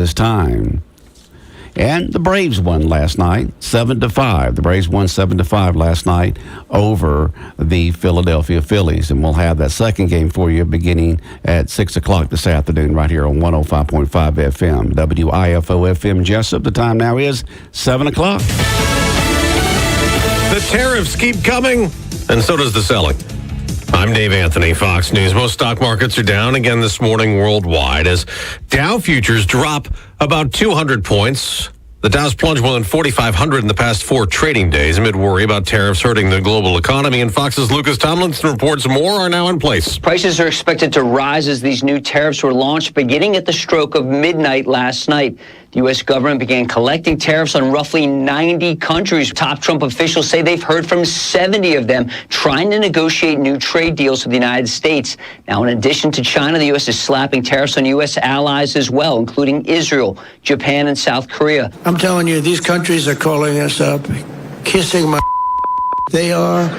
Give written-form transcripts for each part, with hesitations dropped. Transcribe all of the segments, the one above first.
this time. And the Braves won last night, 7-5. The Braves won 7-5 last night over the Philadelphia Phillies. And we'll have that second game for you beginning at 6 o'clock this afternoon right here on 105.5 FM, WIFO-FM Jesup. The time now is 7 o'clock. The tariffs keep coming, and so does the selling. I'm Dave Anthony, Fox News. Most stock markets are down again this morning worldwide as Dow futures drop about 200 points. The Dow's plunged more than 4,500 in the past 4 trading days amid worry about tariffs hurting the global economy. And Fox's Lucas Tomlinson reports more are now in place. Prices are expected to rise as these new tariffs were launched beginning at the stroke of midnight last night. The U.S. government began collecting tariffs on roughly 90 countries. Top Trump officials say they've heard from 70 of them trying to negotiate new trade deals with the United States. Now, in addition to China, the U.S. is slapping tariffs on U.S. allies as well, including Israel, Japan, and South Korea. I'm telling you, these countries are calling us up, kissing my They are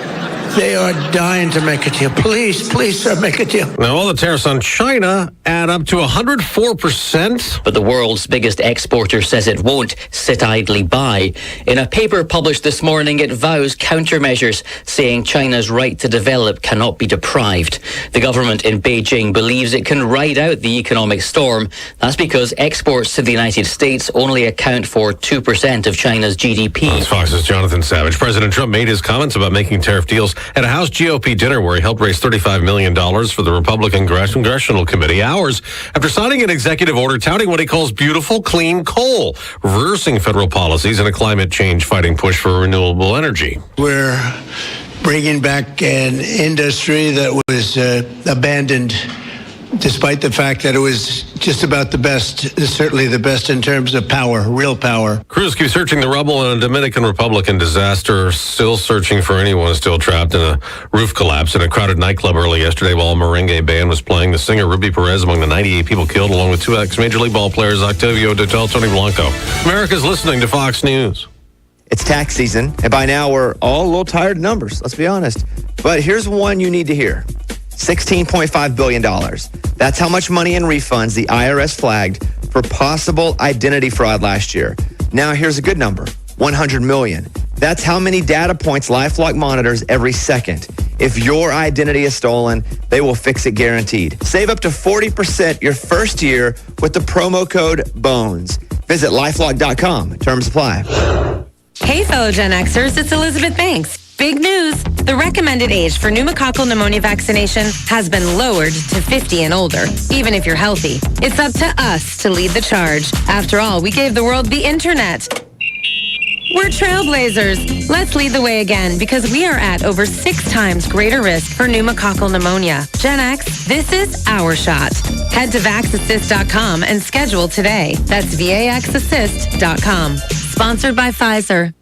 dying to make a deal. Please, sir, make a deal. Now, all the tariffs on China add up to 104%. But the world's biggest exporter says it won't sit idly by. In a paper published this morning, it vows countermeasures, saying China's right to develop cannot be deprived. The government in Beijing believes it can ride out the economic storm. That's because exports to the United States only account for 2% of China's GDP. That's Fox's Jonathan Savage. President Trump made his comments about making tariff deals at a House GOP dinner where he helped raise $35 million for the Republican Congressional Committee, hours after signing an executive order touting what he calls beautiful, clean coal, reversing federal policies in a climate change fighting push for renewable energy. We're bringing back an industry that was abandoned, despite the fact that it was just about the best, certainly the best in terms of power, real power. Crews keep searching the rubble in a Dominican Republican disaster, still searching for anyone still trapped in a roof collapse in a crowded nightclub early yesterday while a merengue band was playing. The singer Ruby Perez among the 98 people killed, along with 2 ex-Major League ball players, Octavio Dotel, Tony Blanco. America's listening to Fox News. It's tax season, and by now we're all a little tired of numbers, let's be honest. But here's one you need to hear. $16.5 billion. That's how much money in refunds the IRS flagged for possible identity fraud last year. Now here's a good number, 100 million. That's how many data points LifeLock monitors every second. If your identity is stolen, they will fix it guaranteed. Save up to 40% your first year with the promo code BONES. Visit LifeLock.com. Terms apply. Hey, fellow Gen Xers, it's Elizabeth Banks. Big news. The recommended age for pneumococcal pneumonia vaccination has been lowered to 50 and older, even if you're healthy. It's up to us to lead the charge. After all, we gave the world the internet. We're trailblazers. Let's lead the way again because we are at over 6 times greater risk for pneumococcal pneumonia. Gen X, this is our shot. Head to VaxAssist.com and schedule today. That's VaxAssist.com. Sponsored by Pfizer.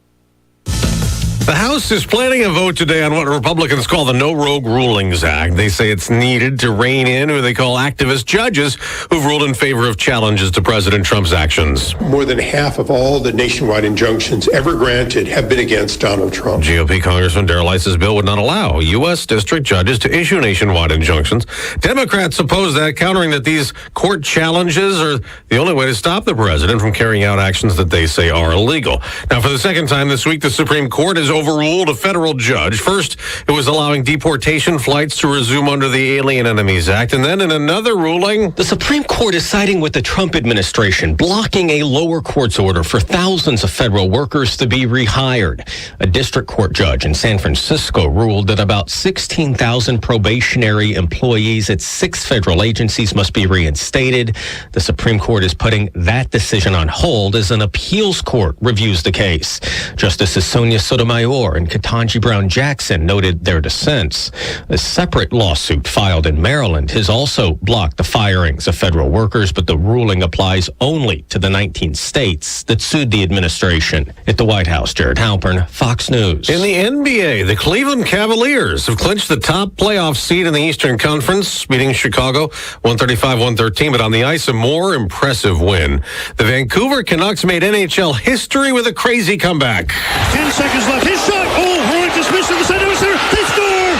The House is planning a vote today on what Republicans call the No Rogue Rulings Act. They say it's needed to rein in who they call activist judges who've ruled in favor of challenges to President Trump's actions. More than half of all the nationwide injunctions ever granted have been against Donald Trump. GOP Congressman Darrell Iss's bill would not allow U.S. district judges to issue nationwide injunctions. Democrats oppose that, countering that these court challenges are the only way to stop the president from carrying out actions that they say are illegal. Now, for the second time this week, the Supreme Court has overruled a federal judge. First, it was allowing deportation flights to resume under the Alien Enemies Act. And then in another ruling, the Supreme Court is siding with the Trump administration, blocking a lower court's order for thousands of federal workers to be rehired. A district court judge in San Francisco ruled that about 16,000 probationary employees at 6 federal agencies must be reinstated. The Supreme Court is putting that decision on hold as an appeals court reviews the case. Justices Sonia Sotomayor and Ketanji Brown Jackson noted their dissents. A separate lawsuit filed in Maryland has also blocked the firings of federal workers, but the ruling applies only to the 19 states that sued the administration. At the White House, Jared Halpern, Fox News. In the NBA, the Cleveland Cavaliers have clinched the top playoff seed in the Eastern Conference, beating Chicago 135-113, but on the ice, a more impressive win. The Vancouver Canucks made NHL history with a crazy comeback. 10 seconds left. His shot. Oh, Hronek dismissed in the center. They score.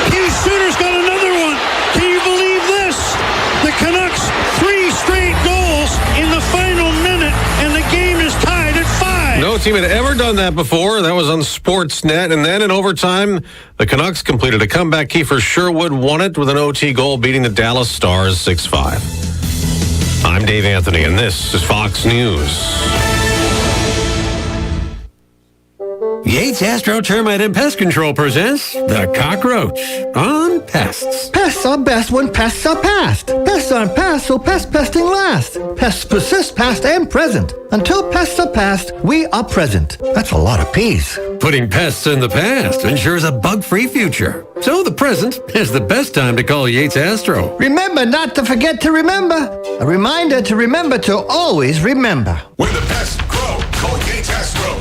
Hughes Suter's got another one. Can you believe this? The Canucks 3 straight goals in the final. team had ever done that before. That was on Sportsnet. And then in overtime, the Canucks completed a comeback. Kiefer Sherwood won it with an OT goal, beating the Dallas Stars 6-5. I'm Dave Anthony, and this is Fox News. Yates Astro Termite and Pest Control presents The Cockroach on Pests. Pests are best when pests are past. Pests aren't past, so pest pesting lasts. Pests persist past and present. Until pests are past, we are present. That's a lot of P's. Putting pests in the past ensures a bug-free future. So the present is the best time to call Yates Astro. Remember not to forget to remember. A reminder to remember to always remember. When the pests grow, call Yates Astro.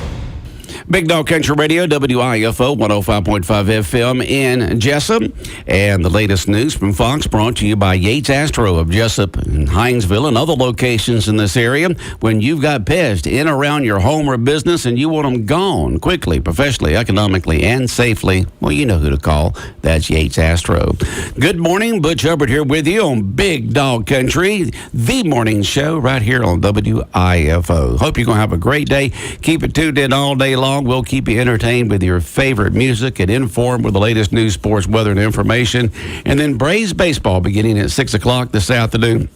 Big Dog Country Radio, WIFO 105.5 FM in Jesup. And the latest news from Fox brought to you by Yates Astro of Jesup and Hinesville and other locations in this area. When you've got pests in around your home or business and you want them gone quickly, professionally, economically, and safely, well, you know who to call. That's Yates Astro. Good morning. Butch Hubbard here with you on Big Dog Country, the morning show right here on WIFO. Hope you're going to have a great day. Keep it tuned in all day long. We'll keep you entertained with your favorite music and informed with the latest news, sports, weather, and information. And then Braves baseball beginning at 6 o'clock this afternoon.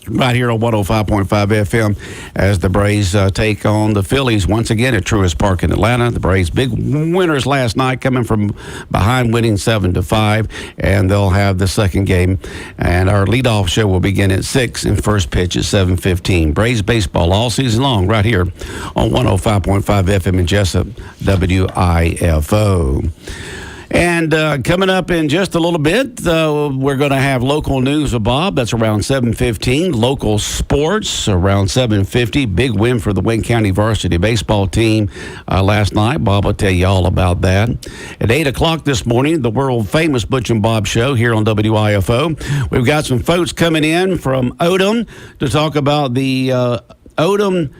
Right here on 105.5 FM as the Braves take on the Phillies once again at Truist Park in Atlanta. The Braves big winners last night, coming from behind, winning 7-5, and they'll have the second game. And our leadoff show will begin at 6 and first pitch at 7:15. Braves baseball all season long right here on 105.5 FM in Jesup, WIFO. And coming up in just a little bit, we're going to have local news with Bob. That's around 7:15. Local sports around 7:50. Big win for the Wayne County varsity baseball team last night. Bob will tell you all about that. At 8 o'clock this morning, the world-famous Butch and Bob show here on WIFO. We've got some folks coming in from Odom to talk about the Odom.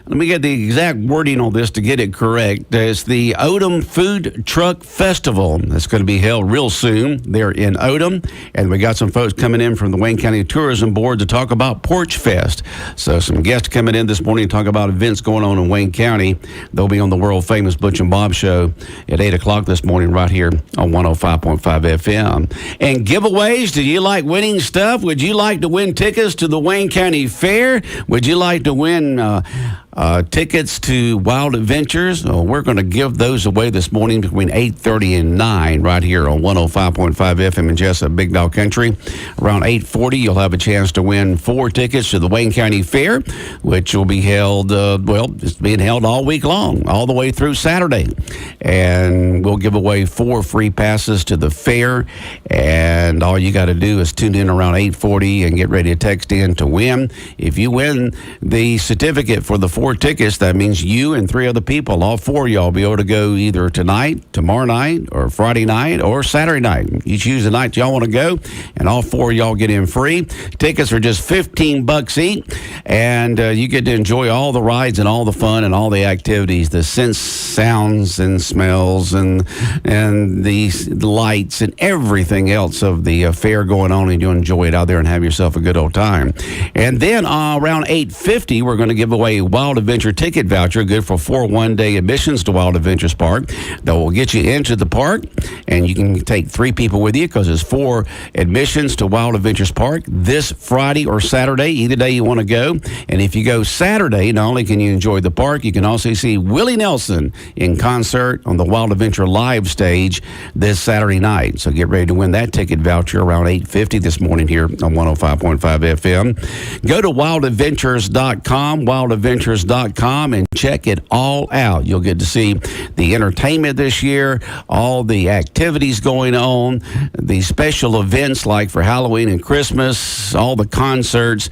Let me get the exact wording on this to get it correct. It's the Odom Food Truck Festival. That's going to be held real soon there in Odom. And we got some folks coming in from the Wayne County Tourism Board to talk about Porch Fest. So some guests coming in this morning to talk about events going on in Wayne County. They'll be on the world-famous Butch and Bob show at 8 o'clock this morning right here on 105.5 FM. And giveaways, do you like winning stuff? Would you like to win tickets to the Wayne County Fair? Would you like to win tickets to Wild Adventures? We're going to give those away this morning between 8:30 and 9 right here on 105.5 FM in Jesup, Big Dog Country. Around 8:40, you'll have a chance to win 4 tickets to the Wayne County Fair, which will be held, it's being held all week long, all the way through Saturday. And we'll give away 4 free passes to the fair. And all you got to do is tune in around 8:40 and get ready to text in to win. If you win the certificate for the 4 tickets, that means you and 3 other people, all 4 of y'all, be able to go either tonight, tomorrow night, or Friday night, or Saturday night. You choose the night y'all want to go, and all 4 of y'all get in free. Tickets are just $15 each, and you get to enjoy all the rides and all the fun and all the activities, the scents, sounds, and smells, and the lights and everything else of the fair going on, and you enjoy it out there and have yourself a good old time. And then around 8:50, we're going to give away a Wild Adventure ticket voucher, good for 4 one-day admissions to Wild Adventures Park. That will get you into the park, and you can take 3 people with you because it's 4 admissions to Wild Adventures Park this Friday or Saturday, either day you want to go. And if you go Saturday, not only can you enjoy the park, you can also see Willie Nelson in concert on the Wild Adventure live stage this Saturday night. So get ready to win that ticket voucher around 8:50 this morning here on 105.5 FM. Go to wildadventures.com, wildadventures.com, and check it all out. You'll get to see the entertainment this year, all the activities going on, the special events like for Halloween and Christmas, all the concerts,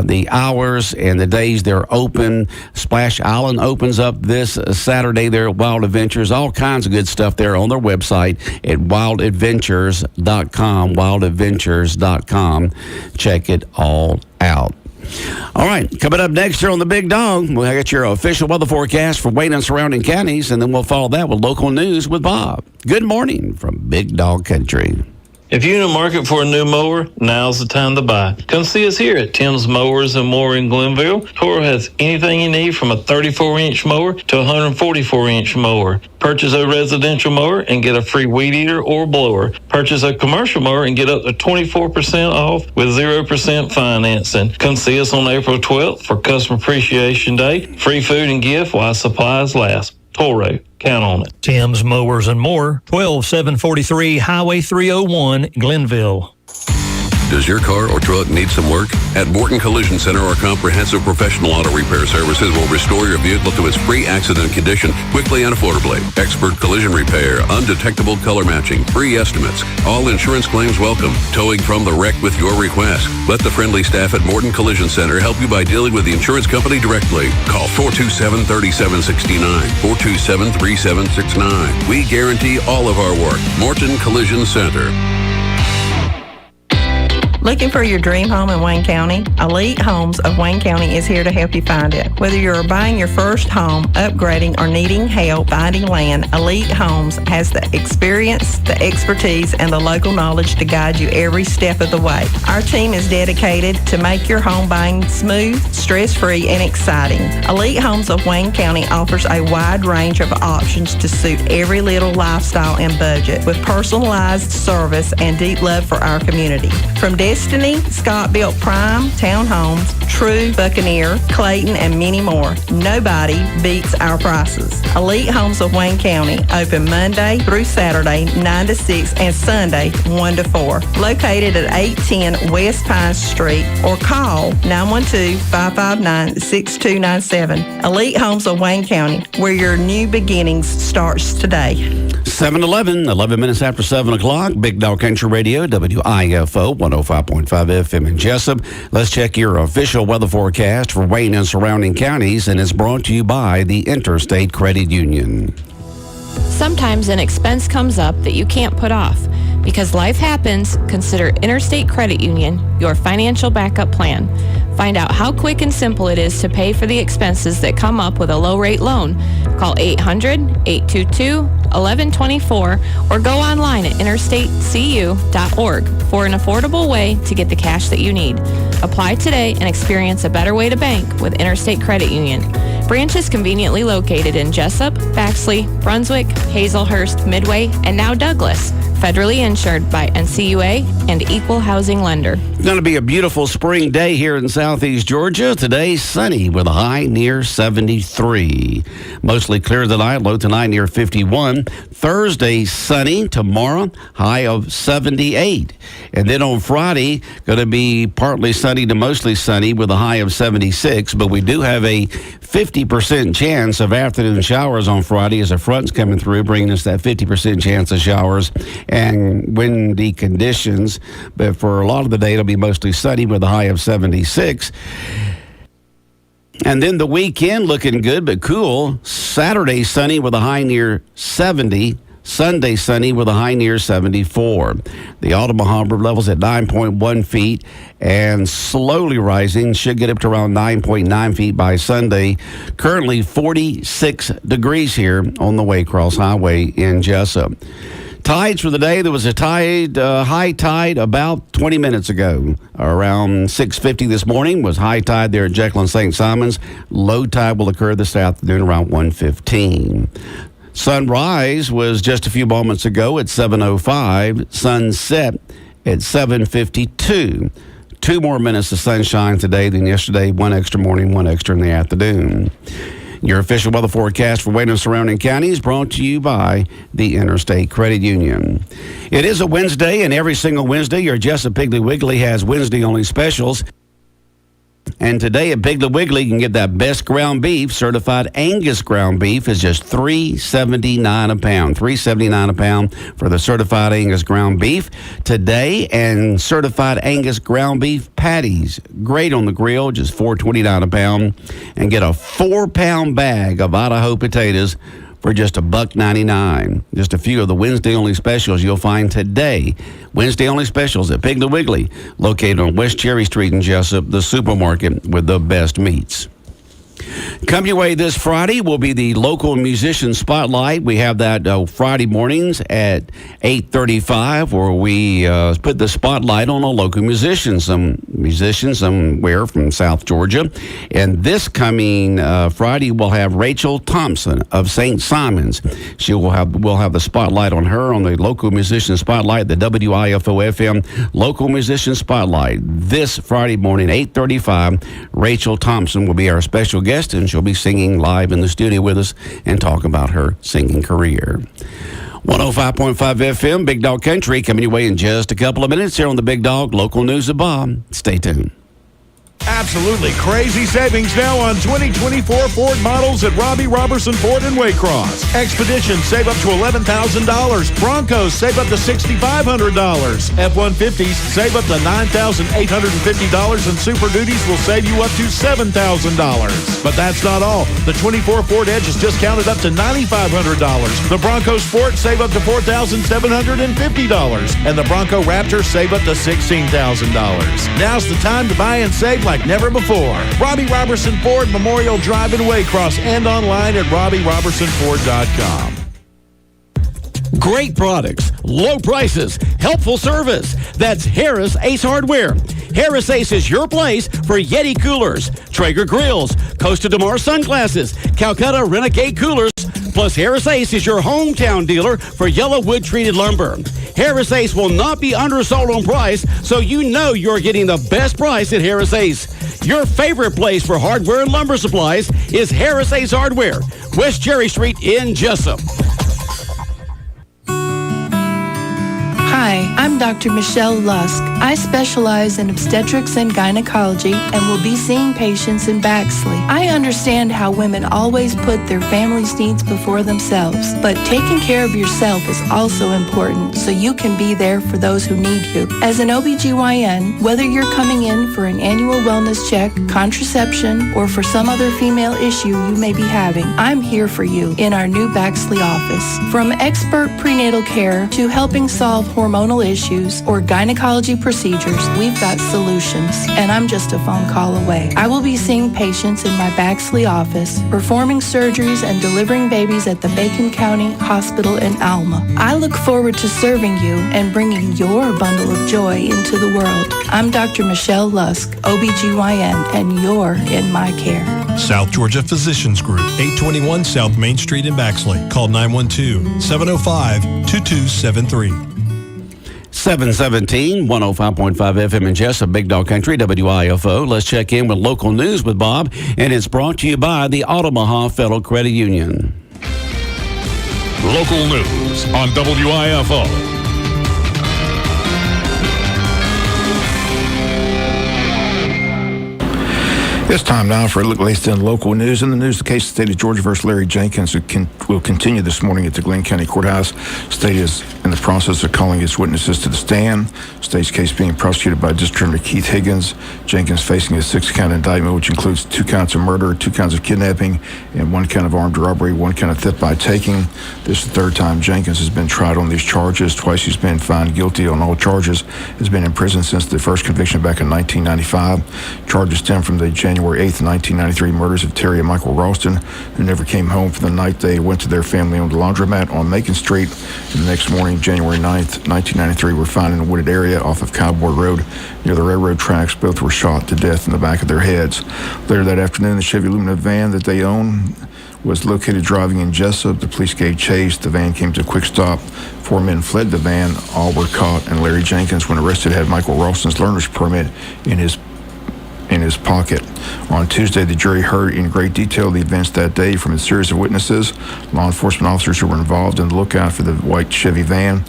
the hours and the days they're open. Splash Island opens up this Saturday there at Wild Adventures. All kinds of good stuff there on their website at wildadventures.com, wildadventures.com. Check it all out. All right, coming up next here on the Big Dog, we'll get your official weather forecast for Wayne and surrounding counties, and then we'll follow that with local news with Bob. Good morning from Big Dog Country. If you're in the market for a new mower, now's the time to buy. Come see us here at Tim's Mowers and More in Glenville. Toro has anything you need from a 34-inch mower to a 144-inch mower. Purchase a residential mower and get a free weed eater or blower. Purchase a commercial mower and get up to 24% off with 0% financing. Come see us on April 12th for Customer Appreciation Day. Free food and gift while supplies last. Toro, count on it. Tim's Mowers and More, 12743 Highway 301, Glenville. Does your car or truck need some work? At Morton Collision Center, our comprehensive professional auto repair services will restore your vehicle to its pre-accident condition quickly and affordably. Expert collision repair, undetectable color matching, free estimates, all insurance claims welcome, towing from the wreck with your request. Let the friendly staff at Morton Collision Center help you by dealing with the insurance company directly. Call 427-3769, 427-3769. We guarantee all of our work. Morton Collision Center. Looking for your dream home in Wayne County? Elite Homes of Wayne County is here to help you find it. Whether you're buying your first home, upgrading, or needing help finding land, Elite Homes has the experience, the expertise, and the local knowledge to guide you every step of the way. Our team is dedicated to make your home buying smooth, stress-free, and exciting. Elite Homes of Wayne County offers a wide range of options to suit every little lifestyle and budget, with personalized service and deep love for our community. From Destiny, Scott-built Prime, Townhomes, True, Buccaneer, Clayton, and many more. Nobody beats our prices. Elite Homes of Wayne County, open Monday through Saturday, 9 to 6, and Sunday, 1 to 4. Located at 810 West Pine Street, or call 912-559-6297. Elite Homes of Wayne County, where your new beginnings starts today. 7-11, 11 minutes after 7 o'clock, Big Dog Country Radio, WIFO, 105.5 FM in Jesup. Let's check your official weather forecast for Wayne and surrounding counties, and it's brought to you by the Interstate Credit Union. Sometimes an expense comes up that you can't put off. Because life happens, consider Interstate Credit Union your financial backup plan. Find out how quick and simple it is to pay for the expenses that come up with a low-rate loan. Call 800-822-1124 or go online at interstatecu.org for an affordable way to get the cash that you need. Apply today and experience a better way to bank with Interstate Credit Union. Branches conveniently located in Jesup, Baxley, Brunswick, Hazelhurst, Midway, and now Douglas. Federally insured by NCUA and Equal Housing Lender. It's going to be a beautiful spring day here in southeast Georgia. Today, sunny with a high near 73. Mostly clear tonight, low tonight near 51. Thursday, sunny. Tomorrow, high of 78. And then on Friday, going to be partly sunny to mostly sunny with a high of 76. But we do have a 50% chance of afternoon showers on Friday as a front's coming through, bringing us that 50% chance of showers and windy conditions. But for a lot of the day, it'll be mostly sunny with a high of 76. And then the weekend looking good but cool. Saturday sunny with a high near 70. Sunday sunny with a high near 74. The Altima Harbor levels at 9.1 feet and slowly rising. Should get up to around 9.9 feet by Sunday. Currently 46 degrees here on the Waycross Highway in Jesup. Tides for the day. There was a high tide about 20 minutes ago. Around 6:50 this morning was high tide there at Jekyll and St. Simons. Low tide will occur this afternoon around 1:15. Sunrise was just a few moments ago at 7:05. Sunset at 7:52. 2 more minutes of sunshine today than yesterday. 1 extra morning, 1 extra in the afternoon. Your official weather forecast for Wayne and surrounding counties brought to you by the Interstate Credit Union. It is a Wednesday, and every single Wednesday, your Jesup Piggly Wiggly has Wednesday-only specials. And today at Piggly Wiggly, you can get that best ground beef. Certified Angus ground beef is just $3.79 a pound. $3.79 a pound for the certified Angus ground beef today. And certified Angus ground beef patties, great on the grill, just $4.29 a pound. And get a 4-pound bag of Idaho potatoes for just $1.99. Just a few of the Wednesday-only specials you'll find today. Wednesday-only specials at Piggly Wiggly, located on West Cherry Street in Jesup, the supermarket with the best meats. Coming your way this Friday will be the local musician spotlight. We have that Friday mornings at 8:35, where we put the spotlight on a local musician, some musicians somewhere from South Georgia. And this coming Friday, we'll have Rachel Thompson of St. Simon's. We'll have the spotlight on her on the local musician spotlight, the WIFO-FM local musician spotlight. This Friday morning, 8:35, Rachel Thompson will be our special guest, and she'll be singing live in the studio with us and talk about her singing career. 105.5 FM, Big Dog Country, coming your way in just a couple of minutes here on the Big Dog Local News of Bob. Stay tuned. Absolutely crazy savings now on 2024 Ford models at Robbie Robertson Ford in Waycross. Expedition, save up to $11,000. Broncos, save up to $6,500. F-150s, save up to $9,850, and Super Duties will save you up to $7,000. But that's not all. The 24 Ford Edge is discounted up to $9,500. The Bronco Sport, save up to $4,750. And the Bronco Raptor, save up to $16,000. Now's the time to buy and save like never before. Robbie Robertson Ford, Memorial Drive in Waycross, and online at RobbieRobertsonFord.com. Great products, low prices, helpful service. That's Harris Ace Hardware. Harris Ace is your place for Yeti coolers, Traeger grills, Costa de Mar sunglasses, Calcutta Renegade coolers, plus Harris Ace is your hometown dealer for yellow wood treated lumber. Harris Ace will not be undersold on price, so you know you're getting the best price at Harris Ace. Your favorite place for hardware and lumber supplies is Harris Ace Hardware, West Cherry Street in Jesup. Hi, I'm Dr. Michelle Lusk. I specialize in obstetrics and gynecology and will be seeing patients in Baxley. I understand how women always put their family's needs before themselves, but taking care of yourself is also important so you can be there for those who need you. As an OBGYN, whether you're coming in for an annual wellness check, contraception, or for some other female issue you may be having, I'm here for you in our new Baxley office. From expert prenatal care to helping solve hormonal issues or gynecology procedures, we've got solutions, and I'm just a phone call away. I will be seeing patients in my Baxley office, performing surgeries and delivering babies at the Macon County Hospital in Alma. I look forward to serving you and bringing your bundle of joy into the world. I'm Dr. Michelle Lusk, OBGYN, and you're in my care. South Georgia Physicians Group, 821 South Main Street in Baxley. Call 912-705-2273. 717, 105.5 FM in Jesup, Big Dog Country, WIFO. Let's check in with local news with Bob, and it's brought to you by the Omaha Federal Credit Union. Local news on WIFO. It's time now for a look at latest in local news. In the news, the case of the state of Georgia versus Larry Jenkins will continue this morning at the Glenn County Courthouse. The state is in the process of calling its witnesses to the stand. The state's case being prosecuted by District Attorney Keith Higgins. Jenkins facing a 6-count indictment, which includes 2 counts of murder, 2 counts of kidnapping, and 1 count of armed robbery, 1 count of theft by taking. This is the 3rd time Jenkins has been tried on these charges. Twice he's been found guilty on all charges. Has been in prison since the first conviction back in 1995. Charges stem from the January 8th, 1993 murders of Terry and Michael Ralston, who never came home for the night. They went to their family-owned laundromat on Macon Street. And the next morning, January 9th, 1993, were found in a wooded area off of Cowboy Road near the railroad tracks. Both were shot to death in the back of their heads. Later that afternoon, the Chevy Lumina van that they own was located driving in Jesup. The police gave chase. The van came to a quick stop. 4 men fled the van. All were caught, and Larry Jenkins, when arrested, had Michael Ralston's learner's permit in his pocket. On Tuesday, the jury heard in great detail the events that day from a series of witnesses, law enforcement officers who were involved in the lookout for the white Chevy van,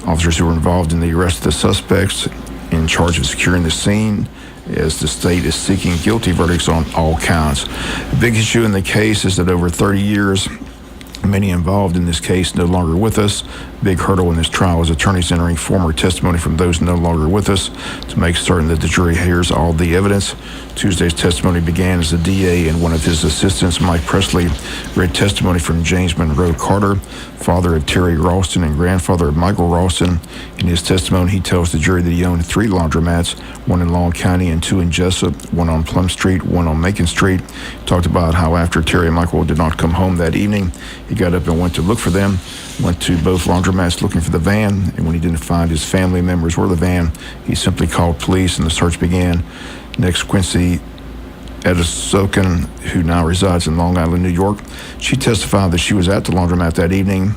officers who were involved in the arrest of the suspects, in charge of securing the scene, as the state is seeking guilty verdicts on all counts. The big issue in the case is that over 30 years, many involved in this case no longer with us. Big hurdle in this trial is attorneys entering former testimony from those no longer with us to make certain that the jury hears all the evidence. Tuesday's testimony began as the DA and one of his assistants, Mike Presley, read testimony from James Monroe Carter, father of Terry Ralston and grandfather of Michael Ralston. In his testimony, he tells the jury that he owned 3 laundromats, one in Long County and 2 in Jesup, one on Plum Street, one on Macon Street. He talked about how after Terry and Michael did not come home that evening, he got up and went to look for them, went to both laundromats looking for the van, and when he didn't find his family members or the van, he simply called police and the search began. Next, Quincy Edisokan, who now resides in Long Island, New York. She testified that she was at the laundromat that evening,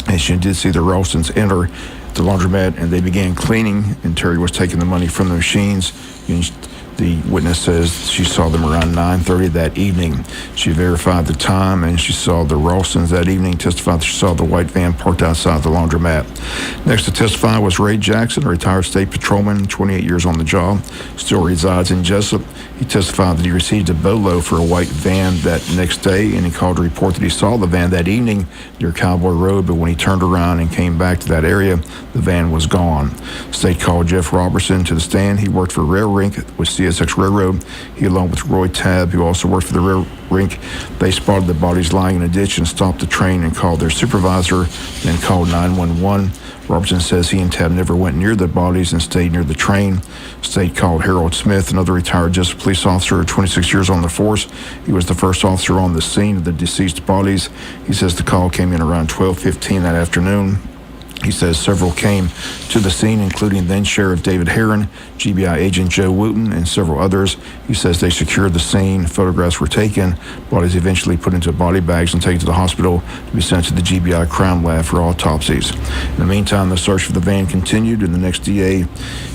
and she did see the Ralstons enter the laundromat, and they began cleaning, and Terry was taking the money from the machines. And the witness says she saw them around 9:30 that evening. She verified the time, and she saw the Ralstons that evening, testified that she saw the white van parked outside the laundromat. Next to testify was Ray Jackson, a retired state patrolman, 28 years on the job, still resides in Jesup. He testified that he received a BOLO for a white van that next day, and he called to report that he saw the van that evening near Cowboy Road, but when he turned around and came back to that area, the van was gone. State called Jeff Robertson to the stand. He worked for Rail Rink with CSX Railroad. He, along with Roy Tabb, who also worked for the Rail Rink, they spotted the bodies lying in a ditch and stopped the train and called their supervisor, then called 911. Robertson says he and Tabb never went near the bodies and stayed near the train. State called Harold Smith, another retired Jesup police officer, 26 years on the force. He was the first officer on the scene of the deceased bodies. He says the call came in around 12:15 that afternoon. He says several came to the scene, including then Sheriff David Herron, GBI agent Joe Wooten, and several others. He says they secured the scene, photographs were taken, bodies eventually put into body bags and taken to the hospital to be sent to the GBI crime lab for autopsies. In the meantime, the search for the van continued, and the next DA,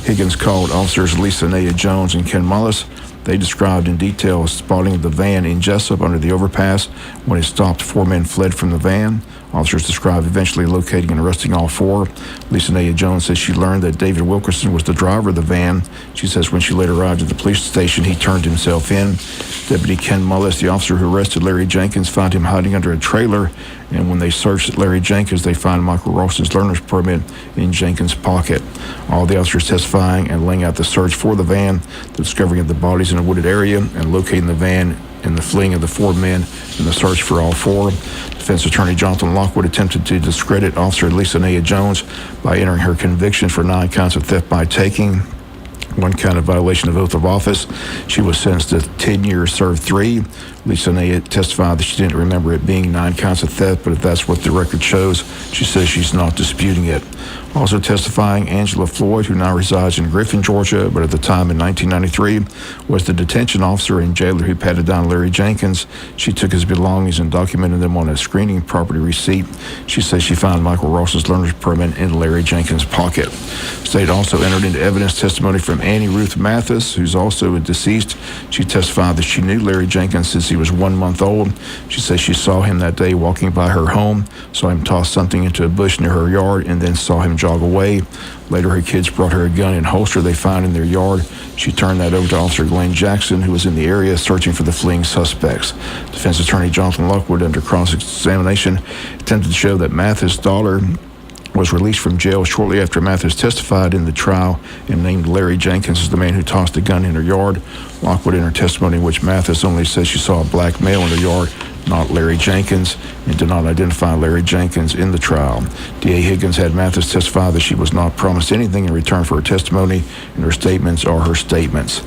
Higgins, called officers Lisa Naya Jones and Ken Mullis. They described in detail spotting the van in Jesup under the overpass. When it stopped, 4 men fled from the van. Officers described eventually locating and arresting all 4. Lisa Naya Jones says she learned that David Wilkerson was the driver of the van. She says when she later arrived at the police station, he turned himself in. Deputy Ken Mullis, the officer who arrested Larry Jenkins, found him hiding under a trailer. And when they searched Larry Jenkins, they found Michael Ralston's learner's permit in Jenkins' pocket. All the officers testifying and laying out the search for the van, the discovery of the bodies in a wooded area, and locating the van and the fleeing of the 4 men and the search for all 4. Defense attorney Jonathan Lockwood attempted to discredit Officer Lisa Naya Jones by entering her conviction for 9 counts of theft by taking, 1 count of violation of oath of office. She was sentenced to 10 years, served 3. Lisa Naya testified that she didn't remember it being 9 counts of theft, but if that's what the record shows, she says she's not disputing it. Also testifying, Angela Floyd, who now resides in Griffin, Georgia, but at the time in 1993 was the detention officer and jailer who patted down Larry Jenkins. She took his belongings and documented them on a screening property receipt. She says she found Michael Ross's learner's permit in Larry Jenkins' pocket. State also entered into evidence testimony from Annie Ruth Mathis, who's also a deceased. She testified that she knew Larry Jenkins since he was 1 month old. She says she saw him that day walking by her home, saw him toss something into a bush near her yard, and then saw him jog away. Later, her kids brought her a gun and holster they found in their yard. She turned that over to Officer Glenn Jackson, who was in the area searching for the fleeing suspects. Defense attorney Jonathan Lockwood, under cross-examination, attempted to show that Mathis' daughter was released from jail shortly after Mathis testified in the trial and named Larry Jenkins as the man who tossed the gun in her yard. Lockwood, in her testimony, in which Mathis only says she saw a black male in her yard, not Larry Jenkins, and did not identify Larry Jenkins in the trial. D.A. Higgins had Mathis testify that she was not promised anything in return for her testimony, and her statements are her statements.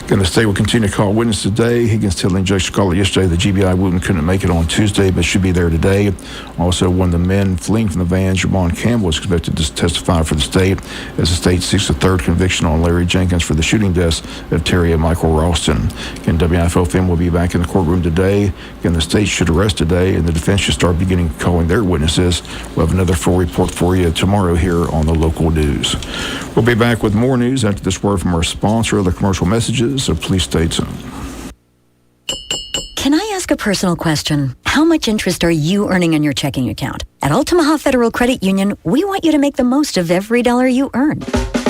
Again, the state will continue to call witnesses today. Higgins telling Judge Scarlett yesterday the GBI Wooten couldn't make it on Tuesday, but should be there today. Also, one of the men fleeing from the van, Javon Campbell, is expected to testify for the state as the state seeks a 3rd conviction on Larry Jenkins for the shooting deaths of Terry and Michael Ralston. Again, WIFO-FM will be back in the courtroom today. Again, the state should arrest today, and the defense should start beginning calling their witnesses. We'll have another full report for you tomorrow here on the local news. We'll be back with more news after this word from our sponsor, the commercial messages, so please stay tuned. Can I ask a personal question? How much interest are you earning on your checking account? At Altamaha Federal Credit Union, we want you to make the most of every dollar you earn.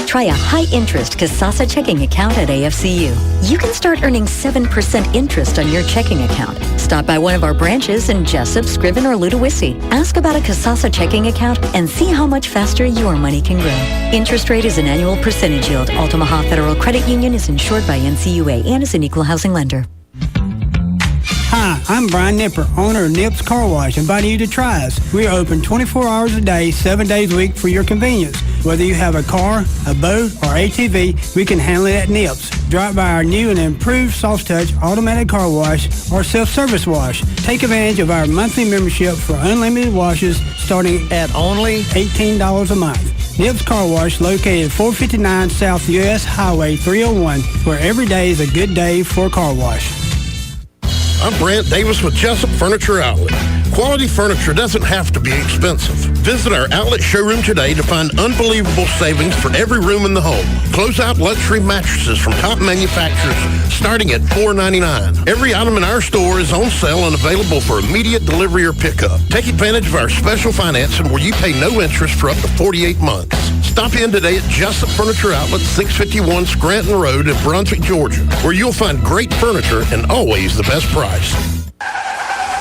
Try a high-interest Kasasa checking account at AFCU. You can start earning 7% interest on your checking account. Stop by one of our branches in Jesup, Scriven, or Ludowici. Ask about a Kasasa checking account and see how much faster your money can grow. Interest rate is an annual percentage yield. Altamaha Federal Credit Union is insured by NCUA and is an equal housing lender. Hi, I'm Brian Nipper, owner of Nips Car Wash, inviting you to try us. We are open 24 hours a day, 7 days a week for your convenience. Whether you have a car, a boat, or ATV, we can handle it at Nips. Drop by our new and improved soft touch automatic car wash or self-service wash. Take advantage of our monthly membership for unlimited washes starting at only $18 a month. Nips Car Wash, located 459 South U.S. Highway 301, where every day is a good day for a car wash. I'm Brant Davis with Jesup Furniture Outlet. Quality furniture doesn't have to be expensive. Visit our outlet showroom today to find unbelievable savings for every room in the home. Close-out luxury mattresses from top manufacturers starting at $4.99. Every item in our store is on sale and available for immediate delivery or pickup. Take advantage of our special financing where you pay no interest for up to 48 months. Stop in today at Jesup Furniture Outlet, 651 Scranton Road in Brunswick, Georgia, where you'll find great furniture and always the best price.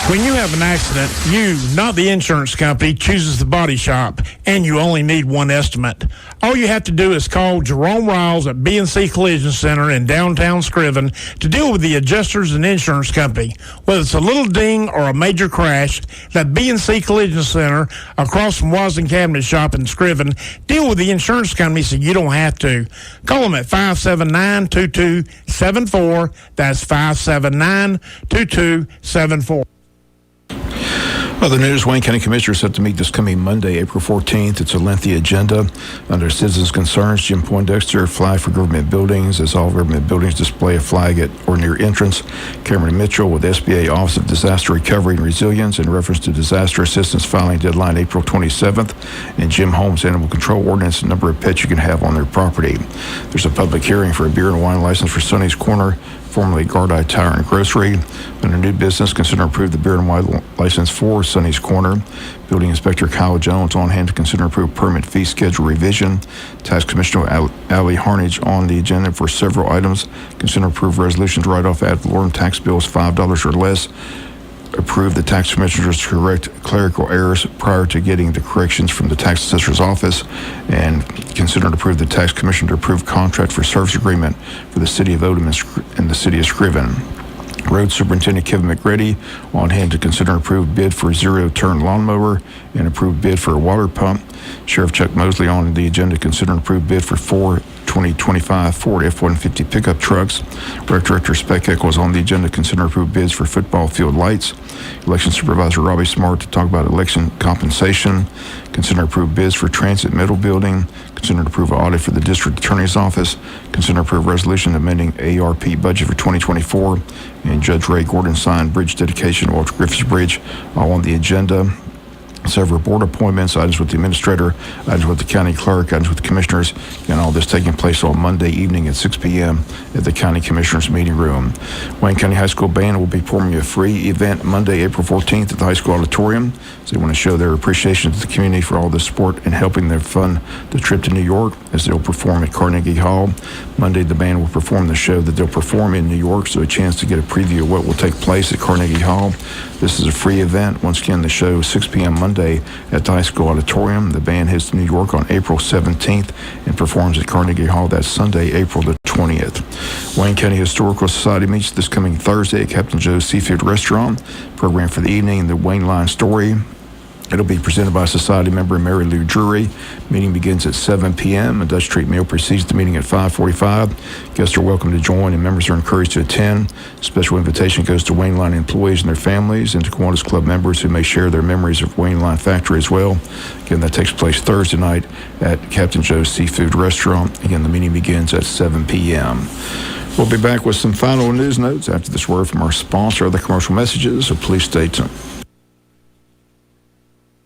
When you have an accident, you, not the insurance company, chooses the body shop, and you only need one estimate. All you have to do is call Jerome Riles at B&C Collision Center in downtown Scriven to deal with the adjusters and insurance company. Whether it's a little ding or a major crash, that B&C Collision Center across from Wasden Cabinet Shop in Scriven deal with the insurance company so you don't have to. Call them at 579-2274. That's 579-2274. Other news, Wayne County Commissioners set to meet this coming Monday, April 14th. It's a lengthy agenda. Under citizens' concerns, Jim Poindexter, flag for government buildings, as all government buildings display a flag at or near entrance. Cameron Mitchell with SBA Office of Disaster Recovery and Resilience in reference to disaster assistance filing deadline April 27th. And Jim Holmes, Animal Control Ordinance, the number of pets you can have on their property. There's a public hearing for a beer and wine license for Sonny's Corner, formerly Gardai Tire and Grocery. Under new business, consider and approve the beer and wine license for Sonny's Corner. Building Inspector Kyle Jones on hand to consider and approve permit fee schedule revision. Tax Commissioner Ali Harnage on the agenda for several items. Consider and approve resolutions to write off ad valorem tax bills $5 or less. Approve the tax commissioners to correct clerical errors prior to getting the corrections from the tax assessor's office, and consider and approve the tax commissioner to approve contract for service agreement for the city of Odom and the city of Scriven. Road Superintendent Kevin McGrady on hand to consider and approve bid for zero-turn lawnmower and approve bid for a water pump. Sheriff Chuck Mosley on the agenda to consider and approve bid for 2025 Ford F-150 pickup trucks. Rec Director Spec Echols on the agenda to consider and approve bids for football field lights. Election Supervisor Robbie Smart to talk about election compensation. Consider and approve bids for transit metal building. Consider and approve audit for the District Attorney's Office. Consider and approve resolution amending ARP budget for 2024. And Judge Ray Gordon signed bridge dedication of Walter Griffiths Bridge, all on the agenda. Several board appointments, items with the administrator, items with the county clerk, items with the commissioners, and all this taking place on Monday evening at 6 p.m. at the county commissioners meeting room. Wayne County High School Band will be performing a free event Monday, April 14th at the high school auditorium. So they want to show their appreciation to the community for all the support and helping them fund the trip to New York, as they'll perform at Carnegie Hall. Monday, the band will perform the show that they'll perform in New York, so a chance to get a preview of what will take place at Carnegie Hall. This is a free event. Once again, the show is 6 p.m. Monday at the high school auditorium. The band heads to New York on April 17th and performs at Carnegie Hall that Sunday, April the 20th. Wayne County Historical Society meets this coming Thursday at Captain Joe's Seafood Restaurant. Program for the evening, the Wayne Line Story. It'll be presented by Society member Mary Lou Drury. Meeting begins at 7 p.m. A Dutch Street meal precedes the meeting at 5:45. Guests are welcome to join and members are encouraged to attend. Special invitation goes to Wayne Line employees and their families, and to Kiwanis Club members who may share their memories of Wayne Line Factory as well. Again, that takes place Thursday night at Captain Joe's Seafood Restaurant. Again, the meeting begins at 7 p.m. We'll be back with some final news notes after this word from our sponsor, other commercial messages, so please stay tuned.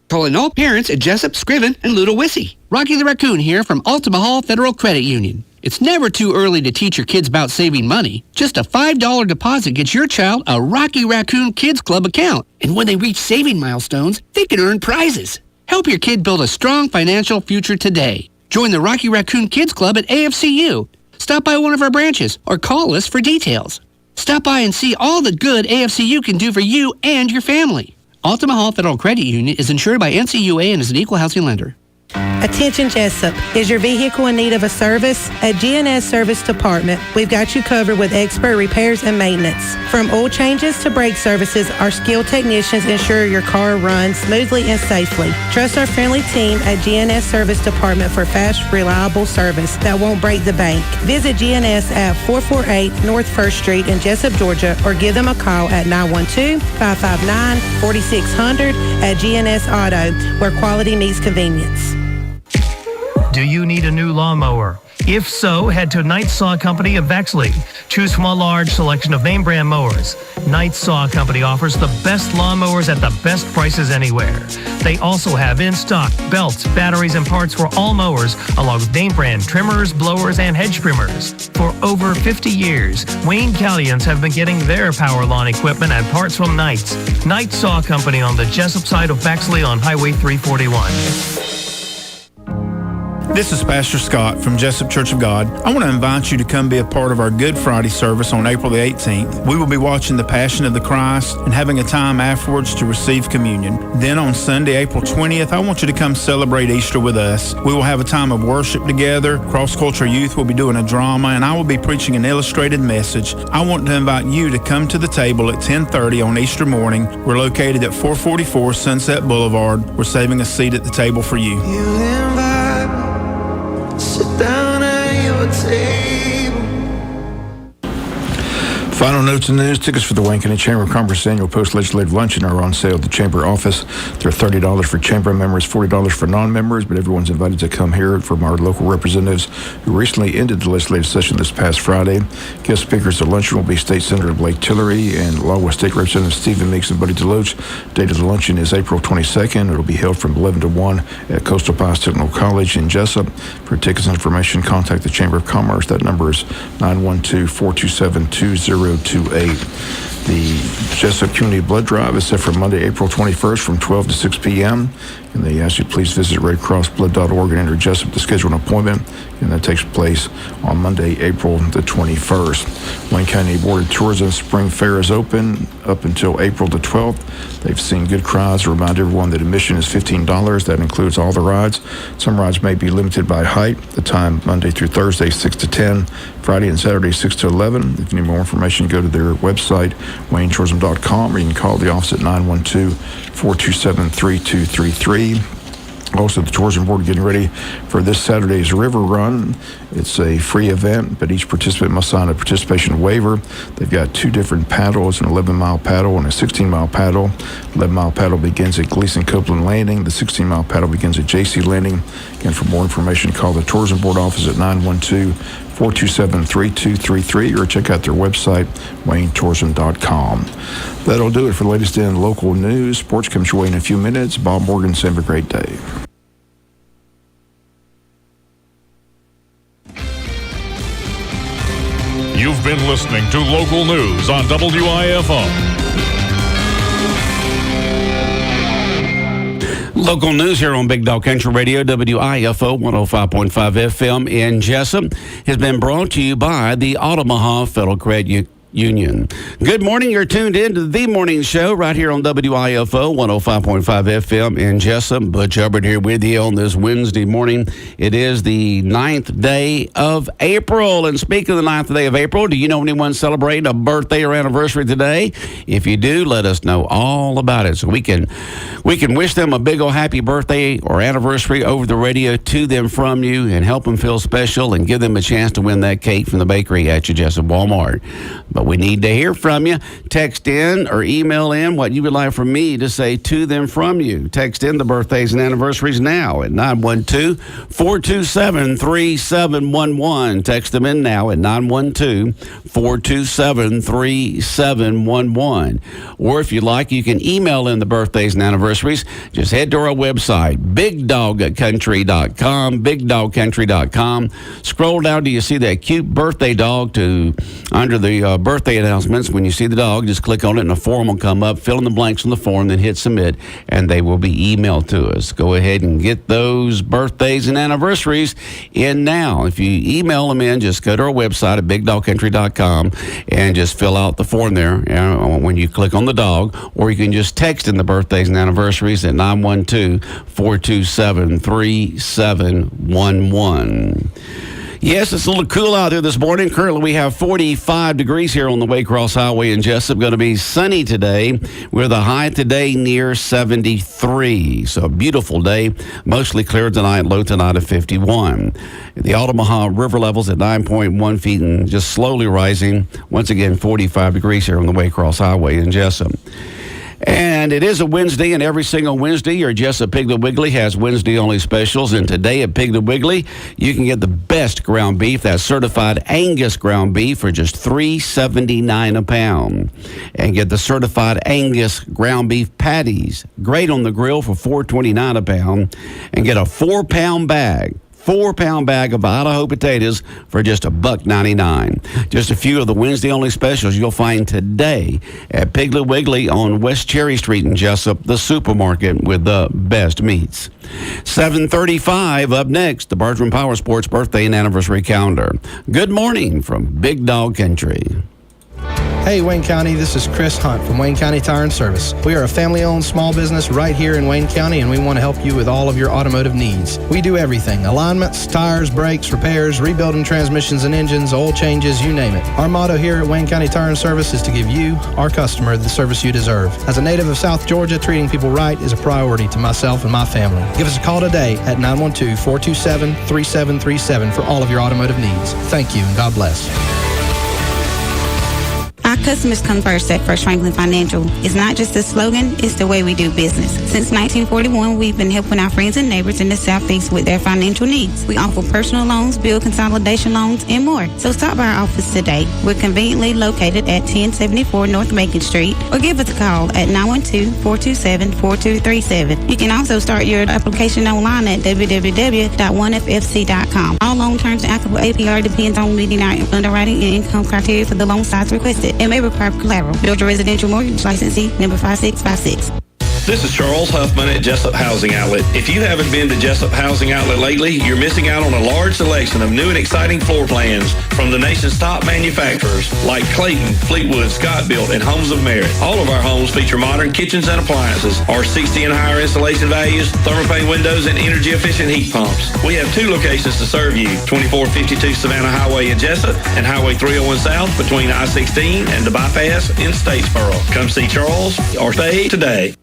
Calling all parents at Jesup, Scriven, and Ludowici. Rocky the Raccoon here from Altamaha Federal Credit Union. It's never too early to teach your kids about saving money. Just a $5 deposit gets your child a Rocky Raccoon Kids Club account. And when they reach saving milestones, they can earn prizes. Help your kid build a strong financial future today. Join the Rocky Raccoon Kids Club at AFCU. Stop by one of our branches or call us for details. Stop by and see all the good AFCU can do for you and your family. Altima Hall Federal Credit Union is insured by NCUA and is an equal housing lender. Attention Jesup. Is your vehicle in need of a service? At GNS Service Department, we've got you covered with expert repairs and maintenance. From oil changes to brake services, our skilled technicians ensure your car runs smoothly and safely. Trust our friendly team at GNS Service Department for fast, reliable service that won't break the bank. Visit GNS at 448 North 1st Street in Jesup, Georgia, or give them a call at 912-559-4600 at GNS Auto, where quality meets convenience. Do you need a new lawnmower? If so, head to Knight Saw Company of Bexley. Choose from a large selection of name brand mowers. Knight Saw Company offers the best lawnmowers at the best prices anywhere. They also have in stock belts, batteries, and parts for all mowers, along with name brand trimmers, blowers, and hedge trimmers. For over 50 years, Wayne Countyans have been getting their power lawn equipment and parts from Knight's. Knight Saw Company on the Jesup side of Bexley on Highway 341. This is Pastor Scott from Jesup Church of God. I want to invite you to come be a part of our Good Friday service on April the 18th. We will be watching the Passion of the Christ and having a time afterwards to receive communion. Then on Sunday, April 20th, I want you to come celebrate Easter with us. We will have a time of worship together. Cross Culture Youth will be doing a drama, and I will be preaching an illustrated message. I want to invite you to come to the table at 10:30 on Easter morning. We're located at 444 Sunset Boulevard. We're saving a seat at the table for you. Sit down at your table. Final notes and news. Tickets for the Wayne County Chamber of Commerce Annual Post-Legislative Luncheon are on sale at the Chamber office. They're $30 for Chamber members, $40 for non-members, but everyone's invited to come hear it from our local representatives who recently ended the legislative session this past Friday. Guest speakers at the luncheon will be State Senator Blake Tillery and along with State Representative Stephen Meeks and Buddy Deloach. Date of the luncheon is April 22nd. It'll be held from 11 to 1 at Coastal Pines Technical College in Jesup. For tickets and information, contact the Chamber of Commerce. That number is 912-427-2028. The Jesup Community Blood Drive is set for Monday, April 21st from 12 to 6 p.m. And they ask you please visit redcrossblood.org and enter Jesup to schedule an appointment. And that takes place on Monday, April the 21st. Wayne County Board of Tourism Spring Fair is open up until April the 12th. They've seen good crowds. Remind everyone that admission is $15. That includes all the rides. Some rides may be limited by height. The time Monday through Thursday, 6 to 10. Friday and Saturday, 6 to 11. If you need more information, go to their website, waynetourism.com, or you can call the office at 912-427-3233. Also, the Tourism Board getting ready for this Saturday's River Run. It's a free event, but each participant must sign a participation waiver. They've got two different paddles, an 11-mile paddle and a 16-mile paddle. 11-mile paddle begins at Gleason Copeland Landing. The 16-mile paddle begins at JC Landing. Again, for more information, call the Tourism Board office at 912-427-3233 or check out their website, waynetourism.com. That'll do it for the latest in local news. Sports comes your way in a few minutes. Bob Morgan, have a great day. You've been listening to local news on WIFO. Local news here on Big Dog Country Radio, WIFO 105.5 FM in Jesup, has been brought to you by the Omaha Federal Credit Union. Good morning. You're tuned in to The Morning Show right here on WIFO 105.5 FM in Jesup. Butch Hubbard here with you on this Wednesday morning. It is the 9th day of April. And speaking of the 9th day of April, do you know anyone celebrating a birthday or anniversary today? If you do, let us know all about it so we can wish them a big old happy birthday or anniversary over the radio to them from you and help them feel special and give them a chance to win that cake from the bakery at your Jesup Walmart. But we need to hear from you. Text in or email in what you would like for me to say to them from you. Text in the birthdays and anniversaries now at 912-427-3711. Text them in now at 912-427-3711. Or if you like, you can email in the birthdays and anniversaries. Just head to our website, bigdogcountry.com, bigdogcountry.com. Scroll down till you see that cute birthday dog under the birthday announcements. When you see the dog, just click on it and a form will come up. Fill in the blanks on the form, then hit submit, and they will be emailed to us. Go ahead and get those birthdays and anniversaries in now. If you email them in, just go to our website at bigdogcountry.com and just fill out the form there when you click on the dog, or you can just text in the birthdays and anniversaries at 912-427-3711. Yes, it's a little cool out there this morning. Currently, we have 45 degrees here on the Waycross Highway in Jesup. Going to be sunny today with a high today near 73. So a beautiful day. Mostly clear tonight, low tonight of 51. The Altamaha River levels at 9.1 feet and just slowly rising. Once again, 45 degrees here on the Waycross Highway in Jesup. And it is a Wednesday, and every single Wednesday, your Jesup Piggly Wiggly has Wednesday-only specials. And today at Piggly Wiggly, you can get the best ground beef, that certified Angus ground beef, for just $3.79 a pound. And get the certified Angus ground beef patties, great on the grill, for $4.29 a pound. And get a 4-pound bag. 4-pound bag of Idaho potatoes for just $1.99. Just a few of the Wednesday-only specials you'll find today at Piggly Wiggly on West Cherry Street in Jesup, the supermarket with the best meats. 7:35 up next, the Bertram Power Sports birthday and anniversary calendar. Good morning from Big Dog Country. Hey Wayne County, this is Chris Hunt from Wayne County Tire and Service. We are a family-owned small business right here in Wayne County, and we want to help you with all of your automotive needs. We do everything: alignments, tires, brakes, repairs, rebuilding transmissions and engines, oil changes, you name it. Our motto here at Wayne County Tire and Service is to give you, our customer, the service you deserve. As a native of South Georgia, treating people right is a priority to myself and my family. Give us a call today at 912-427-3737 for all of your automotive needs. Thank you, and God bless. Our customers come first at First Franklin Financial. It's not just a slogan, it's the way we do business. Since 1941, we've been helping our friends and neighbors in the Southeast with their financial needs. We offer personal loans, bill consolidation loans, and more. So stop by our office today. We're conveniently located at 1074 North Macon Street, or give us a call at 912-427-4237. You can also start your application online at www.onefc.com. All loan terms and applicable APR depends on meeting our underwriting and income criteria for the loan size requested. It may require collateral. Builder Residential Mortgage Licensee number 5656. This is Charles Huffman at Jesup Housing Outlet. If you haven't been to Jesup Housing Outlet lately, you're missing out on a large selection of new and exciting floor plans from the nation's top manufacturers like Clayton, Fleetwood, Scott-Built, and Homes of Merit. All of our homes feature modern kitchens and appliances, R60 and higher installation values, thermopane windows, and energy-efficient heat pumps. We have 2 locations to serve you: 2452 Savannah Highway in Jesup and Highway 301 South between I-16 and the bypass in Statesboro. Come see Charles or stay today.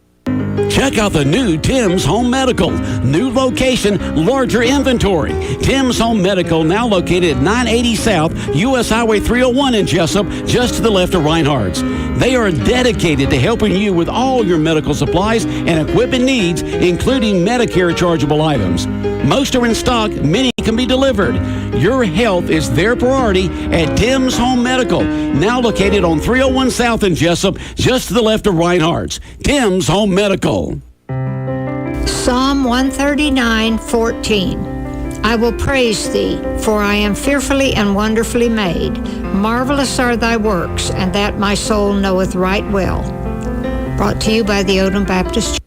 Check out the new Tim's Home Medical. New location, larger inventory. Tim's Home Medical, now located at 980 South, U.S. Highway 301 in Jesup, just to the left of Reinhardt's. They are dedicated to helping you with all your medical supplies and equipment needs, including Medicare chargeable items. Most are in stock, many can be delivered. Your health is their priority at Tim's Home Medical, now located on 301 South in Jesup, just to the left of Reinhardt's. Tim's Home Medical. Psalm 139:14. I will praise thee, for I am fearfully and wonderfully made. Marvelous are thy works, and that my soul knoweth right well. Brought to you by the Odom Baptist Church.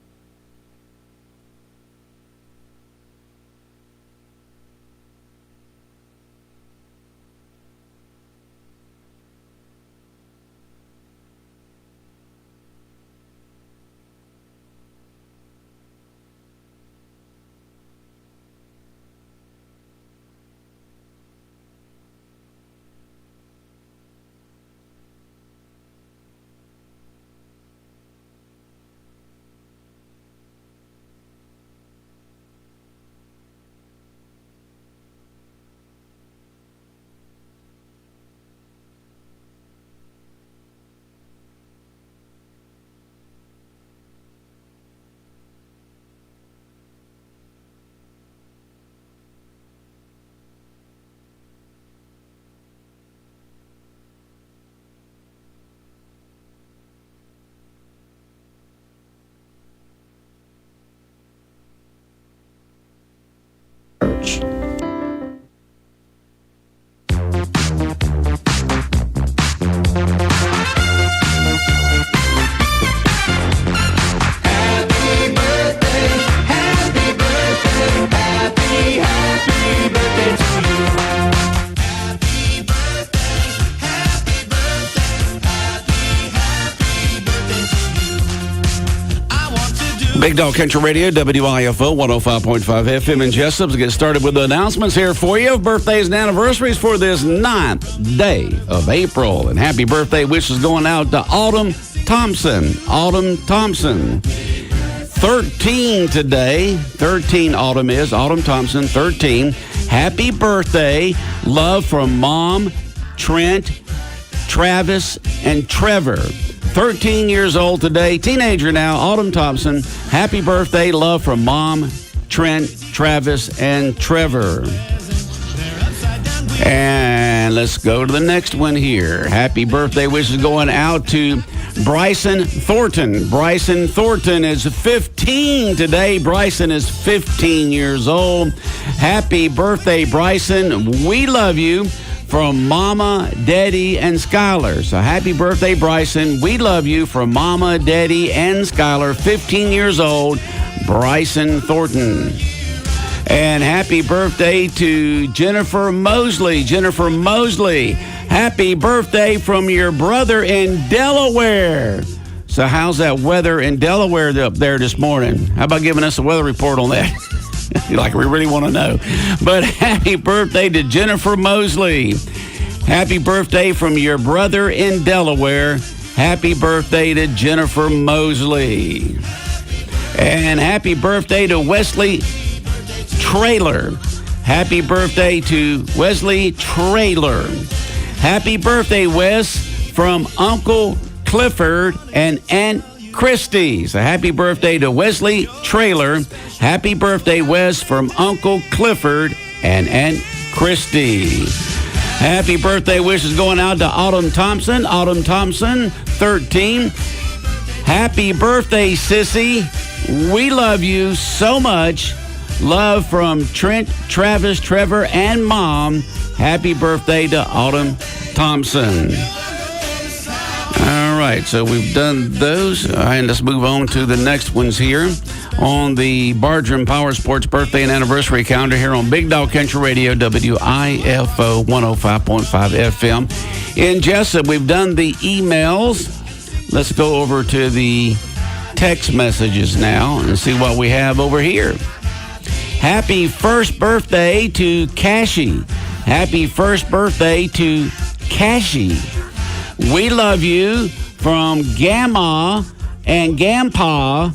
Big Dog Country Radio, WIFO 105.5 FM in Jesup. Let's get started with the announcements here for you. Birthdays and anniversaries for this 9th day of April. And happy birthday wishes going out to Autumn Thompson. Autumn Thompson. 13 today. 13 Autumn is. Autumn Thompson, 13. Happy birthday. Love from Mom, Trent, Travis, and Trevor. 13 years old today, teenager now, Autumn Thompson. Happy birthday, love from Mom, Trent, Travis, and Trevor. And let's go to the next one here. Happy birthday wishes going out to Bryson Thornton. Bryson Thornton is 15 today. Bryson is 15 years old. Happy birthday, Bryson. We love you. From Mama, Daddy, and Skylar. So happy birthday, Bryson. We love you from Mama, Daddy, and Skylar. 15 years old, Bryson Thornton. And happy birthday to Jennifer Mosley. Jennifer Mosley, happy birthday from your brother in Delaware. So how's that weather in Delaware up there this morning? How about giving us a weather report on that? Like we really want to know. But happy birthday to Jennifer Mosley. Happy birthday from your brother in Delaware. Happy birthday to Jennifer Mosley. And happy birthday to Wesley Traylor. Happy birthday to Wesley Traylor. Happy birthday, Wes, from Uncle Clifford and Aunt Christy. So happy birthday to Wesley Traylor. Happy birthday, Wes, from Uncle Clifford and Aunt Christy. Happy birthday wishes going out to Autumn Thompson. Autumn Thompson, 13. Happy birthday, Sissy. We love you so much. Love from Trent, Travis, Trevor, and Mom. Happy birthday to Autumn Thompson. All right, so we've done those. And let's move on to the next ones here on the Bartram Power Sports birthday and anniversary calendar here on Big Dog Country Radio, WIFO 105.5 FM. In Jesup, we've done the emails. Let's go over to the text messages now and see what we have over here. Happy first birthday to Cassie. Happy first birthday to Cassie. We love you from Gamma and Grandpa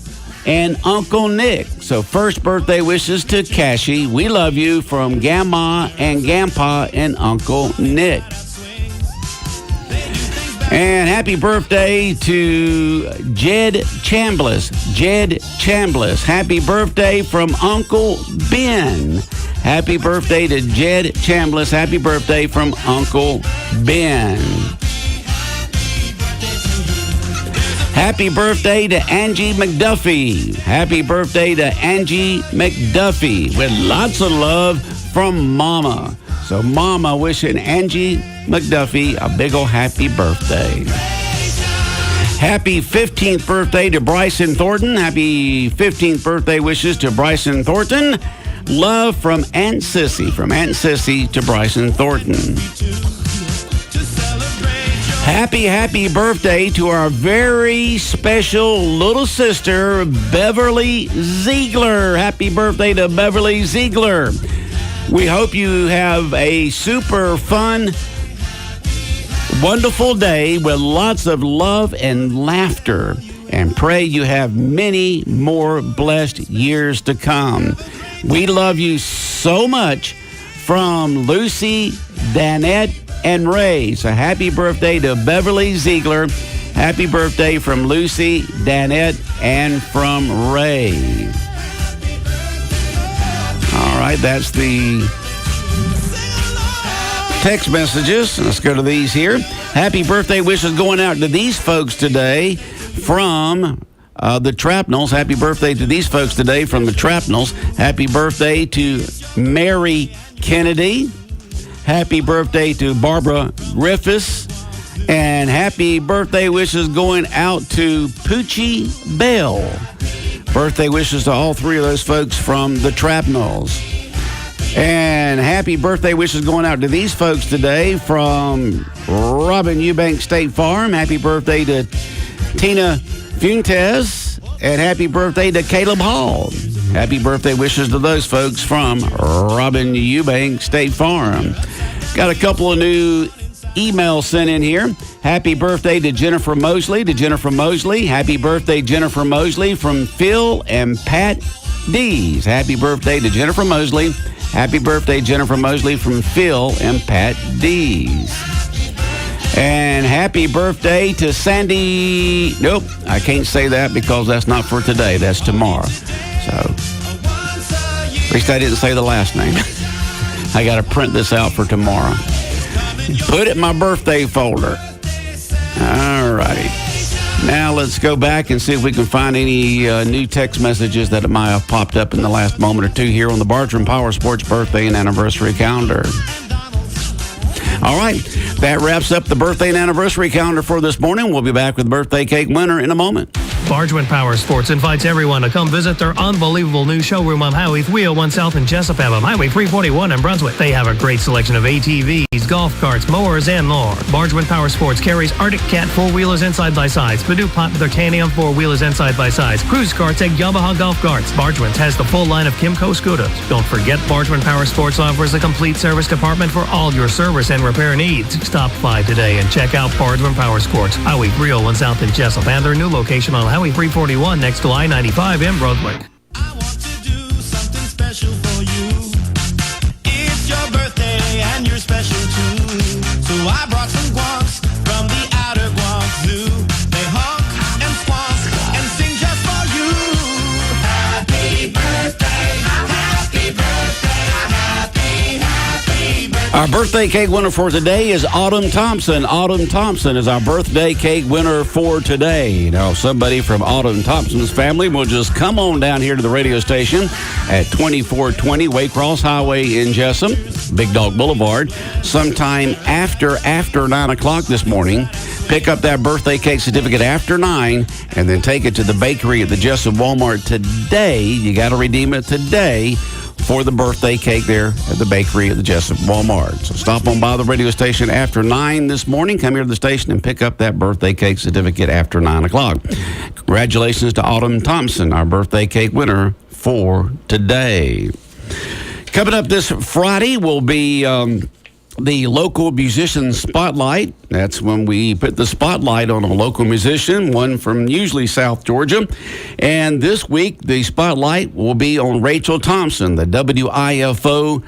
and Uncle Nick. So first birthday wishes to Cassie. We love you from Grandma and Grandpa and Uncle Nick. And happy birthday to Jed Chambliss. Jed Chambliss. Happy birthday from Uncle Ben. Happy birthday to Jed Chambliss. Happy birthday from Uncle Ben. Happy birthday to Angie McDuffie. Happy birthday to Angie McDuffie with lots of love from Mama. So Mama wishing Angie McDuffie a big ol' happy birthday. Happy 15th birthday to Bryson Thornton. Happy 15th birthday wishes to Bryson Thornton. Love from Aunt Sissy. From Aunt Sissy to Bryson Thornton. Happy birthday to our very special little sister, Beverly Ziegler. Happy birthday to Beverly Ziegler. We hope you have a super fun, wonderful day with lots of love and laughter. And pray you have many more blessed years to come. We love you so much from Lucy, Danette, and Ray. So happy birthday to Beverly Ziegler. Happy birthday from Lucy, Danette, and from Ray. All right, that's the text messages. Let's go to these here. Happy birthday wishes going out to these folks today from the Trapnells. Happy birthday to these folks today from the Trapnells. Happy birthday to Mary Kennedy. Happy birthday to Barbara Griffiths. And happy birthday wishes going out to Poochie Bell. Birthday wishes to all three of those folks from the Trapnells. And happy birthday wishes going out to these folks today from Robin Eubank State Farm. Happy birthday to Tina Fuentes And happy birthday to Caleb Hall. Happy birthday wishes to those folks from Robin Eubank State Farm. Got a couple of new emails sent in here. Happy birthday to Jennifer Mosley. Happy birthday, Jennifer Mosley, from Phil and Pat Dees. Happy birthday to Jennifer Mosley. Happy birthday, Jennifer Mosley, from Phil and Pat Dees. And happy birthday to Sandy. Nope, I can't say that because that's not for today. That's tomorrow. So, at least I didn't say the last name. I got to print this out for tomorrow. Put it in my birthday folder. All righty. Now let's go back and see if we can find any new text messages that might have popped up in the last moment or two here on the Bartram Power Sports birthday and anniversary calendar. All right, that wraps up the birthday and anniversary calendar for this morning. We'll be back with birthday cake winner in a moment. Bargeman Power Sports invites everyone to come visit their unbelievable new showroom on Highway 301 South in Jesup and on Highway 341 in Brunswick. They have a great selection of ATVs, golf carts, mowers, and more. Bargeman Power Sports carries Arctic Cat 4-wheelers and side-by-sides, Purdue Popular Tanium 4-wheelers and side-by-sides, cruise carts, and Yamaha golf carts. Bargeman has the full line of Kimco scooters. Don't forget, Bargeman Power Sports offers a complete service department for all your service and repair needs. Stop by today and check out Bargeman Power Sports, Highway 301 South in Jesup, and their new location on Highway 341 next to I-95 in Brunswick. I want to do something special for you. It's your birthday and you're special too. So I brought some guans from the outer Guam Zoo. They honk and squonk and sing just for you. Happy birthday, happy birthday, happy birthday. Our birthday cake winner for today is Autumn Thompson. Autumn Thompson is our birthday cake winner for today. Now, somebody from Autumn Thompson's family will just come on down here to the radio station at 2420 Waycross Highway in Jesup, Big Dog Boulevard, sometime after 9 o'clock this morning. Pick up that birthday cake certificate after 9 and then take it to the bakery at the Jesup Walmart today. You got to redeem it today for the birthday cake there at the bakery at the Jesup Walmart. So stop on by the radio station after 9 this morning. Come here to the station and pick up that birthday cake certificate after 9 o'clock. Congratulations to Autumn Thompson, our birthday cake winner for today. Coming up this Friday will be the local musician spotlight. That's when we put the spotlight on a local musician, one from usually South Georgia. And this week, the spotlight will be on Rachel Thompson, the WIFO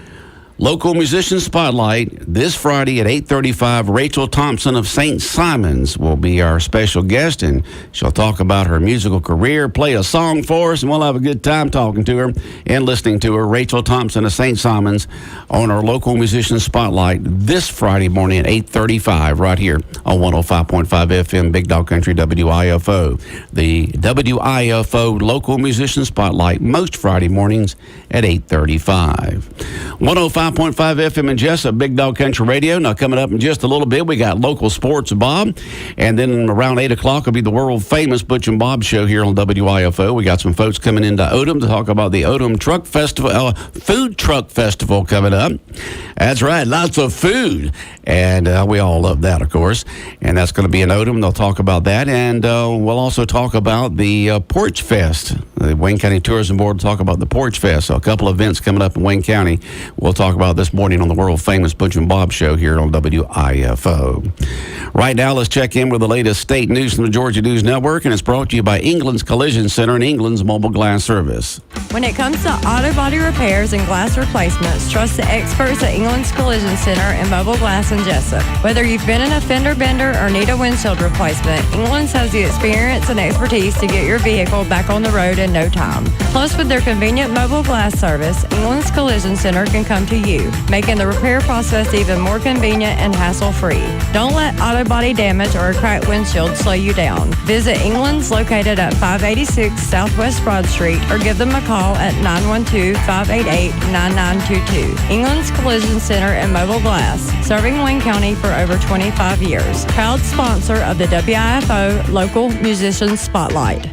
local musician spotlight. This Friday at 8:35, Rachel Thompson of St. Simon's will be our special guest, and she'll talk about her musical career, play a song for us, and we'll have a good time talking to her and listening to her. Rachel Thompson of St. Simon's on our local musician spotlight this Friday morning at 8:35 right here on 105.5 FM Big Dog Country WIFO. The WIFO local musician spotlight most Friday mornings at 8:35. 105.5 FM in Jesup, Big Dog Country Radio. Now, coming up in just a little bit, we got local sports, Bob. And then around 8 o'clock will be the world-famous Butch and Bob show here on WIFO. We got some folks coming into Odom to talk about the Odom Truck Festival, Food Truck Festival coming up. That's right, lots of food. And we all love that, of course. And that's going to be in Odom. They'll talk about that. And we'll also talk about the Porch Fest. The Wayne County Tourism Board will talk about the Porch Fest. So a couple of events coming up in Wayne County. We'll talk about this morning on the world-famous Butch and Bob show here on WIFO. Right now, let's check in with the latest state news from the Georgia News Network, and it's brought to you by England's Collision Center and England's Mobile Glass Service. When it comes to auto body repairs and glass replacements, trust the experts at England's Collision Center and Mobile Glass in Jesup. Whether you've been in a fender bender or need a windshield replacement, England's has the experience and expertise to get your vehicle back on the road in no time. Plus, with their convenient mobile glass service, England's Collision Center can come to you, making the repair process even more convenient and hassle-free. Don't let auto body damage or a cracked windshield slow you down. Visit England's located at 586 Southwest Broad Street or give them a call at 912-588-9922. England's Collision Center and Mobile Glass, serving Wayne County for over 25 years. Proud sponsor of the WIFO Local Musicians Spotlight.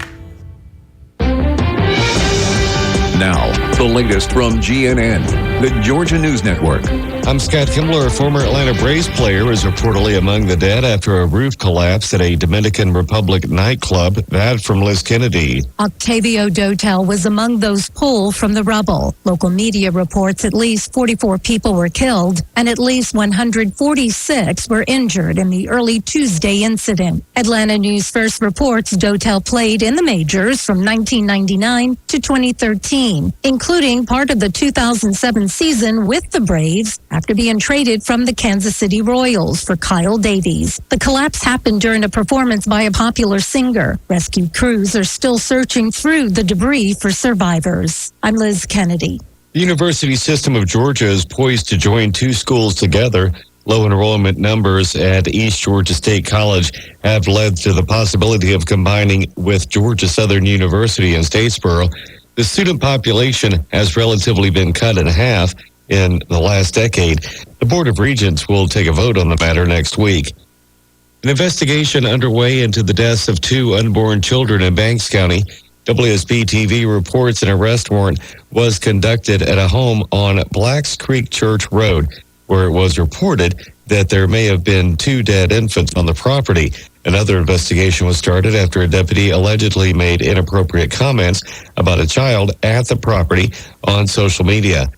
Now, the latest from GNN. the Georgia News Network. I'm Scott Kimbler. A former Atlanta Braves player is reportedly among the dead after a roof collapsed at a Dominican Republic nightclub. That from Liz Kennedy. Octavio Dotel was among those pulled from the rubble. Local media reports at least 44 people were killed and at least 146 were injured in the early Tuesday incident. Atlanta News First reports Dotel played in the majors from 1999 to 2013, including part of the 2007 season with the Braves after being traded from the Kansas City Royals for Kyle Davies. The collapse happened during a performance by a popular singer. Rescue crews are still searching through the debris for survivors. I'm Liz Kennedy. The University System of Georgia is poised to join two schools together. Low enrollment numbers at East Georgia State College have led to the possibility of combining with Georgia Southern University in Statesboro. The student population has relatively been cut in half in the last decade. The Board of Regents will take a vote on the matter next week. An investigation underway into the deaths of two unborn children in Banks County. WSB-TV reports an arrest warrant was conducted at a home on Blacks Creek Church Road, where it was reported that there may have been two dead infants on the property. Another investigation was started after a deputy allegedly made inappropriate comments about a child at the property on social media.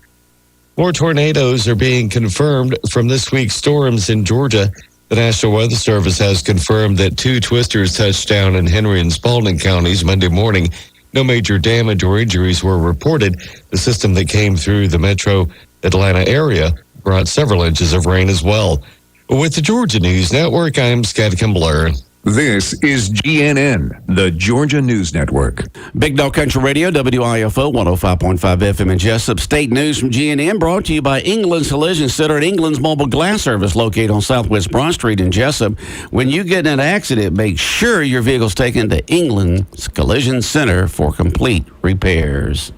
More tornadoes are being confirmed from this week's storms in Georgia. The National Weather Service has confirmed that two twisters touched down in Henry and Spalding counties Monday morning. No major damage or injuries were reported. The system that came through the metro Atlanta area brought several inches of rain as well. With the Georgia News Network, I'm Scott Kimbler. This is GNN, the Georgia News Network. Big Dog Country Radio, WIFO 105.5 FM in Jesup. State news from GNN brought to you by England's Collision Center and England's Mobile Glass Service located on Southwest Broad Street in Jesup. When you get in an accident, make sure your vehicle's taken to England's Collision Center for complete repairs.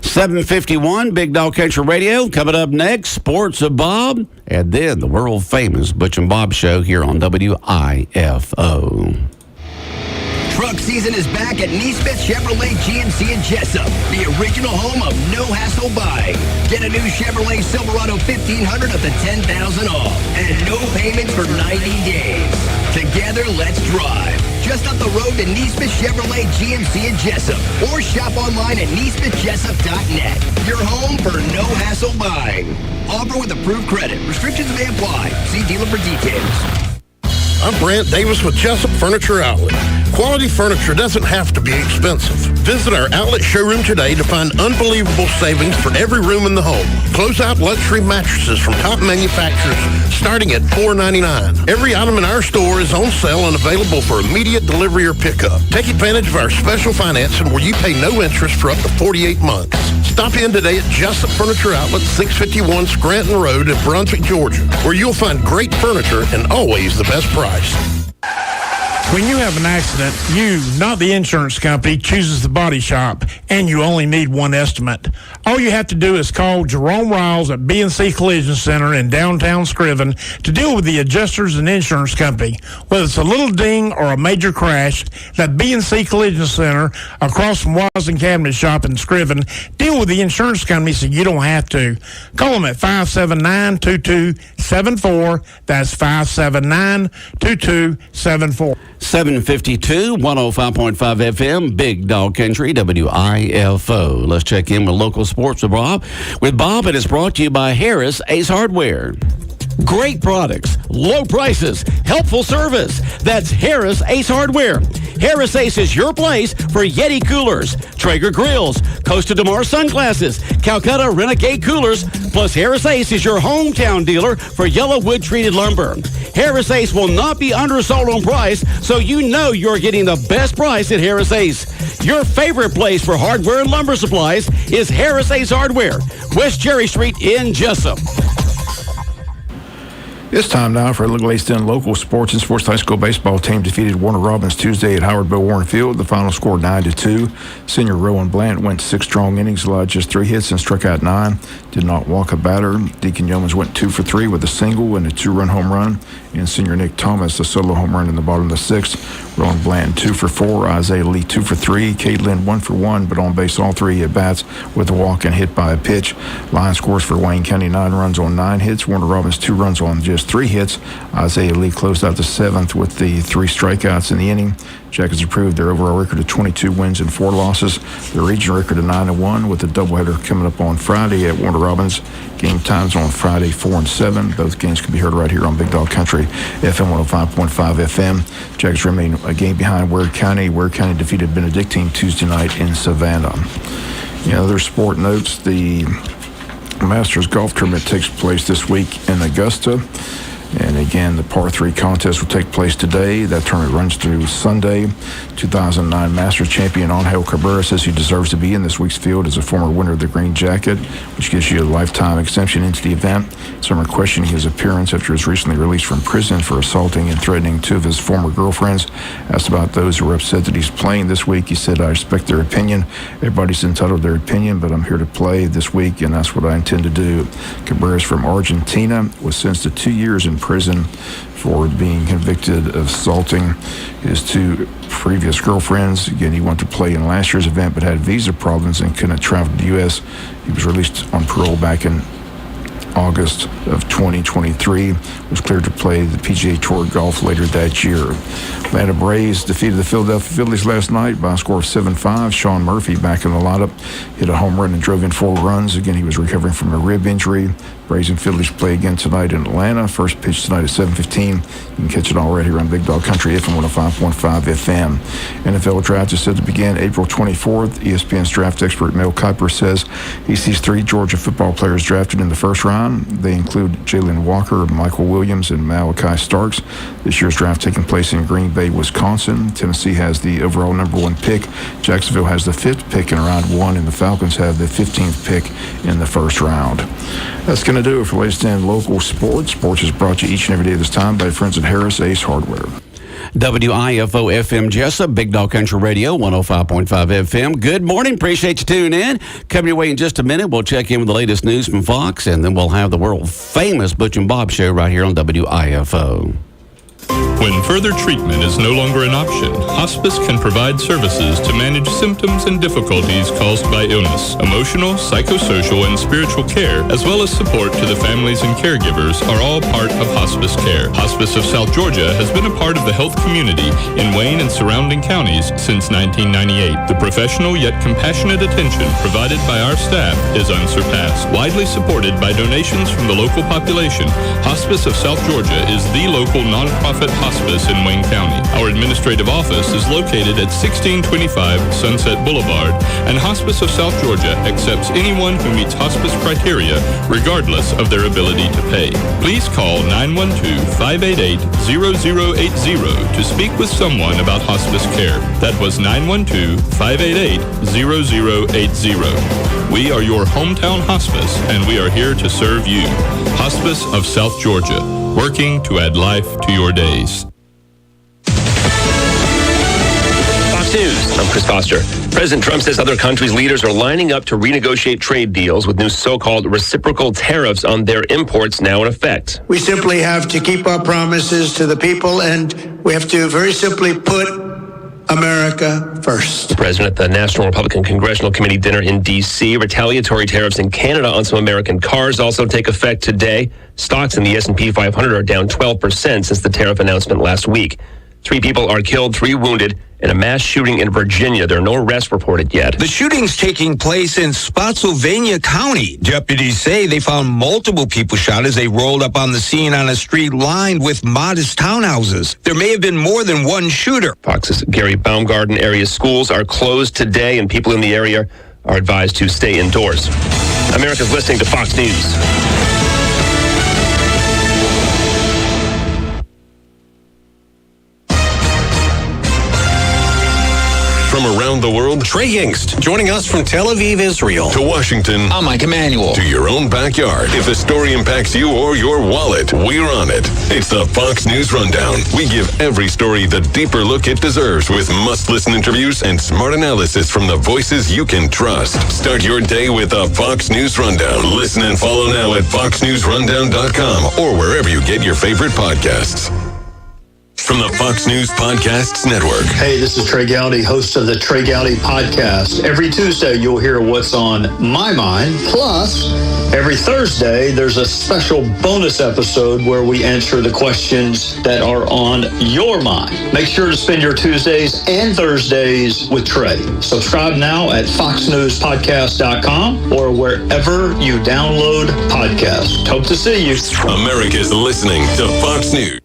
7:51, Big Dog Country Radio. Coming up next, Sports of Bob, and then the world-famous Butch and Bob Show here on WIFO. Truck season is back at Neesmith Chevrolet GMC in Jesup, the original home of no-hassle buying. Get a new Chevrolet Silverado 1500 up to $10,000 off and no payments for 90 days. Together, let's drive. Just up the road to Neesmith Chevrolet GMC in Jesup or shop online at neesmithjessup.net. Your home for no-hassle buying. Offer with approved credit. Restrictions may apply. See dealer for details. I'm Brant Davis with Jesup Furniture Outlet. Quality furniture doesn't have to be expensive. Visit our outlet showroom today to find unbelievable savings for every room in the home. Close-out luxury mattresses from top manufacturers starting at $4.99. Every item in our store is on sale and available for immediate delivery or pickup. Take advantage of our special financing where you pay no interest for up to 48 months. Stop in today at Jesup Furniture Outlet, 651 Scranton Road in Brunswick, Georgia, where you'll find great furniture and always the best price. When you have an accident, you, not the insurance company, chooses the body shop, and you only need one estimate. All you have to do is call Jerome Riles at B&C Collision Center in downtown Scriven to deal with the adjusters and insurance company. Whether it's a little ding or a major crash, that B&C Collision Center across from Watson Cabinet Shop in Scriven, deal with the insurance company so you don't have to. Call them at 579-2274. That's 579-2274. 752, 105.5 FM, Big Dog Country, WIFO. Let's check in with local sports with Bob. With Bob, it is brought to you by Harris Ace Hardware. Great products, low prices, helpful service. That's Harris Ace Hardware. Harris Ace is your place for Yeti coolers, Traeger grills, Costa de Mar sunglasses, Calcutta Renegade coolers, plus Harris Ace is your hometown dealer for yellow wood treated lumber. Harris Ace will not be undersold on price, so you know you're getting the best price at Harris Ace. Your favorite place for hardware and lumber supplies is Harris Ace Hardware, West Cherry Street in Jesup. It's time now for a look at in local sports. And sports high school baseball team defeated Warner Robins Tuesday at Howard Bill Warren Field. The final score 9-2. Senior Rowan Blant went 6 strong innings, allowed just 3 hits and struck out 9. Did not walk a batter. Deacon Yeomans went 2 for 3 with a single and a 2-run home run. And senior Nick Thomas a solo home run in the bottom of the 6th. Rowan Bland 2 for 4. Isaiah Lee 2 for 3. Cade Lynn 1 for 1, but on base all 3 at bats with a walk and hit by a pitch. Line scores for Wayne County 9 runs on 9 hits. Warner Robins 2 runs on just 3 hits. Isaiah Lee closed out the 7th with the 3 strikeouts in the inning. Jackets improved their overall record to 22 wins and 4 losses. Their regional record to 9-1 with a doubleheader coming up on Friday at Warner Robins. Game times on Friday 4 and 7. Both games can be heard right here on Big Dog Country, FM 105.5 FM. Jackets remain a game behind Ware County. Ware County defeated Benedictine Tuesday night in Savannah. Other sport notes, the Masters Golf Tournament takes place this week in Augusta. And again, the par 3 contest will take place today. That tournament runs through Sunday. 2009 Masters champion Angel Cabrera says he deserves to be in this week's field as a former winner of the Green Jacket, which gives you a lifetime exemption into the event. Some are questioning his appearance after he was recently released from prison for assaulting and threatening 2 of his former girlfriends. Asked about those who were upset that he's playing this week, he said, "I respect their opinion. Everybody's entitled to their opinion, but I'm here to play this week, and that's what I intend to do." Cabrera's from Argentina, was sentenced to 2 years in prison for being convicted of assaulting his 2 previous girlfriends. Again, he wanted to play in last year's event but had visa problems and couldn't travel to the U.S. He was released on parole back in August of 2023, was cleared to play the PGA Tour golf later that year. Atlanta Braves defeated the Philadelphia Phillies last night by a score of 7-5. Sean Murphy back in the lineup hit a home run and drove in 4 runs. Again, he was recovering from a rib injury. Braves and Phillies play again tonight in Atlanta. First pitch tonight at 7:15. You can catch it all right here on Big Dog Country, FM 105.5 FM. NFL draft is set to begin April 24th. ESPN's draft expert Mel Kiper says he sees 3 Georgia football players drafted in the first round. They include Jalen Walker, Michael Williams, and Malachi Starks. This year's draft taking place in Green Bay, Wisconsin. Tennessee has the overall number 1 pick. Jacksonville has the 5th pick in round 1, and the Falcons have the 15th pick in the first round. That's going to do it for latest in local sports. Sports is brought to you each and every day this time by friends at Harris Ace Hardware. WIFO-FM Jesup, Big Dog Country Radio, 105.5 FM. Good morning. Appreciate you tuning in. Coming your way in just a minute, we'll check in with the latest news from Fox, and then we'll have the world-famous Butch and Bob show right here on WIFO. When further treatment is no longer an option, hospice can provide services to manage symptoms and difficulties caused by illness. Emotional, psychosocial, and spiritual care, as well as support to the families and caregivers, are all part of hospice care. Hospice of South Georgia has been a part of the health community in Wayne and surrounding counties since 1998. The professional yet compassionate attention provided by our staff is unsurpassed. Widely supported by donations from the local population, Hospice of South Georgia is the local nonprofit hospice in Wayne County. Our administrative office is located at 1625 Sunset Boulevard, and Hospice of South Georgia accepts anyone who meets hospice criteria, regardless of their ability to pay. Please call 912-588-0080 to speak with someone about hospice care. That was 912-588-0080. We are your hometown hospice, and we are here to serve you. Hospice of South Georgia, working to add life to your days. Fox News, I'm Chris Foster. President Trump says other countries' leaders are lining up to renegotiate trade deals with new so-called reciprocal tariffs on their imports now in effect. We simply have to keep our promises to the people, and we have to very simply put America first. The president at the National Republican Congressional Committee dinner in D.C. Retaliatory tariffs in Canada on some American cars also take effect today. Stocks in the S&P 500 are down 12% since the tariff announcement last week. 3 people are killed, 3 wounded in a mass shooting in Virginia. There are no arrests reported yet. The shooting's taking place in Spotsylvania County. Deputies say they found multiple people shot as they rolled up on the scene on a street lined with modest townhouses. There may have been more than one shooter. Fox's Gary Baumgarten area schools are closed today, and people in the area are advised to stay indoors. America's listening to Fox News. From around the world, Trey Yingst, joining us from Tel Aviv, Israel. To Washington, I'm Mike Emanuel. To your own backyard. If the story impacts you or your wallet, we're on it. It's the Fox News Rundown. We give every story the deeper look it deserves with must-listen interviews and smart analysis from the voices you can trust. Start your day with the Fox News Rundown. Listen and follow now at foxnewsrundown.com or wherever you get your favorite podcasts. From the Fox News Podcasts Network. Hey, this is Trey Gowdy, host of the Trey Gowdy Podcast. Every Tuesday, you'll hear what's on my mind. Plus, every Thursday, there's a special bonus episode where we answer the questions that are on your mind. Make sure to spend your Tuesdays and Thursdays with Trey. Subscribe now at foxnewspodcast.com or wherever you download podcasts. Hope to see you. America's listening to Fox News.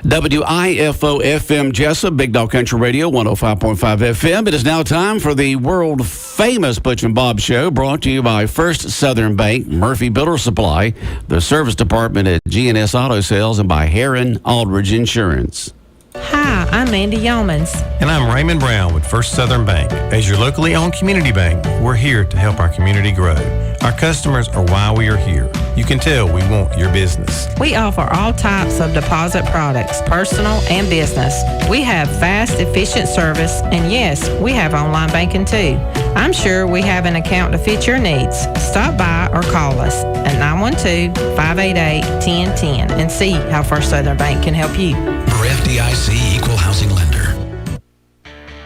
WIFO-FM Jesup, Big Dog Country Radio, 105.5 FM. It is now time for the world-famous Butch and Bob Show, brought to you by First Southern Bank, Murphy Builder Supply, the service department at GNS Auto Sales, and by Herron Aldridge Insurance. Hi, I'm Mandy Yeomans. And I'm Raymond Brown with First Southern Bank. As your locally owned community bank, we're here to help our community grow. Our customers are why we are here. You can tell we want your business. We offer all types of deposit products, personal and business. We have fast, efficient service, and yes, we have online banking too. I'm sure we have an account to fit your needs. Stop by or call us at 912-588-1010 and see how First Southern Bank can help you. For FDIC Equal Housing Lender.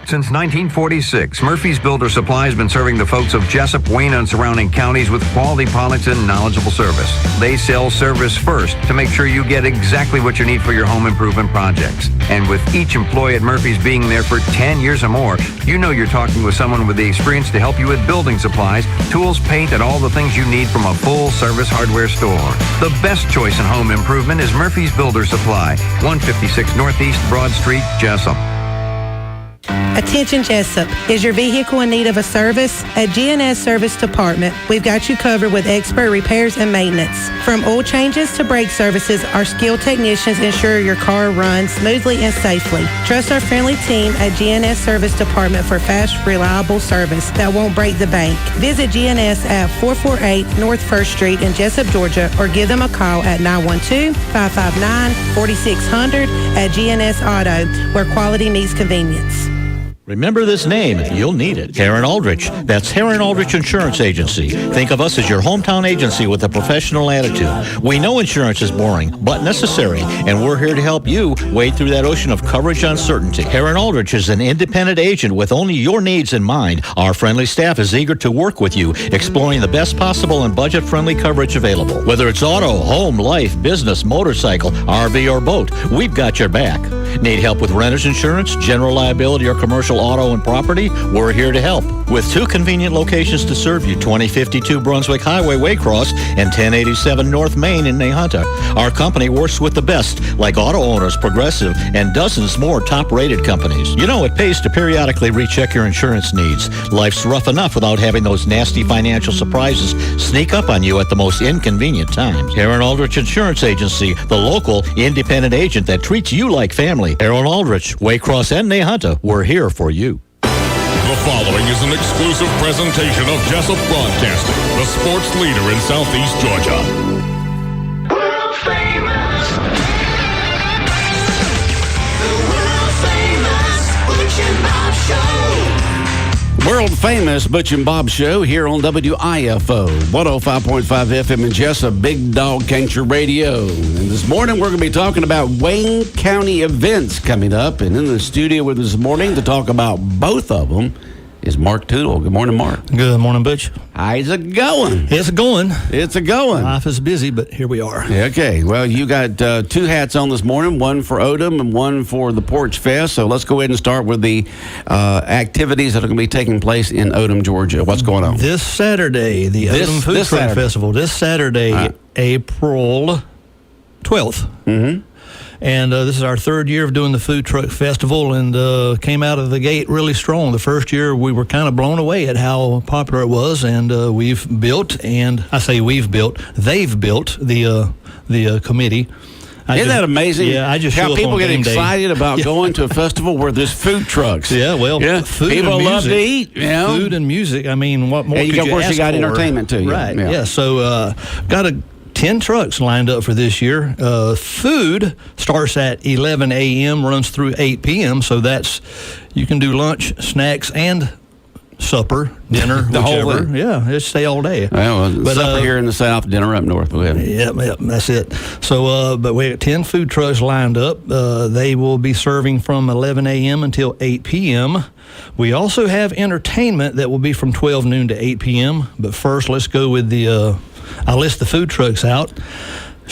Since 1946, Murphy's Builder Supply has been serving the folks of Jesup, Wayne, and surrounding counties with quality products and knowledgeable service. They sell service first to make sure you get exactly what you need for your home improvement projects. And with each employee at Murphy's being there for 10 years or more, you know you're talking with someone with the experience to help you with building supplies, tools, paint, and all the things you need from a full-service hardware store. The best choice in home improvement is Murphy's Builder Supply, 156 Northeast Broad Street, Jesup. Attention Jesup. Is your vehicle in need of a service? At GNS Service Department, we've got you covered with expert repairs and maintenance. From oil changes to brake services, our skilled technicians ensure your car runs smoothly and safely. Trust our friendly team at GNS Service Department for fast, reliable service that won't break the bank. Visit GNS at 448 North 1st Street in Jesup, Georgia, or give them a call at 912-559-4600 at GNS Auto, where quality meets convenience. Remember this name. You'll need it. Herron Aldrich. That's Herron Aldrich Insurance Agency. Think of us as your hometown agency with a professional attitude. We know insurance is boring, but necessary, and we're here to help you wade through that ocean of coverage uncertainty. Herron Aldrich is an independent agent with only your needs in mind. Our friendly staff is eager to work with you, exploring the best possible and budget-friendly coverage available. Whether it's auto, home, life, business, motorcycle, RV, or boat, we've got your back. Need help with renter's insurance, general liability, or commercial auto and property? We're here to help. With two convenient locations to serve you, 2052 Brunswick Highway, Waycross, and 1087 North Main in Nahunta. Our company works with the best, like Auto Owners, Progressive, and dozens more top-rated companies. You know, it pays to periodically recheck your insurance needs. Life's rough enough without having those nasty financial surprises sneak up on you at the most inconvenient times. Herron Aldrich Insurance Agency, the local independent agent that treats you like family. Herron Aldrich, Waycross, and Nahunta, we're here for you. The following is an exclusive presentation of Jesup Broadcasting, the sports leader in Southeast Georgia. World famous. The world famous Butch and Bob Show. World famous Butch and Bob Show here on WIFO, 105.5 FM in Jesup, Big Dog Country Radio. And this morning we're going to be talking about Wayne County events coming up. And in the studio with us this morning to talk about both of them is Mark Tootle. Good morning, Mark. Good morning, Butch. How's it going? It's going. It's a going. Life is busy, but here we are. Okay. Well, you got two hats on this morning, one for Odom and one for the Porch Fest. So let's go ahead and start with the activities that are going to be taking place in Odom, Georgia. What's going on? This Saturday, the Odom Food Truck Festival. This Saturday, April 12th. Mm-hmm. And this is our third year of doing the Food Truck Festival, and came out of the gate really strong. The first year, we were kind of blown away at how popular it was, and we've built, and I say we've built, they've built, the committee, Isn't that amazing? Yeah, I just show how up people on get game day. excited about going to a festival where there's food trucks. Yeah, well, food people and love music, to eat. You know? Food and music. I mean, what more? And could of course, ask you got for? entertainment too. Right. Yeah. So got 10 trucks lined up for this year. Food starts at 11 a.m., runs through 8 p.m. So you can do lunch, snacks, and supper, dinner, The whole whichever. thing. Yeah, just stay all day. Well, supper here in the south, dinner up north. Go ahead. Yep, that's it. So, but we have 10 food trucks lined up. They will be serving from 11 a.m. until 8 p.m. We also have entertainment that will be from 12 noon to 8 p.m. But first, let's go with I'll list the food trucks out.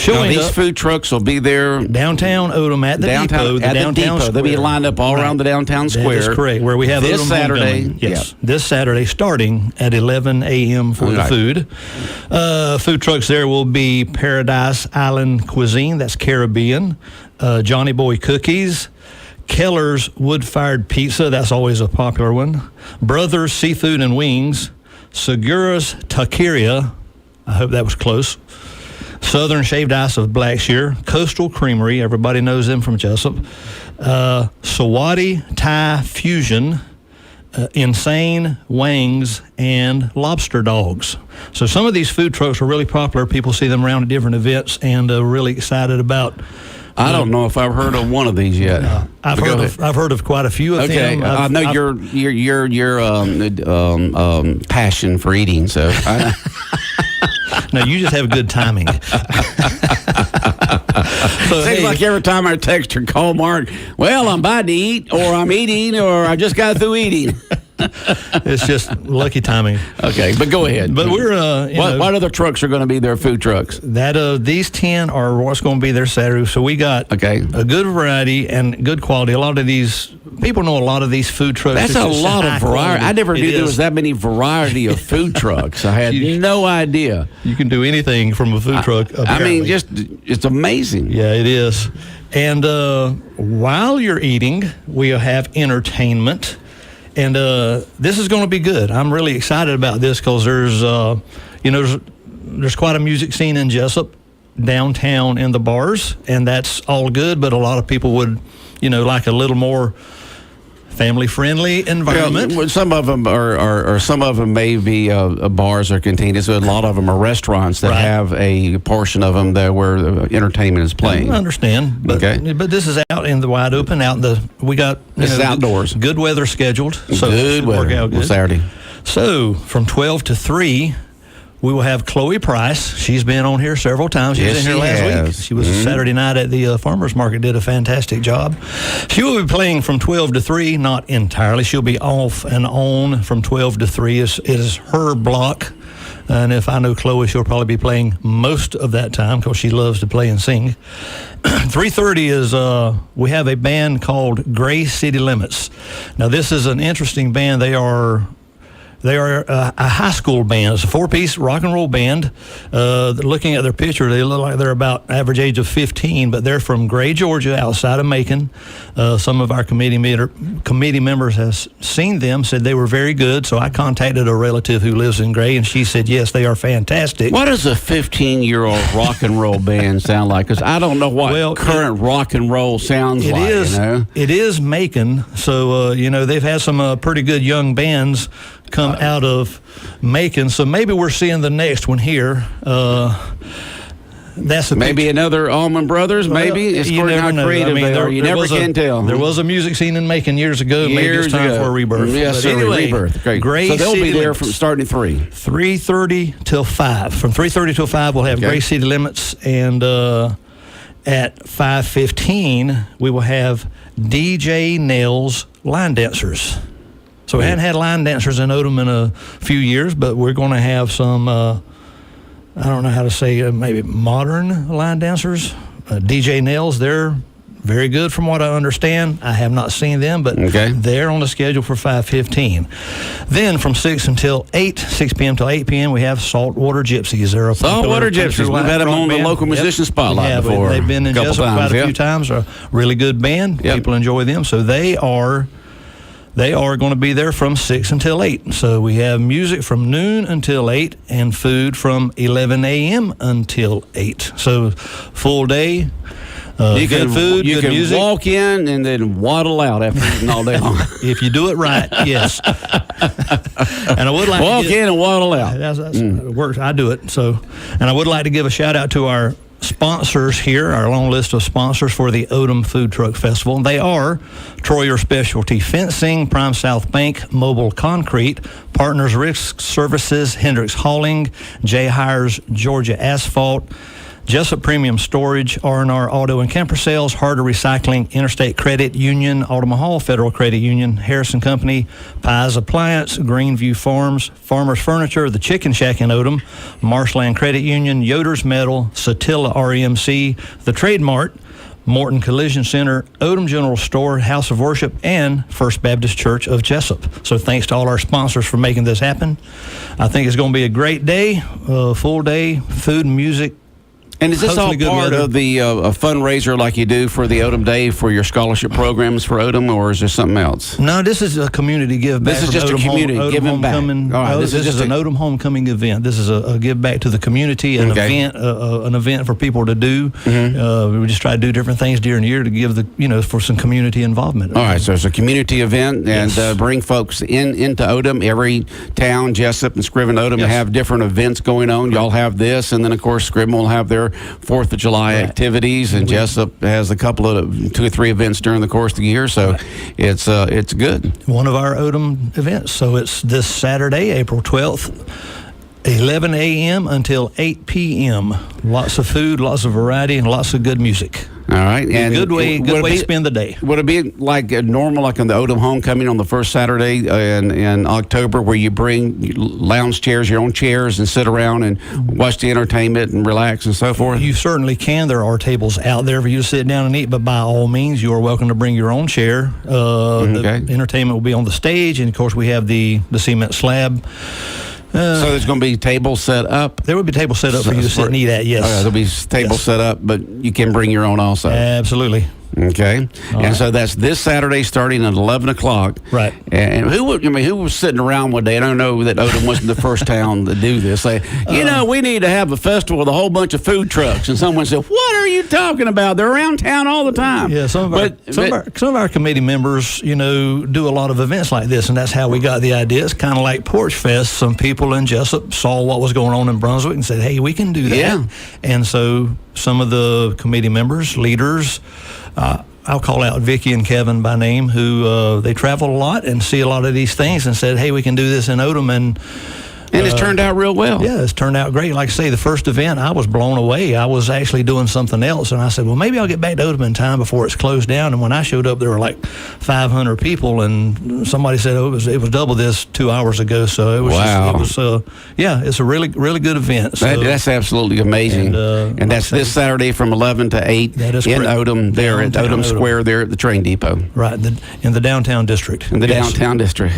Now, these food trucks will be there downtown Odom at the depot. They'll be lined up all around the downtown square. That is correct. Where we have this Odom Saturday. Homecoming. Yes, this Saturday starting at 11 a.m. for the food. Food trucks there will be Paradise Island Cuisine. That's Caribbean. Johnny Boy Cookies. Keller's Wood-Fired Pizza. That's always a popular one. Brothers Seafood and Wings. Segura's Taqueria. I hope that was close. Southern Shaved Ice of Blackshear, Coastal Creamery, everybody knows them from Jesup, Sawadi Thai Fusion, Insane Wangs, and Lobster Dogs. So some of these food trucks are really popular. People see them around at different events and really excited about. I don't know if I've heard of one of these yet. I've heard of quite a few of them. Okay, I know your passion for eating. So. No, you just have good timing. Seems like every time I text or call Mark, well, I'm about to eat, or I'm eating, or I just got through eating. It's just lucky timing. Okay, but go ahead. But we're what other trucks are going to be there? Food trucks. These 10 are what's going to be there Saturday. So we got a good variety and good quality. A lot of these people know a lot of these food trucks. That's a lot of variety. I never knew there was that many variety of food trucks. I had no idea. You can do anything from a food truck. Apparently. I mean, it's amazing. Yeah, it is. And while you're eating, we'll have entertainment. And this is going to be good. I'm really excited about this because there's quite a music scene in Jesup, downtown in the bars, and that's all good. But a lot of people would, like a little more family-friendly environment. Yeah, some of them some of them may be bars or cantinas. A lot of them are restaurants that have a portion of them there where entertainment is playing. I understand, but this is out in the wide open. We got this is outdoors. Good weather scheduled, so good weather. Work out good. Saturday. So from 12 to 3. We will have Chloe Price. She's been on here several times. She was in here last week. She was Saturday night at the farmers market, did a fantastic job. She will be playing from 12 to 3, not entirely. She'll be off and on from 12 to 3. It is her block. And if I know Chloe, she'll probably be playing most of that time because she loves to play and sing. 3:30 is, we have a band called Gray City Limits. Now, this is an interesting band. They are a high school band. It's a 4-piece rock and roll band. Looking at their picture, they look like they're about average age of 15, but they're from Gray, Georgia, outside of Macon. Some of our committee members have seen them, said they were very good, so I contacted a relative who lives in Gray, and she said, yes, they are fantastic. What does a 15-year-old rock and roll band sound like? Because I don't know what current rock and roll sounds like. It is Macon, so, they've had some pretty good young bands come out of Macon, so maybe we're seeing the next one here. That's maybe another Allman Brothers. Maybe it's pretty how creative they are. You never can tell. There was a music scene in Macon years ago. Maybe it's time for a rebirth. Yes, sir, anyway, rebirth. Great. Gray so they'll City be there Limits. from starting at 3. 3:30 till 5. From 3:30 till 5, we'll have Gray City Limits, and at 5:15 we will have DJ Nails line dancers. So we hadn't had line dancers in Odom in a few years, but we're going to have some, I don't know how to say, maybe modern line dancers. DJ Nails, they're very good from what I understand. I have not seen them, but they're on the schedule for 5:15. Then from 6 p.m. till 8 p.m., we have Saltwater Gypsies. They're a Saltwater Gypsies. We've had them on the local musician spotlight before. They've been in Jesup quite a few times. A really good band. People enjoy them. So they are going to be there from 6 until 8. So we have music from noon until 8 and food from 11 a.m. until 8. So full day. Good food, you good can music. walk in and then waddle out after eating all day long. If you do it right, yes. And I would like walk in and waddle out. It works. I do it. So, and I would like to give a shout out to our sponsors here, our long list of sponsors for the Odom Food Truck Festival. They are Troyer Specialty Fencing, Prime South Bank, Mobile Concrete, Partners Risk Services, Hendricks Hauling, J. Hires, Georgia Asphalt, Jesup Premium Storage, R&R Auto and Camper Sales, Harder Recycling, Interstate Credit Union, Altamaha Federal Credit Union, Harrison Company, Pies Appliance, Greenview Farms, Farmers Furniture, The Chicken Shack in Odom, Marshland Credit Union, Yoder's Metal, Satilla REMC, The Trade Mart, Morton Collision Center, Odom General Store, House of Worship, and First Baptist Church of Jesup. So thanks to all our sponsors for making this happen. I think it's going to be a great day, full day, food and music. And is this all part of the a fundraiser like you do for the Odom Day for your scholarship programs for Odom, or is there something else? No, this is a community give back. This is just Odom a community giving back. All right, this is an Odom homecoming event. This is a give back to the community, an event for people to do. We just try to do different things during the year to give for some community involvement. All right, so it's a community event, and bring folks into Odom. Every town, Jesup and Scriven, Odom have different events going on. Y'all have this, and then of course Scriven will have their 4th of July activities, and Jesup has a couple of 2 or 3 events during the course of the year, so it's good. One of our Odom events, so it's this Saturday, April 12th, 11 a.m. until 8 p.m. Lots of food, lots of variety, and lots of good music. All right, and good way to spend the day. Would it be like normal, like on the Odom Homecoming on the first Saturday in October, where you bring lounge chairs, your own chairs, and sit around and watch the entertainment and relax and so forth? You certainly can. There are tables out there for you to sit down and eat, but by all means, you are welcome to bring your own chair. The entertainment will be on the stage, and of course, we have the cement slab. So there's going to be tables set up? There will be tables set up for you to sit and eat at, yes. There'll be tables set up, but you can bring your own also? Absolutely. Okay. So that's this Saturday starting at 11 o'clock. Right. And who was sitting around one day, and I don't know that Odom wasn't the first town to do this, say, we need to have a festival with a whole bunch of food trucks. And someone said, what are you talking about? They're around town all the time. Yeah, some of our committee members, do a lot of events like this, and that's how we got the idea. It's kind of like Porch Fest. Some people in Jesup saw what was going on in Brunswick and said, hey, we can do that. Yeah. And so some of the committee members, leaders, I'll call out Vicki and Kevin by name, who they travel a lot and see a lot of these things, and said, hey, we can do this in Odom. And it's turned out real well. Yeah, it's turned out great. Like I say, the first event, I was blown away. I was actually doing something else, and I said, well, maybe I'll get back to Odom in time before it's closed down. And when I showed up, there were like 500 people, and somebody said, it was double this 2 hours ago. So it was it's a really, really good event. So, that's absolutely amazing. And that's this Saturday from 11 to 8 in Odom, there at Odom Square, there at the train depot. Right, in the downtown district. In the downtown district.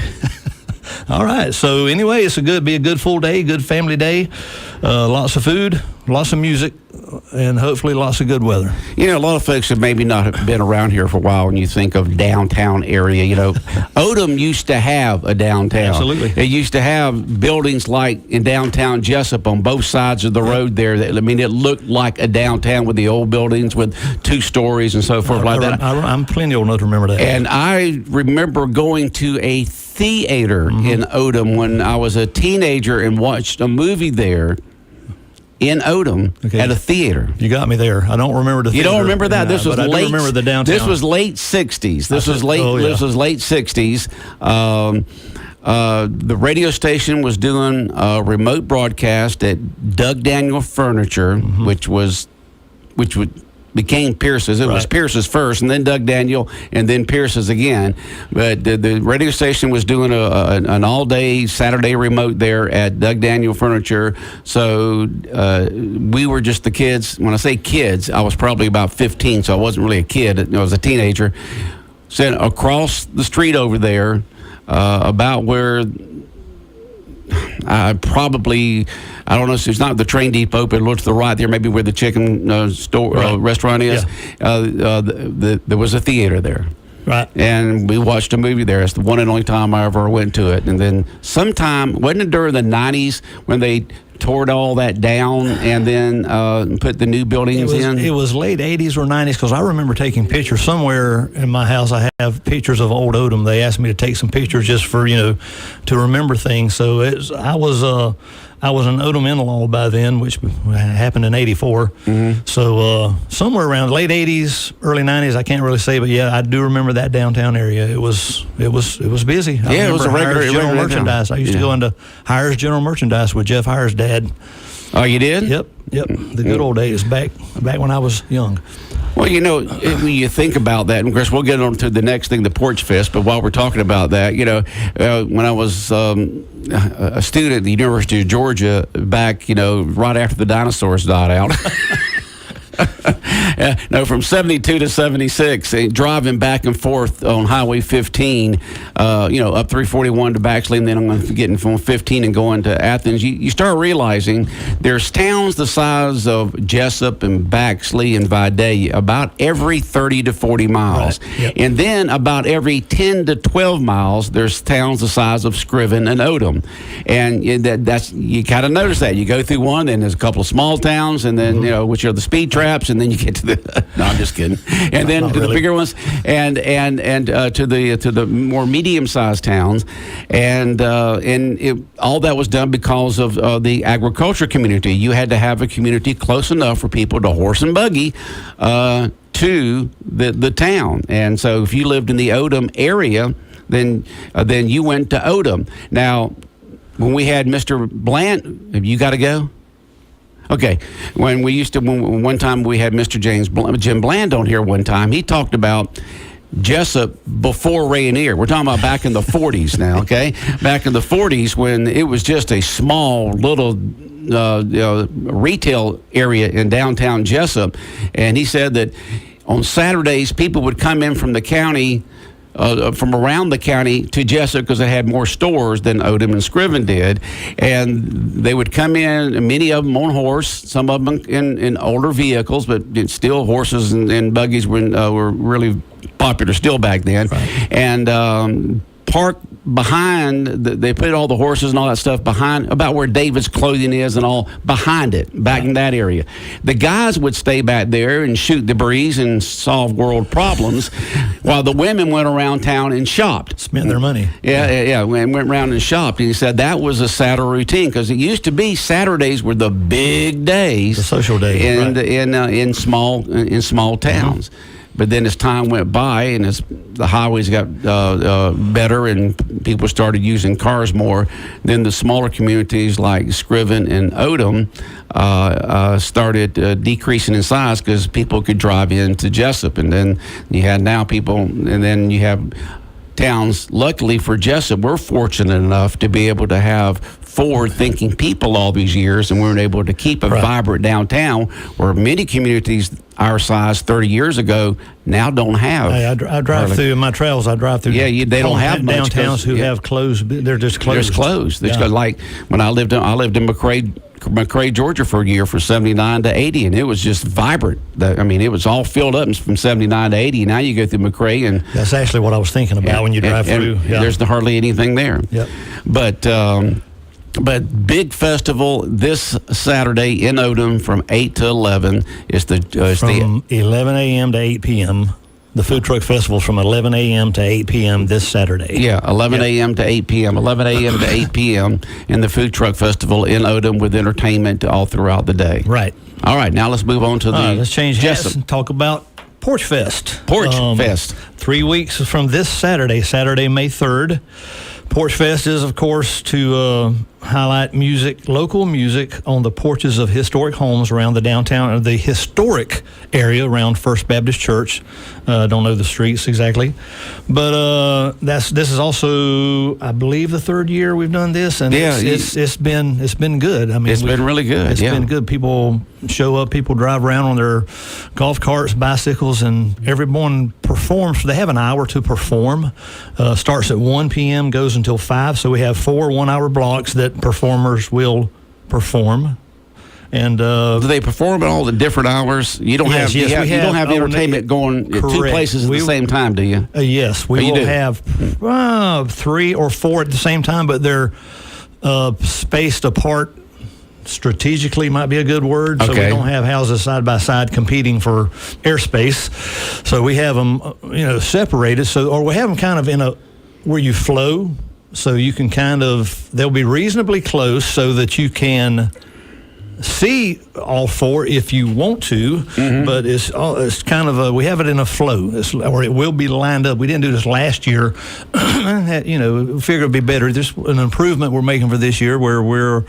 All right. So anyway, it's be a good full day, good family day. Lots of food, lots of music, and hopefully lots of good weather. A lot of folks have maybe not been around here for a while when you think of downtown area. Odom used to have a downtown. Absolutely. It used to have buildings like in downtown Jesup on both sides of the road there. It looked like a downtown with the old buildings with 2 stories and so forth like that. I'm plenty old enough to remember that. And I remember going to a theater in Odom when I was a teenager and watched a movie there in Odom at a theater. You got me there. I don't remember the theater. You don't remember that? This was late. I do remember the downtown. This was late 60s. This was late 60s. The radio station was doing a remote broadcast at Doug Daniel Furniture, which became Pierce's. It was Pierce's first, and then Doug Daniel, and then Pierce's again. But the radio station was doing an all-day Saturday remote there at Doug Daniel Furniture. So we were just the kids. When I say kids, I was probably about 15, so I wasn't really a kid. I was a teenager. So across the street over there, about where I don't know, it's not the train depot, but it looks to the right there, maybe where the chicken restaurant is. Yeah. There was a theater there. Right. And we watched a movie there. It's the one and only time I ever went to it. And then sometime, wasn't it during the 90s when they tore all that down and then put the new buildings in? It was late 80s or 90s because I remember taking pictures somewhere in my house. I have pictures of old Odom. They asked me to take some pictures just for, to remember things. So I was an Odom in-law by then, which happened in 84. So somewhere around late 80s, early 90s, I can't really say, but yeah, I do remember that downtown area. It was busy. It was a regular general merchandise. I used to go into Hires General Merchandise with Jeff Hires' dad. Oh, you did? Yep. The good old days, back when I was young. Well, when you think about that, and of course we'll get on to the next thing, the Porch Fest, but while we're talking about that, when I was a student at the University of Georgia back, right after the dinosaurs died out. From 72 to 76, driving back and forth on Highway 15, up 341 to Baxley, and then I'm getting from 15 and going to Athens. You start realizing there's towns the size of Jesup and Baxley and Vidalia about every 30 to 40 miles. Right. Yep. And then about every 10 to 12 miles, there's towns the size of Scriven and Odom. And that's you kind of notice that. You go through one, then there's a couple of small towns, and then, which are the speed traps, and then you get to the no, I'm just kidding, and then to the bigger ones, and to the more medium-sized towns, and all that was done because of the agriculture community. You had to have a community close enough for people to horse and buggy to the town, and so if you lived in the Odom area, then you went to Odom. Now, when we had Mr. Bland, have you got to go? Okay, when one time we had Mr. Jim Bland on here one time, he talked about Jesup before Rayonier. We're talking about back in the 40s now, okay? Back in the 40s when it was just a small little retail area in downtown Jesup. And he said that on Saturdays, people would come in from the county, from around the county to Jesup because it had more stores than Odom and Scriven did. And they would come in, many of them on horse, some of them in older vehicles, but still horses and buggies were really popular still back then. Right. And park behind, they put all the horses and all that stuff behind, about where David's clothing is and all, behind it, back in that area. The guys would stay back there and shoot the breeze and solve world problems while the women went around town and shopped. Spent their money. Yeah, and went around and shopped. And he said that was a Saturday routine because it used to be Saturdays were the big days. The social days. In small towns. Mm-hmm. But then as time went by and as the highways got better and people started using cars more, then the smaller communities like Scriven and Odom started decreasing in size because people could drive into Jesup. And then you had towns, luckily for Jesup, we're fortunate enough to be able to have forward-thinking people all these years, and we're able to keep a vibrant downtown where many communities our size 30 years ago now don't have. Hey, I drive through in my travels. I drive through. Yeah, they don't have much downtowns who have closed. They're just closed. They're just closed. Like when I lived in McRae, Georgia for a year from 79 to 80, and it was just vibrant. It was all filled up from 79 to 80. Now you go through McRae, and that's actually what I was thinking about when you drive through. Yeah. There's hardly anything there. Yep. But big festival this Saturday in Odom from 8 to 11 is from 11 a.m. to 8 p.m. The food truck festival is from 11 a.m. to 8 p.m. this Saturday. Yeah, 11 a.m. to 8 p.m. 11 a.m. to 8 p.m. in the food truck festival in Odom with entertainment all throughout the day. Right. All right, now let's move on to let's change hats and talk about Porch Fest. Porch Fest. 3 weeks from this Saturday, May 3rd. Porch Fest is, of course, to highlight local music on the porches of historic homes around the downtown, the historic area around First Baptist Church. Don't know the streets exactly, but this is also, I believe, the third year we've done this, and it's been good. It's been really good. It's been good. People show up, people drive around on their golf carts, bicycles, and everyone performs. They have an hour to perform. Starts at 1 p.m., goes until 5. So we have 4 1-hour blocks that performers will perform. And do they perform at all the different hours? You don't have you don't have entertainment going at two places at the same time, do you? Yes, we will have 3 or 4 at the same time, but they're spaced apart strategically might be a good word. So we don't have houses side by side competing for airspace. So we have them, separated. So, or we have them kind of in where you flow. So you can they'll be reasonably close so that you can see all four if you want to, but it's kind of we have it in a flow, or it will be lined up. We didn't do this last year. We figured it'd be better. There's an improvement we're making for this year where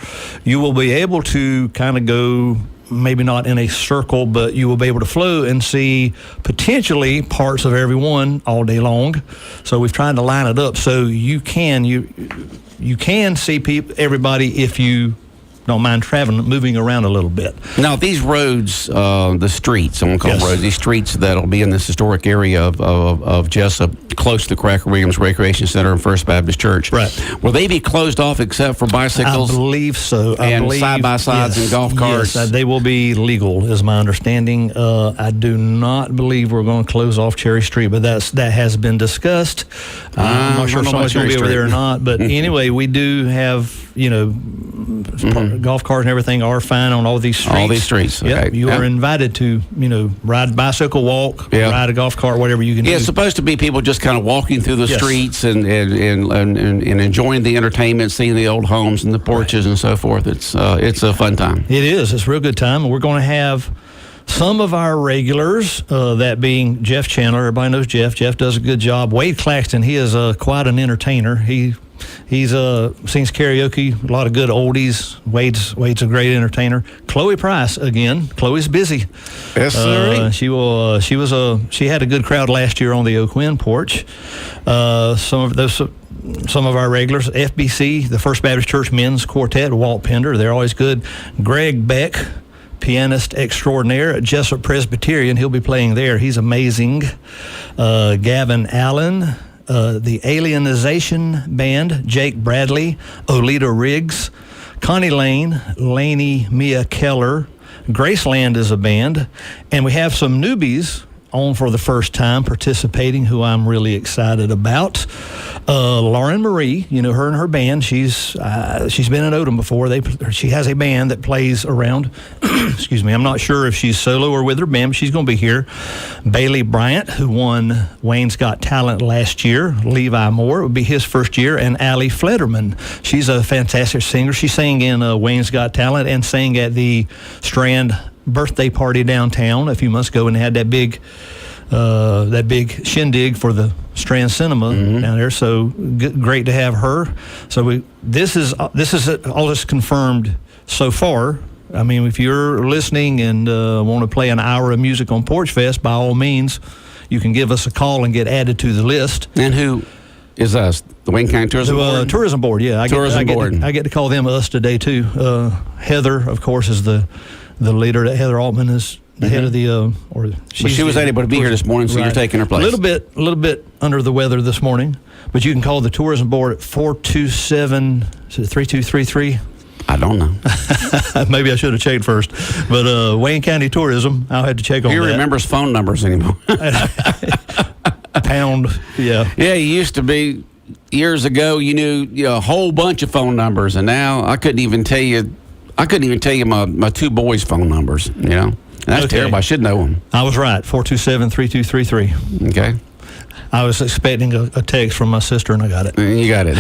you will be able to kind of go, maybe not in a circle, but you will be able to flow and see potentially parts of every one all day long. So we've tried to line it up so you can see everybody if you don't mind moving around a little bit. Now, these roads, the streets, I'm going to call them roads, these streets that'll be in this historic area of Jesup, close to Cracker Williams Recreation Center and First Baptist Church. Right. Will they be closed off except for bicycles? I believe so. And side-by-sides and golf carts? Yes, they will be legal, is my understanding. I do not believe we're going to close off Cherry Street, but that has been discussed. I'm not sure if someone's going to be over there or not. But anyway, we do have, golf cars and everything are fine on all these streets. All these streets. Okay. Yep. You are invited to, ride a bicycle, walk, ride a golf cart, whatever you can do. It's supposed to be people just kind of walking through the streets and enjoying the entertainment, seeing the old homes and the porches and so forth. It's a fun time. It is. It's a real good time. We're going to have some of our regulars, that being Jeff Chandler. Everybody knows Jeff. Jeff does a good job. Wade Claxton, he is quite an entertainer. He sings karaoke, a lot of good oldies. Wade's a great entertainer. Chloe Price again. Chloe's busy. Yes, sir. She had a good crowd last year on the Oak Wind porch. Some of our regulars, FBC, the First Baptist Church Men's Quartet, Walt Pender, they're always good. Greg Beck, pianist extraordinaire at Jesup Presbyterian, he'll be playing there. He's amazing. Gavin Allen. The Alienization Band, Jake Bradley, Olita Riggs, Connie Lane, Laney Mia Keller, Graceland is a band, and we have some newbies on for the first time participating who I'm really excited about. Lauren Marie, her and her band, she's been in Odom before. She has a band that plays around. Excuse me, I'm not sure if she's solo or with her band, but she's going to be here. Bailey Bryant, who won Wayne's Got Talent last year. Levi Moore, it would be his first year. And Allie Flederman, she's a fantastic singer. She sang in Wayne's Got Talent and sang at the Strand birthday party downtown a few months ago, and had that big shindig for the Strand Cinema down there. So great to have her. So this is all this confirmed so far. I mean, if you're listening and want to play an hour of music on Porch Fest, by all means, you can give us a call and get added to the list. And who is us? The Wayne County Tourism Board? Tourism Board, yeah. I get to call them us today, too. Heather, of course, is the leader. Heather Altman is the head of the she was able to be here this morning, so you're taking her place. A little bit under the weather this morning, but you can call the tourism board at 427-3233. I don't know. Maybe I should have checked first, but Wayne County Tourism, I'll have to check on that. Who remembers phone numbers anymore? Pound, yeah. Yeah, it used to be years ago. You knew a whole bunch of phone numbers, and now I couldn't even tell you my two boys' phone numbers. That's terrible. I should know them. I was right. 427-3233. Okay. I was expecting a text from my sister, and I got it. You got it.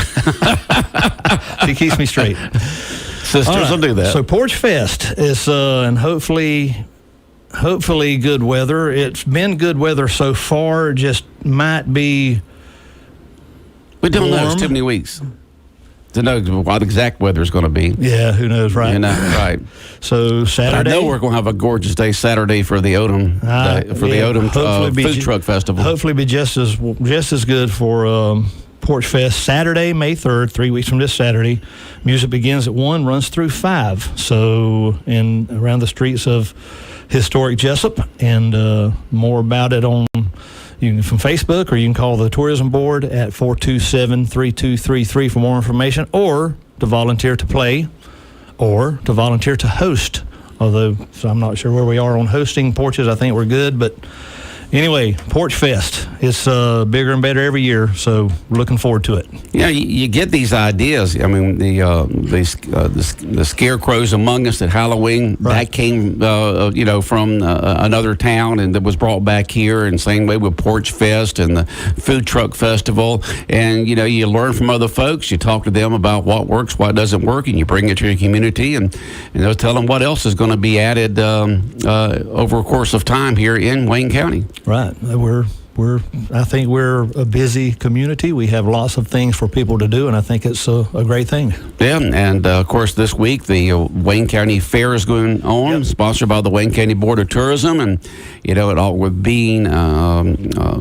She keeps me straight. Sisters will do that. So Porch Fest is, and hopefully good weather. It's been good weather so far. Just might be. We don't know. It's too many weeks to know what exact weather is going to be. Yeah, who knows, right? Right. So Saturday. I know we're going to have a gorgeous day Saturday for the Odom food truck festival. Hopefully, be just as good for Porch Fest. Saturday, May 3rd, 3 weeks from this Saturday. Music begins at 1, runs through 5. So around the streets of historic Jesup, and more about it from Facebook, or you can call the tourism board at 427-3233 for more information, or to volunteer to play, or to volunteer to host. So I'm not sure where we are on hosting porches. I think we're good, but Anyway, Porch Fest. It's bigger and better every year, so we're looking forward to it. Yeah, you get these ideas. I mean, the scarecrows among us at Halloween, that came, from another town and that was brought back here, and same way with Porch Fest and the Food Truck Festival. And, you learn from other folks. You talk to them about what works, what doesn't work, and you bring it to your community, and they'll tell them what else is going to be added over a course of time here in Wayne County. Right. I think we're a busy community. We have lots of things for people to do, and I think it's a great thing. Yeah, and of course this week the Wayne County Fair is going on, sponsored by the Wayne County Board of Tourism, and it all with being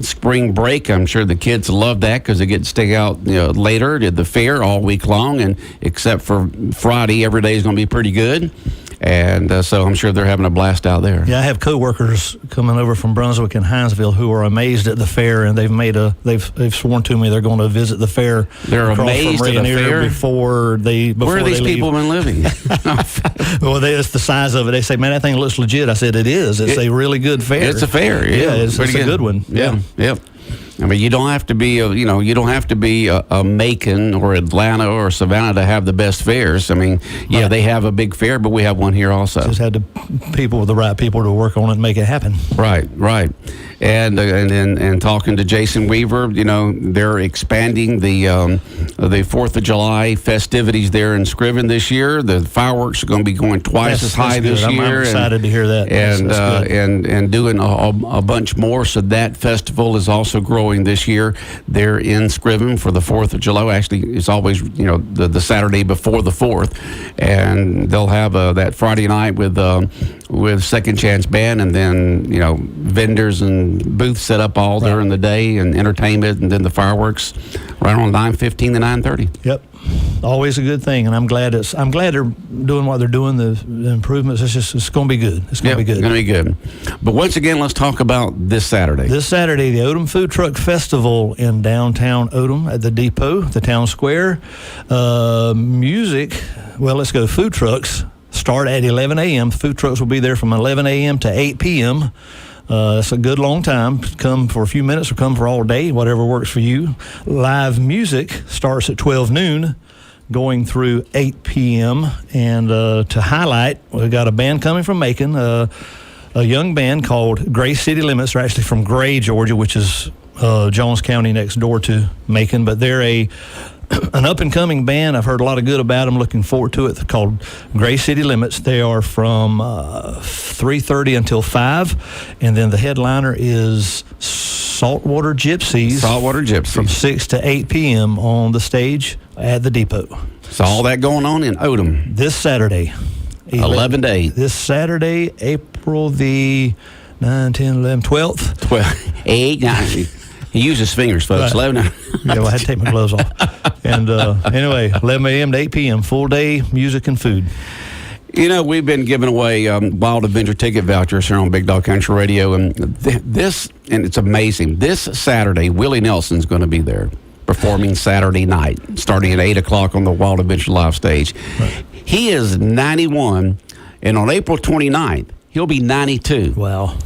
spring break, I'm sure the kids love that because they get to stay out later at the fair all week long, and except for Friday, every day is going to be pretty good. And so I'm sure they're having a blast out there. Yeah, I have coworkers coming over from Brunswick and Hinesville who are amazed at the fair, and they've sworn to me they're going to visit the fair. They're amazed at the fair before Where are these people been living? Well, it's the size of it. They say, "Man, that thing looks legit." I said, "It is. It's a really good fair. It's a fair. Yeah, it's a good one. Yeah. I mean, you don't have to be a Macon or Atlanta or Savannah to have the best fairs. I mean, they have a big fair, but we have one here also. Just had the right people to work on it and make it happen. Right. And talking to Jason Weaver, they're expanding the 4th of July festivities there in Scriven this year. The fireworks are going to be going twice as high this year. I'm excited to hear that. And doing a bunch more. So that festival is also growing this year. They're in Scriven for the 4th of July. Actually, it's always the Saturday before the 4th, and they'll have that Friday night with Second Chance Band, and then vendors and booths set up all during the day, and entertainment, and then the fireworks right on 9:15 to 9:30. Yep. Always a good thing, and I'm glad they're doing what they're doing. The improvements. It's going to be good. It's going to be good. It's going to be good. But once again, let's talk about this Saturday. This Saturday, the Odom Food Truck Festival in downtown Odom at the Depot, the town square. Music. Well, let's go. Food trucks start at 11 a.m. Food trucks will be there from 11 a.m. to 8 p.m. It's a good long time. Come for a few minutes or come for all day, whatever works for you. Live music starts at 12 noon, going through 8 p.m. And to highlight, we've got a band coming from Macon, a young band called Gray City Limits. They're actually from Gray, Georgia, which is Jones County next door to Macon. But they're an up-and-coming band. I've heard a lot of good about them. Looking forward to it. They're called Gray City Limits. They are from 3:30 until 5, and then the headliner is Saltwater Gypsies. From 6 to 8 p.m. on the stage at the Depot. So all that going on in Odom. This Saturday. 11 to 8. This Saturday, April the 9, 10, 11, 12th. 8, 9. He uses fingers, folks. Right. 11. I had to take my gloves off. And anyway, 11 a.m. to 8 p.m., full day music and food. We've been giving away Wild Adventure ticket vouchers here on Big Dog Country Radio, and it's amazing. This Saturday, Willie Nelson's going to be there performing Saturday night, starting at 8 o'clock on the Wild Adventure live stage. Right. He is 91, and on April 29th, he'll be 92. Wow.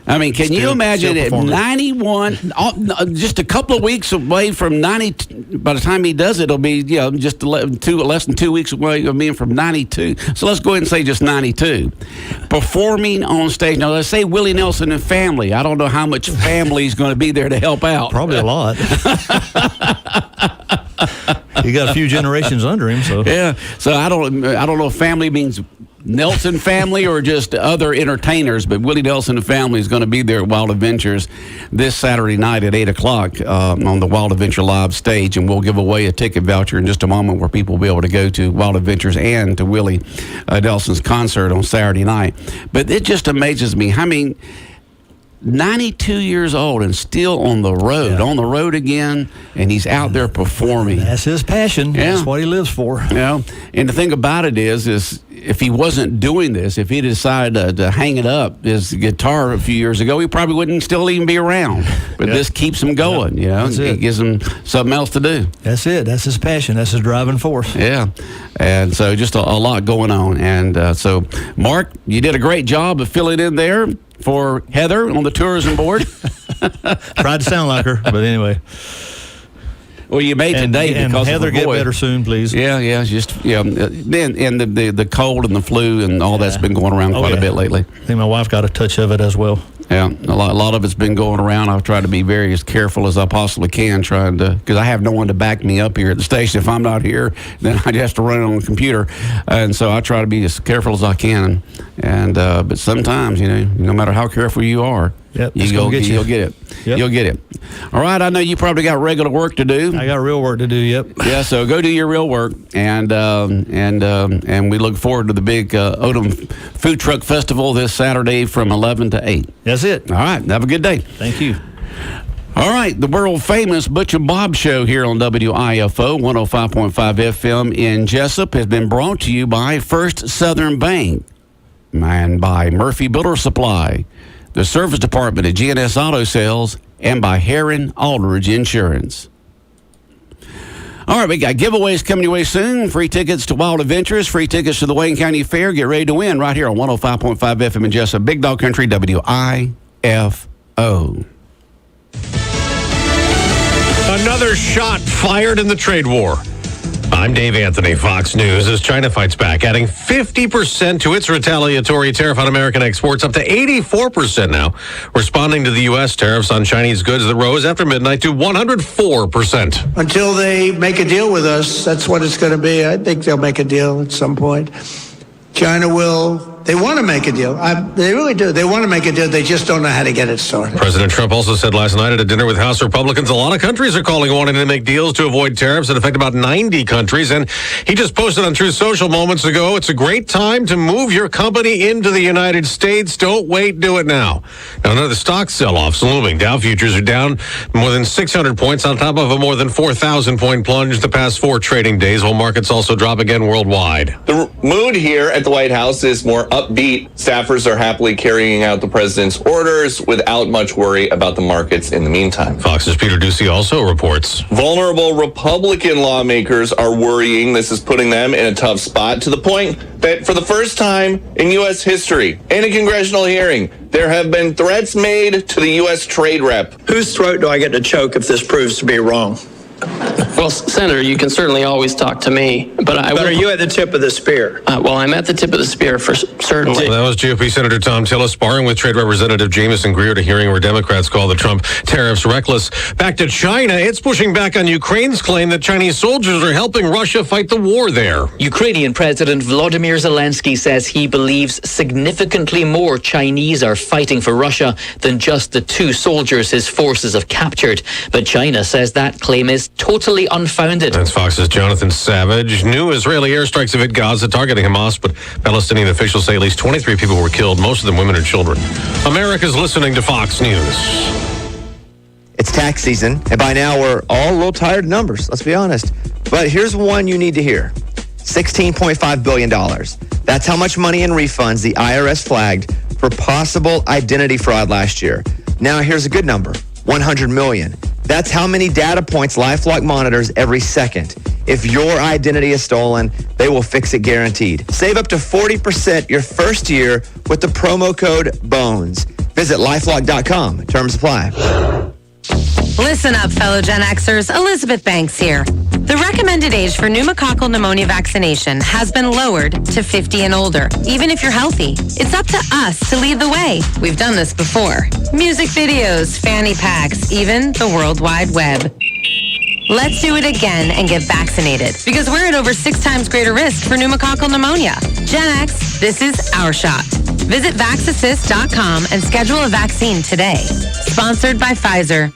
I mean, can you imagine at 91, just a couple of weeks away from 90, by the time he does it, it'll be, just less than 2 weeks away of being from 92. So let's go ahead and say just 92. Performing on stage. Now, let's say Willie Nelson and family. I don't know how much family is going to be there to help out. Probably a lot. He got a few generations under him, so. Yeah. So I don't know if family means Nelson family or just other entertainers, but Willie Nelson and family is going to be there at Wild Adventures this Saturday night at 8 o'clock on the Wild Adventure live stage, and we'll give away a ticket voucher in just a moment where people will be able to go to Wild Adventures and to Willie Nelson's concert on Saturday night. But it just amazes me. I mean, 92 years old and still on the road again, and he's out there performing. That's his passion. Yeah. That's what he lives for. And the thing about it is if he wasn't doing this, if he decided to hang it up, his guitar a few years ago, he probably wouldn't still even be around. But this keeps him going, you know. It gives him something else to do. That's it. That's his passion. That's his driving force. Yeah. And so just a lot going on. And so, Mark, you did a great job of filling in there for Heather on the tourism board. Tried to sound like her, but anyway. Well, you made today because Heather of the get voice. better soon, please. Yeah, just and the cold and the flu and all that's been going around quite a bit lately. I think my wife got a touch of it as well. Yeah, a lot of it's been going around. I've tried to be very as careful as I possibly can, because I have no one to back me up here at the station. If I'm not here, then I just have to run it on the computer, and so I try to be as careful as I can. And but sometimes, no matter how careful you are, you'll get it. Yep. You'll get it. All right, I know you probably got regular work to do. I got real work to do. Yep. Yeah, so go do your real work, and we look forward to the big Odom Food Truck Festival this Saturday from 11 to 8. That's it. All right, have a good day. Thank you. All right, the world-famous Butch and Bob Show here on WIFO 105.5 FM in Jesup has been brought to you by First Southern Bank and by Murphy Builder Supply, the Service Department at GNS Auto Sales, and by Herron Aldridge Insurance. All right, we got giveaways coming your way soon. Free tickets to Wild Adventures, free tickets to the Wayne County Fair. Get ready to win right here on 105.5 FM in Jesup, Big Dog Country, WIFO. Another shot fired in the trade war. I'm Dave Anthony, Fox News. As China fights back, adding 50% to its retaliatory tariff on American exports, up to 84% now, responding to the U.S. tariffs on Chinese goods that rose after midnight to 104%. Until they make a deal with us, that's what it's going to be. I think they'll make a deal at some point. China will. They want to make a deal. They really do. They want to make a deal. They just don't know how to get it started. President Trump also said last night at a dinner with House Republicans, a lot of countries are wanting to make deals to avoid tariffs that affect about 90 countries. And he just posted on Truth Social moments ago, it's a great time to move your company into the United States. Don't wait, do it now. Now, another stock sell-off's looming. Dow futures are down more than 600 points on top of a more than 4,000-point plunge the past 4 trading days, while markets also drop again worldwide. The mood here at the White House is more upbeat. Staffers are happily carrying out the president's orders without much worry about the markets in the meantime. Fox's Peter Ducey also reports. Vulnerable Republican lawmakers are worrying this is putting them in a tough spot, to the point that for the first time in U.S. history, in a congressional hearing, there have been threats made to the U.S. trade rep. Whose throat do I get to choke if this proves to be wrong? Well, Senator, you can certainly always talk to me, but are you at the tip of the spear? Well, I'm at the tip of the spear for certainly. Well, that was GOP Senator Tom Tillis sparring with Trade Representative Jamieson Greer at a hearing where Democrats call the Trump tariffs reckless. Back to China, it's pushing back on Ukraine's claim that Chinese soldiers are helping Russia fight the war there. Ukrainian President Volodymyr Zelensky says he believes significantly more Chinese are fighting for Russia than just the 2 soldiers his forces have captured. But China says that claim is totally unfounded. That's Fox's Jonathan Savage. New Israeli airstrikes have hit Gaza, targeting Hamas, but Palestinian officials say at least 23 people were killed, most of them women and children. America's listening to Fox News. It's tax season, and by now we're all a little tired of numbers, let's be honest. But here's one you need to hear. $16.5 billion. That's how much money in refunds the IRS flagged for possible identity fraud last year. Now here's a good number, 100 million. That's how many data points LifeLock monitors every second. If your identity is stolen, they will fix it guaranteed. Save up to 40% your first year with the promo code BONES. Visit LifeLock.com. Terms apply. Listen up, fellow Gen Xers. Elizabeth Banks here. The recommended age for pneumococcal pneumonia vaccination has been lowered to 50 and older, even if you're healthy. It's up to us to lead the way. We've done this before. Music videos, fanny packs, even the World Wide Web. Let's do it again and get vaccinated, because we're at over 6 times greater risk for pneumococcal pneumonia. Gen X, this is our shot. Visit VaxAssist.com and schedule a vaccine today. Sponsored by Pfizer.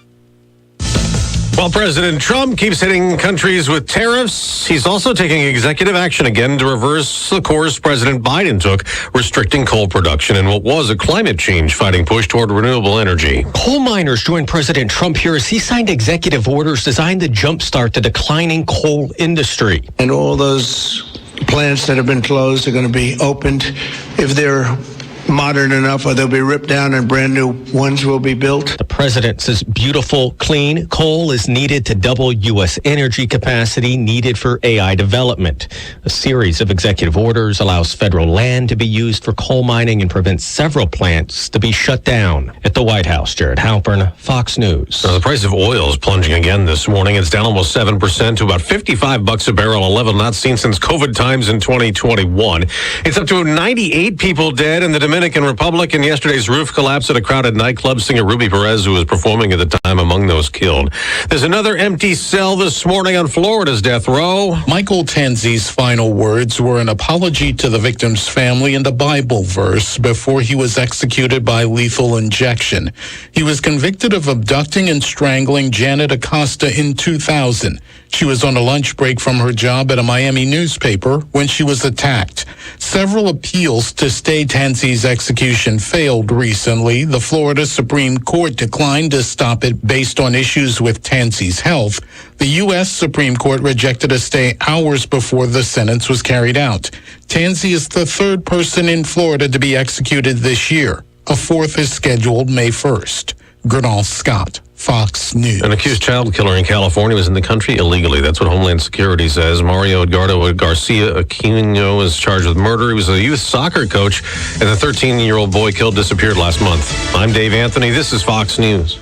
While President Trump keeps hitting countries with tariffs, he's also taking executive action again to reverse the course President Biden took, restricting coal production in what was a climate change fighting push toward renewable energy. Coal miners joined President Trump here as he signed executive orders designed to jumpstart the declining coal industry. And all those plants that have been closed are going to be opened. If they're modern enough, or they'll be ripped down and brand new ones will be built. The president says beautiful, clean coal is needed to double U.S. energy capacity needed for AI development. A series of executive orders allows federal land to be used for coal mining and prevents several plants to be shut down. At the White House, Jared Halpern, Fox News. Now, the price of oil is plunging again this morning. It's down almost 7% to about $55 a barrel, a level not seen since COVID times in 2021. It's up to 98 people dead in the Dominican Republic in yesterday's roof collapse at a crowded nightclub. Singer Ruby Perez, who was performing at the time, among those killed. There's another empty cell this morning on Florida's death row. Michael Tanzi's final words were an apology to the victim's family and a Bible verse before he was executed by lethal injection. He was convicted of abducting and strangling Janet Acosta in 2000. She was on a lunch break from her job at a Miami newspaper when she was attacked. Several appeals to stay Tanzi's execution failed recently. The Florida Supreme Court declined to stop it based on issues with Tanzi's health. The U.S. Supreme Court rejected a stay hours before the sentence was carried out. Tanzi is the third person in Florida to be executed this year. A fourth is scheduled May 1st. Gernal Scott, Fox News. An accused child killer in California was in the country illegally. That's what Homeland Security says. Mario Edgardo Garcia Aquino is charged with murder. He was a youth soccer coach, and the 13-year-old boy killed disappeared last month. I'm Dave Anthony. This is Fox News.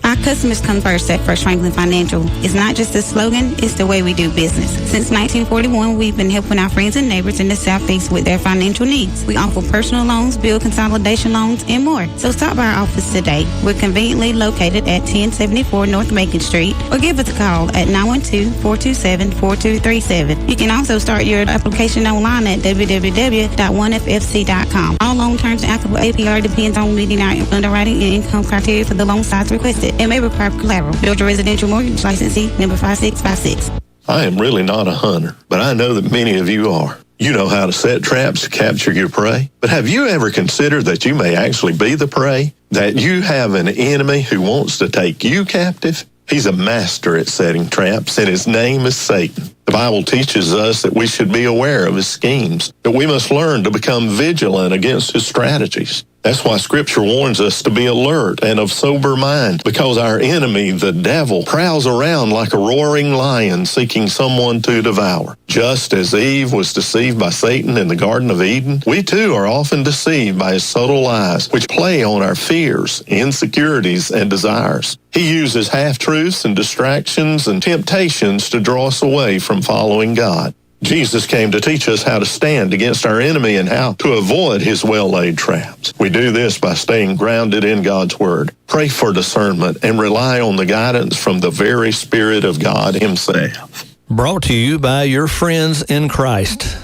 Our customers come first at First Franklin Financial. It's not just a slogan, it's the way we do business. Since 1941, we've been helping our friends and neighbors in the Southeast with their financial needs. We offer personal loans, bill consolidation loans, and more. So stop by our office today. We're conveniently located at 1074 North Macon Street, or give us a call at 912-427-4237. You can also start your application online at www.onefc.com. All loan terms and applicable APR depends on meeting our underwriting and income criteria for the loan size requested. It may require collateral. Builder Residential Mortgage Licensee number 5656. I am really not a hunter, but I know that many of you are. You know how to set traps to capture your prey. But have you ever considered that you may actually be the prey? That you have an enemy who wants to take you captive? He's a master at setting traps, and his name is Satan. The Bible teaches us that we should be aware of his schemes, that we must learn to become vigilant against his strategies. That's why Scripture warns us to be alert and of sober mind, because our enemy, the devil, prowls around like a roaring lion seeking someone to devour. Just as Eve was deceived by Satan in the Garden of Eden, we too are often deceived by his subtle lies, which play on our fears, insecurities, and desires. He uses half-truths and distractions and temptations to draw us away from following God. Jesus came to teach us how to stand against our enemy and how to avoid his well-laid traps. We do this by staying grounded in God's Word. Pray for discernment and rely on the guidance from the very Spirit of God himself. Brought to you by your friends in Christ.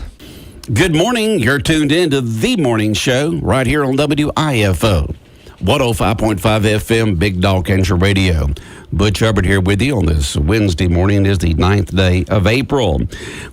Good morning. You're tuned in to The Morning Show right here on WIFO. 105.5 FM, Big Dog Country Radio. Butch Hubbard here with you on this Wednesday morning. It is the 9th day of April.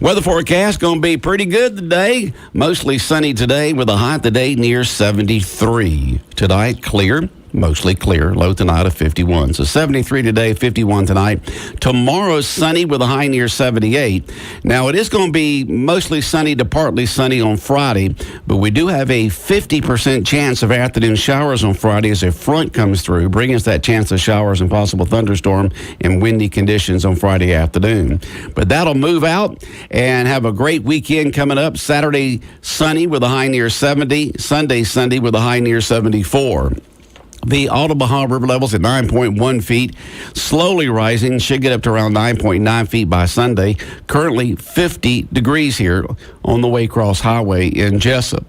Weather forecast going to be pretty good today. Mostly sunny today with a high today near 73. Tonight, clear. Mostly clear, low tonight of 51. So 73 today, 51 tonight. Tomorrow, sunny with a high near 78. Now, it is going to be mostly sunny to partly sunny on Friday, but we do have a 50% chance of afternoon showers on Friday as a front comes through, bringing us that chance of showers and possible thunderstorm and windy conditions on Friday afternoon. But that'll move out and have a great weekend coming up. Saturday, sunny with a high near 70. Sunday, sunny with a high near 74. The Ottawa River levels at 9.1 feet, slowly rising, should get up to around 9.9 feet by Sunday. Currently 50 degrees here on the Waycross Highway in Jesup.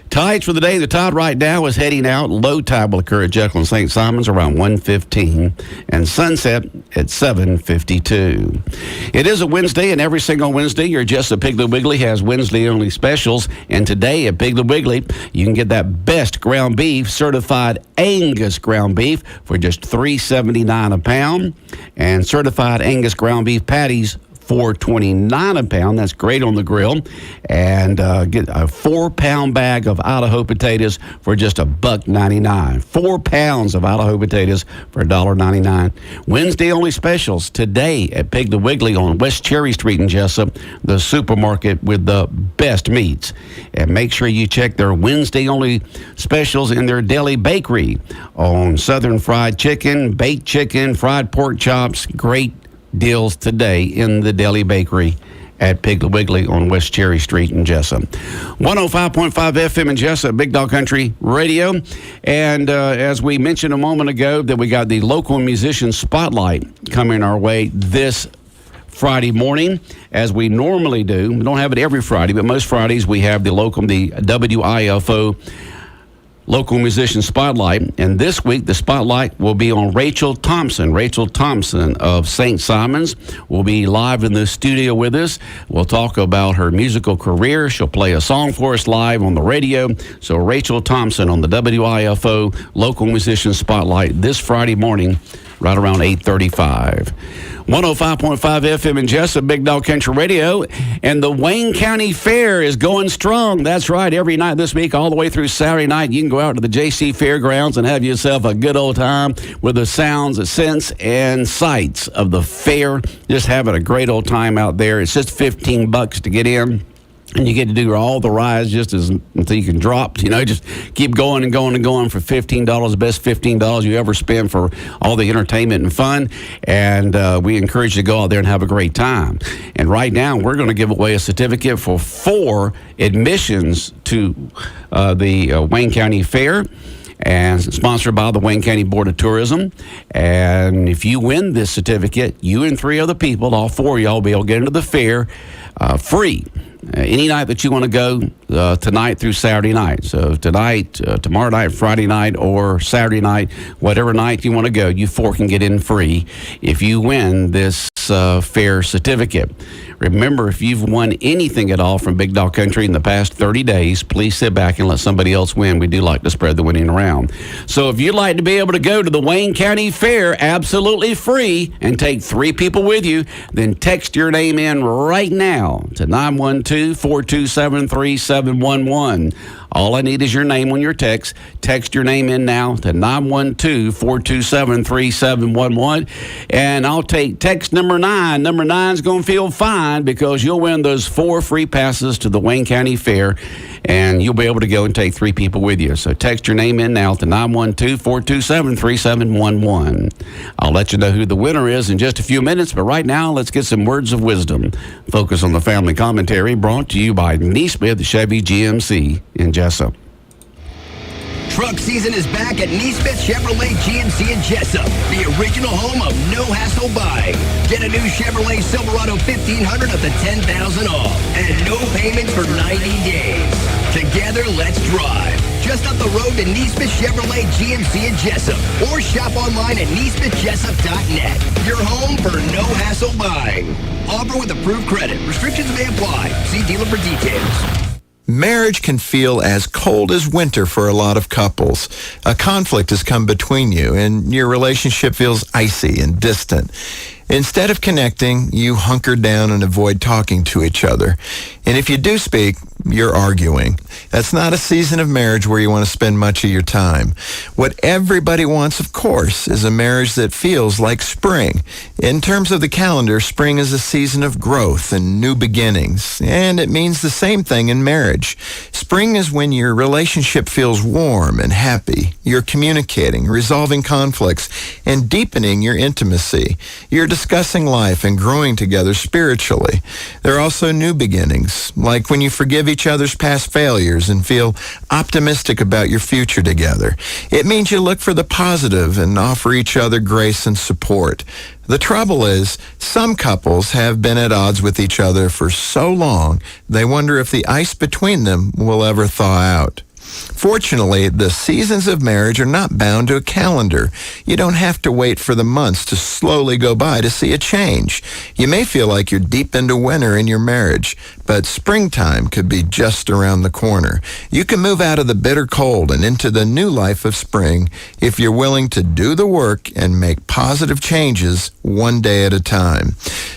Tides for the day. The tide right now is heading out. Low tide will occur at Jekyll and St. Simons around 1:15 and sunset at 7:52. It is a Wednesday, and every single Wednesday, your Jesup Piggly Wiggly has Wednesday-only specials. And today at Piggly Wiggly, you can get that best ground beef, certified Angus ground beef for just $3.79 a pound, and certified Angus ground beef patties $4.29 a pound. That's great on the grill. And get a 4-pound bag of Idaho potatoes for just $1.99. 4 pounds of Idaho potatoes for $1.99. Wednesday only specials today at Piggly Wiggly on West Cherry Street in Jesup, the supermarket with the best meats. And make sure you check their Wednesday only specials in their deli bakery on Southern fried chicken, baked chicken, fried pork chops. Great deals today in the deli bakery at Piggly Wiggly on West Cherry Street in Jesup. 105.5 FM in Jesup, Big Dog Country Radio. And as we mentioned a moment ago, that we got the local musician spotlight coming our way this Friday morning, as we normally do. We don't have it every Friday, but most Fridays we have the WIFO Local Musician Spotlight. And this week, the spotlight will be on Rachel Thompson. Rachel Thompson of St. Simon's will be live in the studio with us. We'll talk about her musical career. She'll play a song for us live on the radio. So Rachel Thompson on the WIFO Local Musician Spotlight this Friday morning, right around 8:35. 105.5 FM in Jesup, Big Dog Country Radio. And the Wayne County Fair is going strong. That's right. Every night this week, all the way through Saturday night, you can go out to the JC Fairgrounds and have yourself a good old time with the sounds, the scents, and sights of the fair. Just having a great old time out there. It's just $15 to get in. And you get to do all the rides just until you can drop. You know, just keep going and going and going for $15, the best $15 you ever spend for all the entertainment and fun. And we encourage you to go out there and have a great time. And right now, we're going to give away a certificate for 4 admissions to the Wayne County Fair, and sponsored by the Wayne County Board of Tourism. And if you win this certificate, you and 3 other people, all 4 of y'all, will be able to get into the fair free. Any night that you want to go, tonight through Saturday night. So tonight, tomorrow night, Friday night, or Saturday night, whatever night you want to go, you 4 can get in free if you win this fair certificate. Remember, if you've won anything at all from Big Dog Country in the past 30 days, please sit back and let somebody else win. We do like to spread the winning around. So if you'd like to be able to go to the Wayne County Fair absolutely free and take 3 people with you, then text your name in right now to 912-427-3711. All I need is your name on your text. Text your name in now to 912-427-3711. And I'll take text number 9. Number 9 is going to feel fine because you'll win those 4 free passes to the Wayne County Fair, and you'll be able to go and take 3 people with you. So text your name in now to 912-427-3711. I'll let you know who the winner is in just a few minutes, but right now, let's get some words of wisdom. Focus on the Family Commentary, brought to you by Neesmith, the Chevy GMC in Jesup. Truck season is back at Neesmith Chevrolet GMC in Jesup, the original home of no-hassle buying. Get a new Chevrolet Silverado 1500 up to $10,000 off and no payments for 90 days. Together, let's drive. Just up the road to Neesmith Chevrolet GMC in Jesup, or shop online at neesmithjessup.net. Your home for no-hassle buying. Offer with approved credit. Restrictions may apply. See dealer for details. Marriage can feel as cold as winter for a lot of couples. A conflict has come between you, and your relationship feels icy and distant. Instead of connecting, you hunker down and avoid talking to each other. And if you do speak, you're arguing. That's not a season of marriage where you want to spend much of your time. What everybody wants, of course, is a marriage that feels like spring. In terms of the calendar, spring is a season of growth and new beginnings, and it means the same thing in marriage. Spring is when your relationship feels warm and happy. You're communicating, resolving conflicts, and deepening your intimacy. You're discussing life and growing together spiritually. There are also new beginnings, like when you forgive each other's past failures and feel optimistic about your future together. It means you look for the positive and offer each other grace and support. The trouble is, some couples have been at odds with each other for so long, they wonder if the ice between them will ever thaw out. Fortunately, the seasons of marriage are not bound to a calendar. You don't have to wait for the months to slowly go by to see a change. You may feel like you're deep into winter in your marriage, but springtime could be just around the corner. You can move out of the bitter cold and into the new life of spring if you're willing to do the work and make positive changes one day at a time.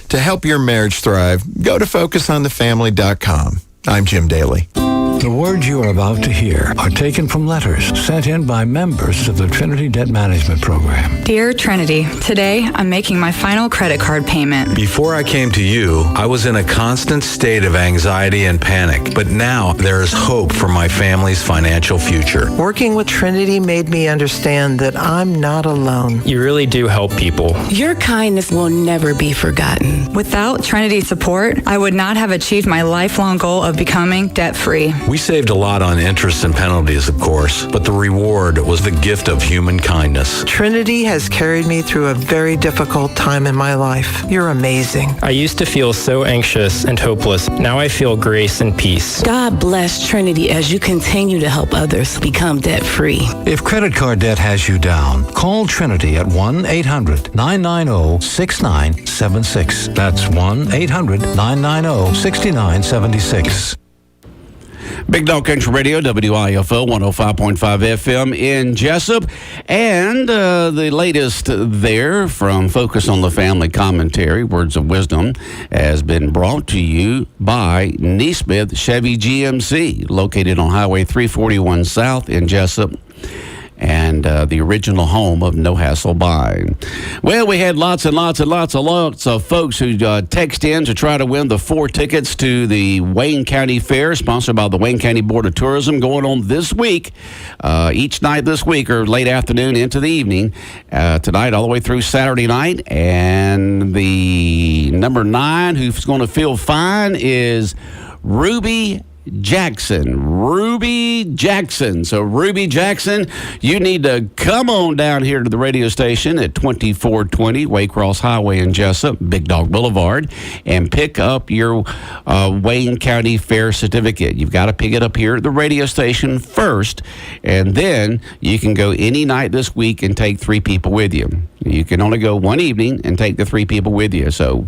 To help your marriage thrive, go to FocusOnTheFamily.com. I'm Jim Daly. The words you are about to hear are taken from letters sent in by members of the Trinity Debt Management Program. Dear Trinity, today I'm making my final credit card payment. Before I came to you, I was in a constant state of anxiety and panic, but now there is hope for my family's financial future. Working with Trinity made me understand that I'm not alone. You really do help people. Your kindness will never be forgotten. Without Trinity's support, I would not have achieved my lifelong goal of becoming debt-free. We saved a lot on interest and penalties, of course, but the reward was the gift of human kindness. Trinity has carried me through a very difficult time in my life. You're amazing. I used to feel so anxious and hopeless. Now I feel grace and peace. God bless Trinity as you continue to help others become debt-free. If credit card debt has you down, call Trinity at 1-800-990-6976. That's 1-800-990-6976. Big Dog Country Radio, WIFO 105.5 FM in Jesup. And the latest there from Focus on the Family Commentary, Words of Wisdom, has been brought to you by Neesmith Chevy GMC, located on Highway 341 South in Jesup, and the original home of No Hassle Buy. Well, we had lots of folks who text in to try to win the 4 tickets to the Wayne County Fair, sponsored by the Wayne County Board of Tourism, going on this week, each night this week, or late afternoon into the evening, tonight all the way through Saturday night. And the number 9 who's going to feel fine is Ruby Jackson. So Ruby Jackson, you need to come on down here to the radio station at 2420 Waycross Highway in Jesup, Big Dog Boulevard, and pick up your Wayne County Fair certificate. You've got to pick it up here at the radio station first, and then you can go any night this week and take 3 people with you. You can only go one evening and take the 3 people with you. So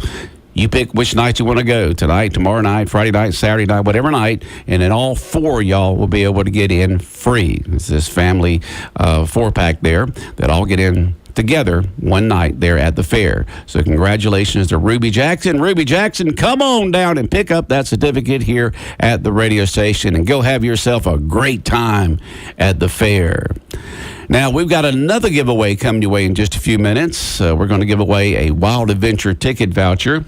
you pick which night you want to go, tonight, tomorrow night, Friday night, Saturday night, whatever night, and then all 4 of y'all will be able to get in free. It's this family 4-pack there that all get in together one night there at the fair. So congratulations to Ruby Jackson. Ruby Jackson, come on down and pick up that certificate here at the radio station and go have yourself a great time at the fair. Now, we've got another giveaway coming your way in just a few minutes. We're going to give away a Wild Adventure ticket voucher,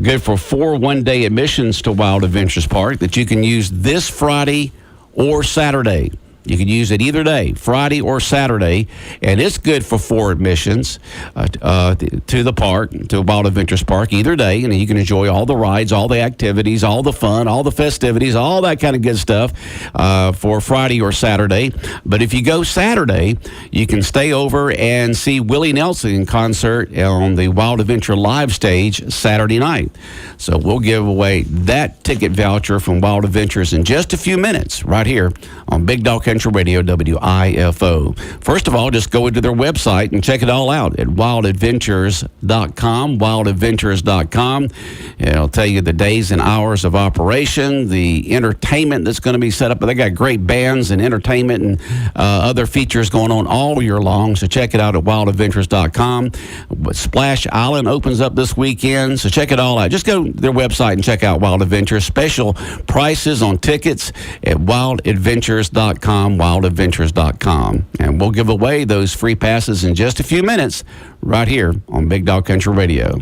good for 4 one-day admissions to Wild Adventures Park that you can use this Friday or Saturday. You can use it either day, Friday or Saturday, and it's good for 4 admissions to the park, to Wild Adventures Park, either day, and you can enjoy all the rides, all the activities, all the fun, all the festivities, all that kind of good stuff for Friday or Saturday. But if you go Saturday, you can stay over and see Willie Nelson in concert on the Wild Adventure live stage Saturday night. So we'll give away that ticket voucher from Wild Adventures in just a few minutes right here on Big Dog Country Radio, WIFO. First of all, just go into their website and check it all out at wildadventures.com, wildadventures.com. It'll tell you the days and hours of operation, the entertainment that's going to be set up. They got great bands and entertainment and other features going on all year long, so check it out at wildadventures.com. Splash Island opens up this weekend, so check it all out. Just go to their website and check out Wild Adventures. Special prices on tickets at wildadventures.com, wildadventures.com. And we'll give away those free passes in just a few minutes right here on Big Dog Country Radio.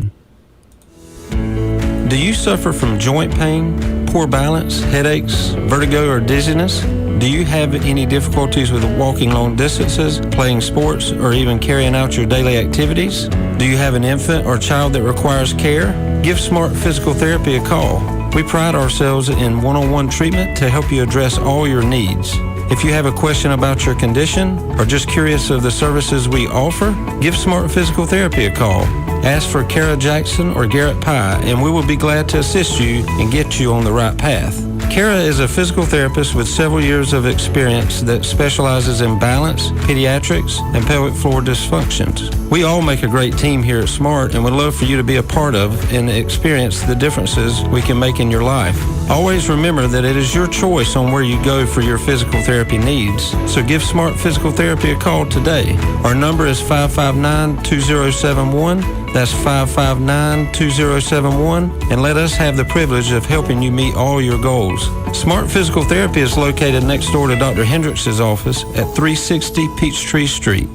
Do you suffer from joint pain, poor balance, headaches, vertigo, or dizziness? Do you have any difficulties with walking long distances, playing sports, or even carrying out your daily activities? Do you have an infant or child that requires care? Give Smart Physical Therapy a call. We pride ourselves in one-on-one treatment to help you address all your needs. If you have a question about your condition or just curious of the services we offer, give Smart Physical Therapy a call. Ask for Kara Jackson or Garrett Pye, and we will be glad to assist you and get you on the right path. Kara is a physical therapist with several years of experience that specializes in balance, pediatrics, and pelvic floor dysfunctions. We all make a great team here at SMART and would love for you to be a part of and experience the differences we can make in your life. Always remember that it is your choice on where you go for your physical therapy needs, so give SMART Physical Therapy a call today. Our number is 559-2071. That's 559-2071, and let us have the privilege of helping you meet all your goals. SMART Physical Therapy is located next door to Dr. Hendricks' office at 360 Peachtree Street.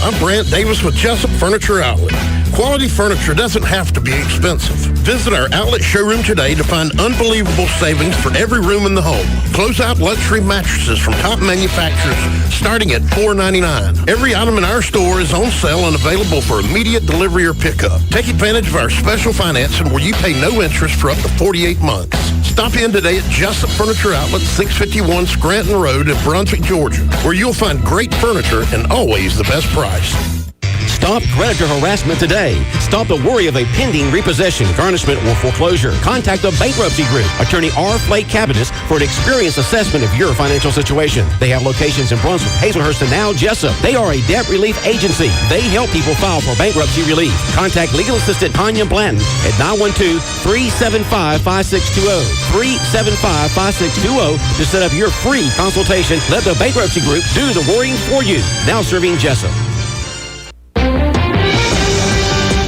I'm Brant Davis with Jesup Furniture Outlet. Quality furniture doesn't have to be expensive. Visit our outlet showroom today to find unbelievable savings for every room in the home. Close-out luxury mattresses from top manufacturers starting at $4.99. Every item in our store is on sale and available for immediate delivery or pickup. Take advantage of our special financing where you pay no interest for up to 48 months. Stop in today at Jesup Furniture Outlet, 651 Scranton Road in Brunswick, Georgia, where you'll find great furniture and always the best price. Stop predator harassment today. Stop the worry of a pending repossession, garnishment, or foreclosure. Contact the Bankruptcy Group, Attorney R. Flake Capitas, for an experienced assessment of your financial situation. They have locations in Brunswick, Hazelhurst, and now Jesup. They are a debt relief agency. They help people file for bankruptcy relief. Contact legal assistant Tanya Blanton at 912-375-5620. 375-5620 to set up your free consultation. Let the Bankruptcy Group do the worrying for you. Now serving Jesup.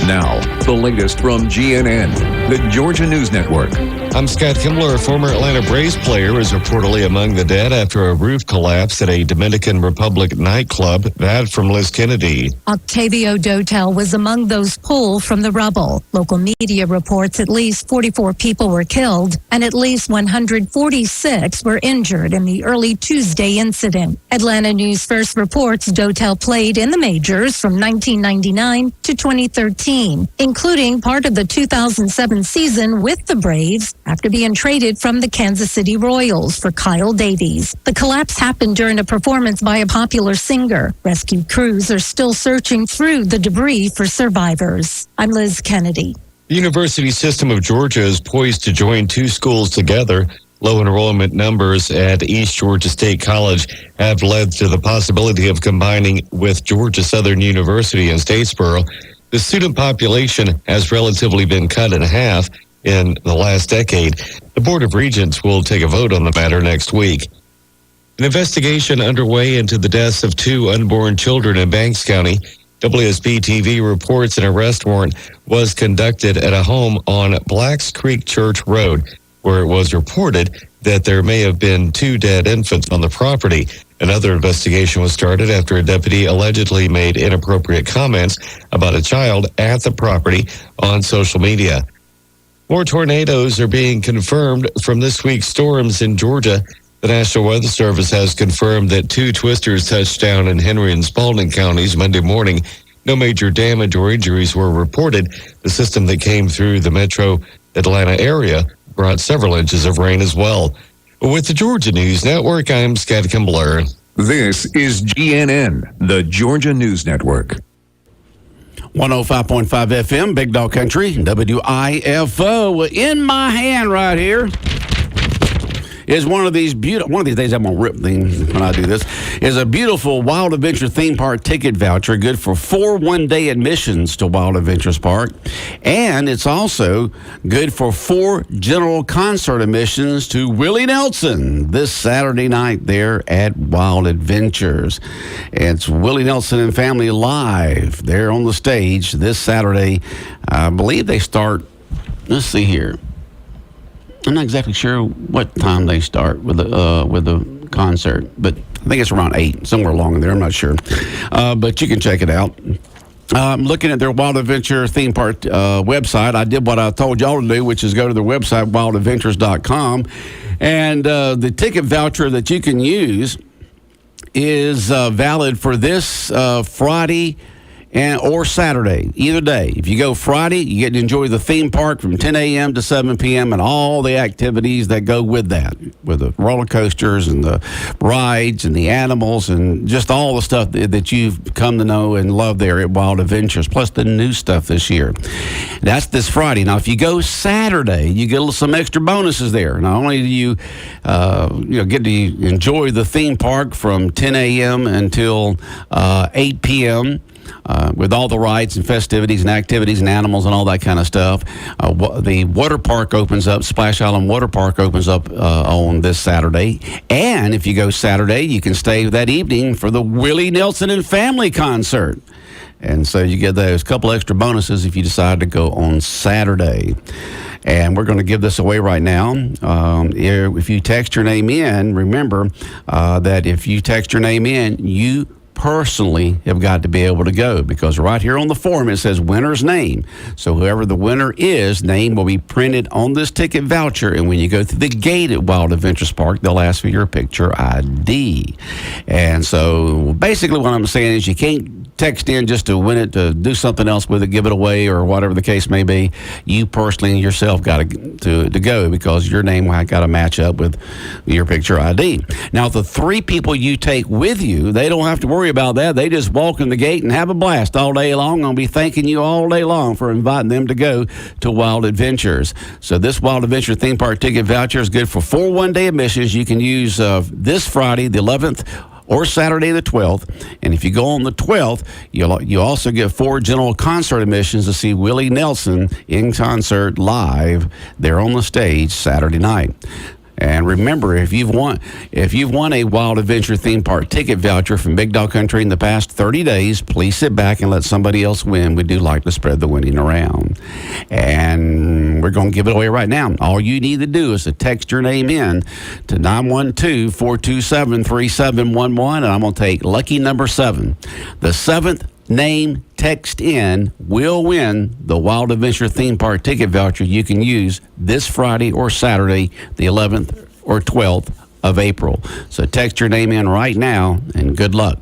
Now, the latest from GNN, the Georgia News Network. I'm Scott Kimbler. A former Atlanta Braves player is reportedly among the dead after a roof collapse at a Dominican Republic nightclub. That from Liz Kennedy. Octavio Dotel was among those pulled from the rubble. Local media reports at least 44 people were killed and at least 146 were injured in the early Tuesday incident. Atlanta News First reports Dotel played in the majors from 1999 to 2013, including part of the 2007 season with the Braves, after being traded from the Kansas City Royals for Kyle Davies. The collapse happened during a performance by a popular singer. Rescue crews are still searching through the debris for survivors. I'm Liz Kennedy. The University System of Georgia is poised to join two schools together. Low enrollment numbers at East Georgia State College have led to the possibility of combining with Georgia Southern University in Statesboro. The student population has relatively been cut in half in the last decade. The Board of Regents will take a vote on the matter next week. An investigation underway into the deaths of two unborn children in Banks County. WSB-TV reports an arrest warrant was conducted at a home on Blacks Creek Church Road, where it was reported that there may have been two dead infants on the property. Another investigation was started after a deputy allegedly made inappropriate comments about a child at the property on social media. More tornadoes are being confirmed from this week's storms in Georgia. The National Weather Service has confirmed that two twisters touched down in Henry and Spalding counties Monday morning. No major damage or injuries were reported. The system that came through the metro Atlanta area brought several inches of rain as well. With the Georgia News Network, I'm Scott Kimbler. This is GNN, the Georgia News Network. 105.5 FM, Big Dog Country, WIFO. In my hand right here is one of these days I'm going to rip things when I do this, is a beautiful Wild Adventure theme park ticket voucher, good for 4 one-day admissions to Wild Adventures Park. And it's also good for 4 general concert admissions to Willie Nelson this Saturday night there at Wild Adventures. It's Willie Nelson and Family Live there on the stage this Saturday. I believe they start, let's see here. I'm not exactly sure what time they start with the concert, but I think it's around 8, somewhere along in there. I'm not sure, but you can check it out. I'm looking at their Wild Adventure theme park website. I did what I told y'all to do, which is go to their website, wildadventures.com, and the ticket voucher that you can use is valid for this Friday or Saturday, either day. If you go Friday, you get to enjoy the theme park from 10 a.m. to 7 p.m. and all the activities that go with that, with the roller coasters and the rides and the animals and just all the stuff that you've come to know and love there at Wild Adventures, plus the new stuff this year. That's this Friday. Now, if you go Saturday, you get some extra bonuses there. Not only do you, get to enjoy the theme park from 10 a.m. until 8 p.m., with all the rides and festivities and activities and animals and all that kind of stuff. The water park opens up, Splash Island Water Park opens up on this Saturday. And if you go Saturday, you can stay that evening for the Willie Nelson and Family Concert. And so you get those couple extra bonuses if you decide to go on Saturday. And we're going to give this away right now. If you text your name in, remember that if you text your name in, you personally have got to be able to go, because right here on the form it says winner's name. So whoever the winner is, name will be printed on this ticket voucher, and when you go through the gate at Wild Adventures Park, they'll ask for your picture ID. And so basically what I'm saying is you can't text in just to win it, to do something else with it, give it away, or whatever the case may be. You personally yourself got to go, because your name got to match up with your picture ID. Now, the 3 people you take with you, they don't have to worry about that. They just walk in the gate and have a blast all day long. I'll be thanking you all day long for inviting them to go to Wild Adventures. So this Wild Adventure theme park ticket voucher is good for 4 one-day admissions. You can use this Friday, the 11th, or Saturday the 12th. And if you go on the 12th, you also get 4 general concert admissions to see Willie Nelson in concert live there on the stage Saturday night. And remember, if you've won a Wild Adventure theme park ticket voucher from Big Dog Country in the past 30 days, please sit back and let somebody else win. We do like to spread the winning around. And we're going to give it away right now. All you need to do is to text your name in to 912-427-3711, and I'm going to take lucky number 7. The 7th name text in will win the Wild Adventure theme park ticket voucher you can use this Friday or Saturday, the 11th or 12th of April. So text your name in right now, and good luck.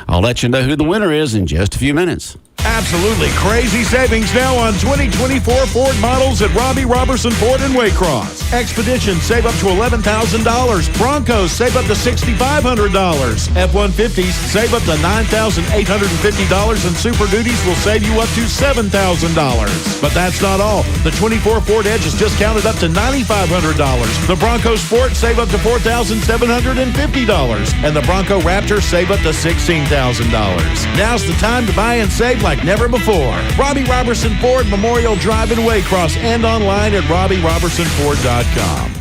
I'll let you know who the winner is in just a few minutes. Absolutely crazy savings now on 2024 Ford models at Robbie Robertson Ford in Waycross. Expedition, save up to $11,000. Broncos, save up to $6,500. F-150s, save up to $9,850, and Super Duties will save you up to $7,000. But that's not all. The 24 Ford Edge is discounted up to $9,500. The Bronco Sport, save up to $4,750. And the Bronco Raptor, save up to $16,000. Now's the time to buy and save like never before. Robbie Robertson Ford, Memorial Drive in Waycross, and online at RobbieRobertsonFord.com.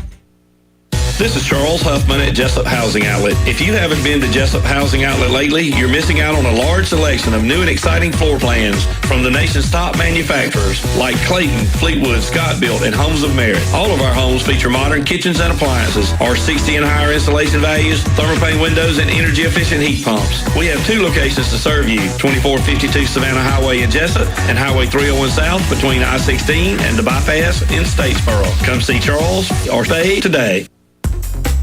This is Charles Huffman at Jesup Housing Outlet. If you haven't been to Jesup Housing Outlet lately, you're missing out on a large selection of new and exciting floor plans from the nation's top manufacturers like Clayton, Fleetwood, Scott-Built, and Homes of Merit. All of our homes feature modern kitchens and appliances, R60 and higher installation values, thermopane windows, and energy-efficient heat pumps. We have 2 locations to serve you, 2452 Savannah Highway in Jesup and Highway 301 South between I-16 and the Bypass in Statesboro. Come see Charles or stay today.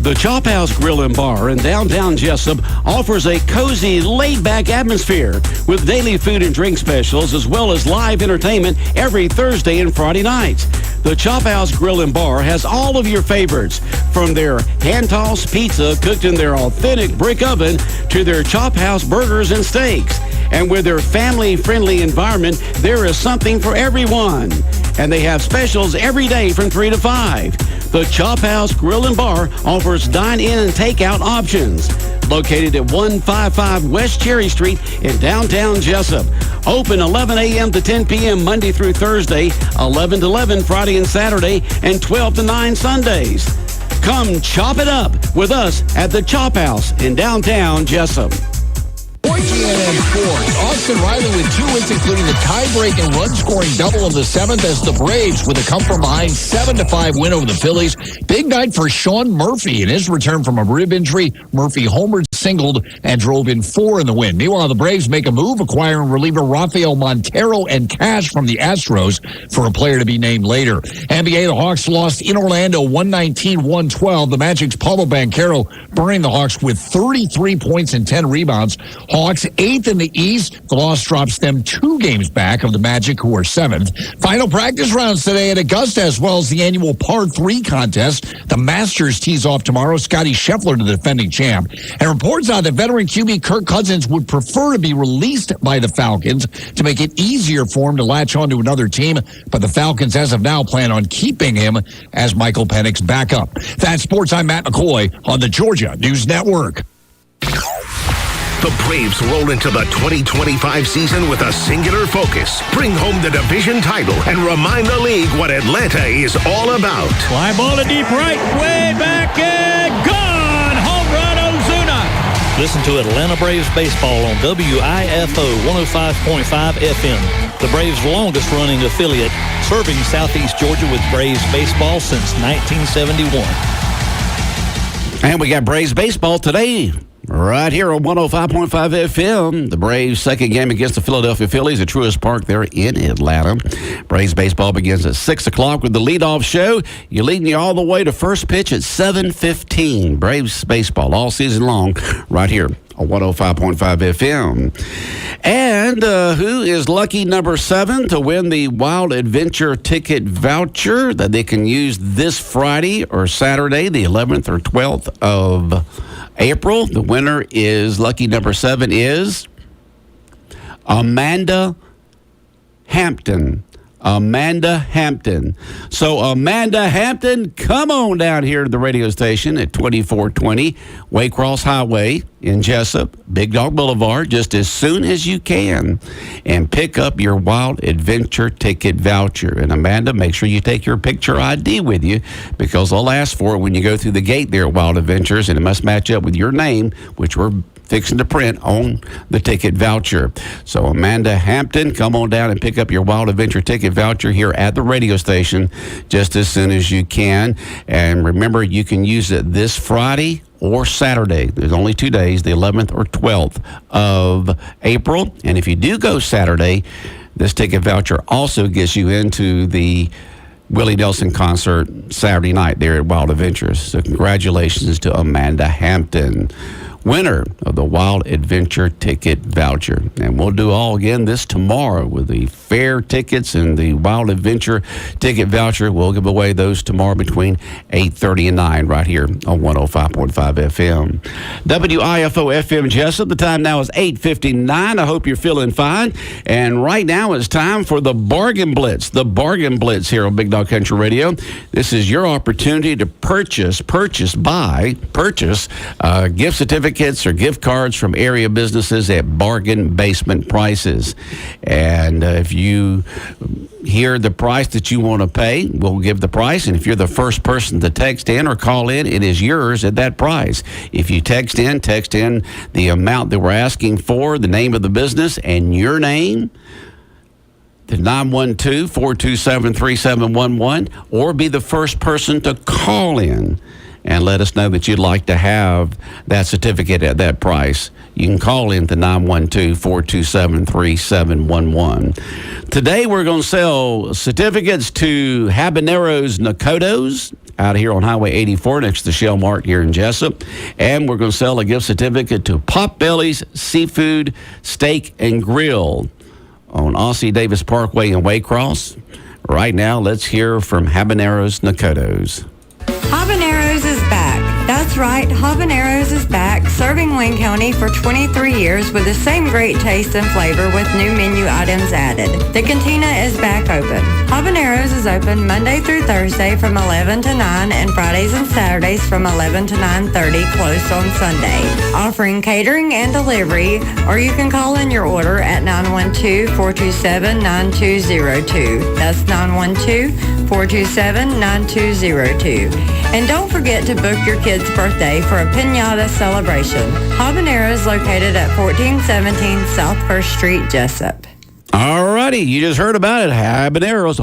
The Chop House Grill and Bar in downtown Jesup offers a cozy, laid-back atmosphere with daily food and drink specials as well as live entertainment every Thursday and Friday nights. The Chop House Grill and Bar has all of your favorites, from their hand-tossed pizza cooked in their authentic brick oven to their Chop House burgers and steaks. And with their family-friendly environment, there is something for everyone. And they have specials every day from 3 to 5. The Chop House Grill and Bar offers dine-in and takeout options. Located at 155 West Cherry Street in downtown Jesup. Open 11 a.m. to 10 p.m. Monday through Thursday, 11 to 11 Friday and Saturday, and 12 to 9 Sundays. Come chop it up with us at the Chop House in downtown Jesup. GNN Sports. Austin Riley with 2 wins, including the tie-breaking run-scoring double in the 7th as the Braves with a come-from-behind 7-5 win over the Phillies. Big night for Sean Murphy in his return from a rib injury. Murphy homered singled and drove in 4 in the win. Meanwhile, the Braves make a move, acquiring reliever Rafael Montero and cash from the Astros for a player to be named later. NBA, the Hawks lost in Orlando 119-112. The Magic's Pablo Banchero burning the Hawks with 33 points and 10 rebounds. Hawks 8th in the East. The loss drops them 2 games back of the Magic, who are 7th. Final practice rounds today at Augusta, as well as the annual Par 3 contest. The Masters tees off tomorrow. Scotty Scheffler, the defending champ. And reports out that veteran QB Kirk Cousins would prefer to be released by the Falcons to make it easier for him to latch on to another team. But the Falcons, as of now, plan on keeping him as Michael Penix's backup. That's sports. I'm Matt McCoy on the Georgia News Network. The Braves roll into the 2025 season with a singular focus. Bring home the division title and remind the league what Atlanta is all about. Fly ball to deep right, way back and gone! Home run, Ozuna! Listen to Atlanta Braves baseball on WIFO 105.5 FM. The Braves' longest-running affiliate, serving Southeast Georgia with Braves baseball since 1971. And we got Braves baseball today, right here on 105.5 FM. The Braves' second game against the Philadelphia Phillies at Truist Park there in Atlanta. Braves baseball begins at 6 o'clock with the leadoff show. You're leading you all the way to first pitch at 7:15. Braves baseball all season long right here on 105.5 FM. And who is lucky number 7 to win the Wild Adventure ticket voucher that they can use this Friday or Saturday, the 11th or 12th of April? The winner is, lucky number 7 is Amanda Hampton. Amanda Hampton. So, Amanda Hampton, come on down here to the radio station at 2420 Waycross Highway in Jesup, Big Dog Boulevard, just as soon as you can, and pick up your Wild Adventure ticket voucher. And, Amanda, make sure you take your picture ID with you, because they'll ask for it when you go through the gate there at Wild Adventures, and it must match up with your name, which we're fixing to print on the ticket voucher. So, Amanda Hampton, come on down and pick up your Wild Adventure ticket voucher here at the radio station just as soon as you can. And remember, you can use it this Friday or Saturday. There's only 2 days, the 11th or 12th of April. And if you do go Saturday, this ticket voucher also gets you into the Willie Nelson concert Saturday night there at Wild Adventures. So congratulations to Amanda Hampton, winner of the Wild Adventure ticket voucher. And we'll do all again this tomorrow with the fair tickets and the Wild Adventure ticket voucher. We'll give away those tomorrow between 8:30 and 9 right here on 105.5 FM. WIFO-FM Jesup. The time now is 8:59. I hope you're feeling fine. And right now it's time for the Bargain Blitz. The Bargain Blitz here on Big Dog Country Radio. This is your opportunity to purchase gift certificates or gift cards from area businesses at bargain basement prices. And if you hear the price that you want to pay, we'll give the price. And if you're the first person to text in or call in, it is yours at that price. If you text in the amount that we're asking for, the name of the business, and your name, to 912-427-3711, or be the first person to call in and let us know that you'd like to have that certificate at that price. You can call in to 912-427-3711. Today we're going to sell certificates to Habaneros Nakotos out here on Highway 84 next to the Shell Mart here in Jesup. And we're going to sell a gift certificate to Potbelly's Seafood Steak and Grill on Ossie Davis Parkway in Waycross. Right now, let's hear from Habaneros Nakotos. Habaneros is back. That's right, Habaneros is back, serving Wayne County for 23 years with the same great taste and flavor with new menu items added. The cantina is back open. Habaneros is open Monday through Thursday from 11 to 9 and Fridays and Saturdays from 11 to 9:30, closed on Sunday. Offering catering and delivery, or you can call in your order at 912-427-9202. That's 912-427-9202. And don't forget to book your kid's birthday for a piñata celebration. Habaneros located at 1417 South 1st Street, Jesup. All righty, you just heard about it. Habaneros,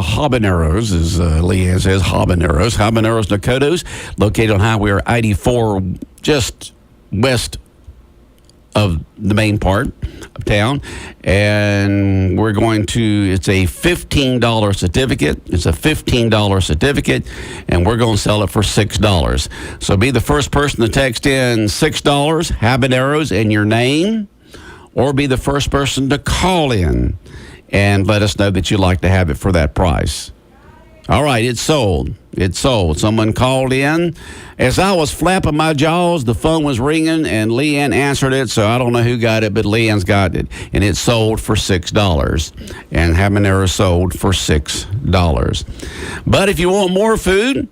as Leanne says, Habaneros Nakotos, located on Highway 84, just west of the main part of town, and we're going to, it's a $15 certificate. It's a $15 certificate, and we're going to sell it for $6. So be the first person to text in $6, habaneros, in your name, or be the first person to call in and let us know that you'd like to have it for that price. All right, it's sold. It's sold. Someone called in. As I was flapping my jaws, the phone was ringing, and Leanne answered it, so I don't know who got it, but Leanne's got it, and it sold for $6. And habanero sold for $6. But if you want more food,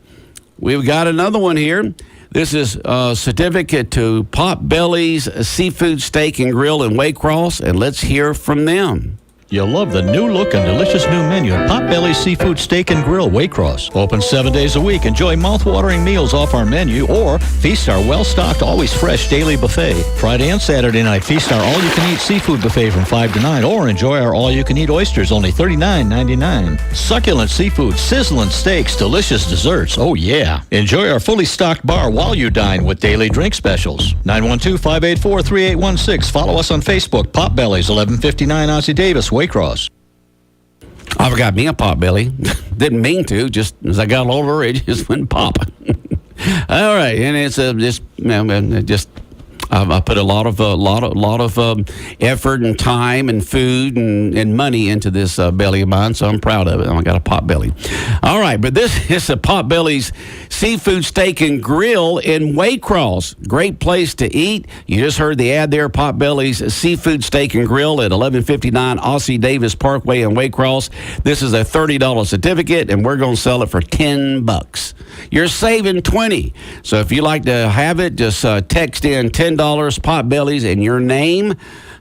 we've got another one here. This is a certificate to Potbelly's Seafood Steak and Grill in Waycross, and let's hear from them. You'll love the new look and delicious new menu at Potbelly's Seafood Steak and Grill, Waycross. Open 7 days a week. Enjoy mouth-watering meals off our menu or feast our well-stocked, always fresh daily buffet. Friday and Saturday night, feast our all-you-can-eat seafood buffet from 5 to 9 or enjoy our all-you-can-eat oysters, only $39.99. Succulent seafood, sizzling steaks, delicious desserts. Oh, yeah. Enjoy our fully stocked bar while you dine with daily drink specials. 912-584-3816. Follow us on Facebook, Potbelly's, 1159 Ossie Davis, Waycross. I've got me a Potbelly. Didn't mean to. Just as I got older, it just went pop. All right, and it's I put a lot of effort and time and food and money into this belly of mine, so I'm proud of it. I got a Potbelly. All right, but this is a Potbelly's Seafood Steak and Grill in Waycross. Great place to eat. You just heard the ad there, Potbelly's Seafood Steak and Grill at 1159 Ossie Davis Parkway in Waycross. This is a $30 certificate, and we're going to sell it for $10. You're saving $20. So if you like to have it, just text in $10 Potbelly's in your name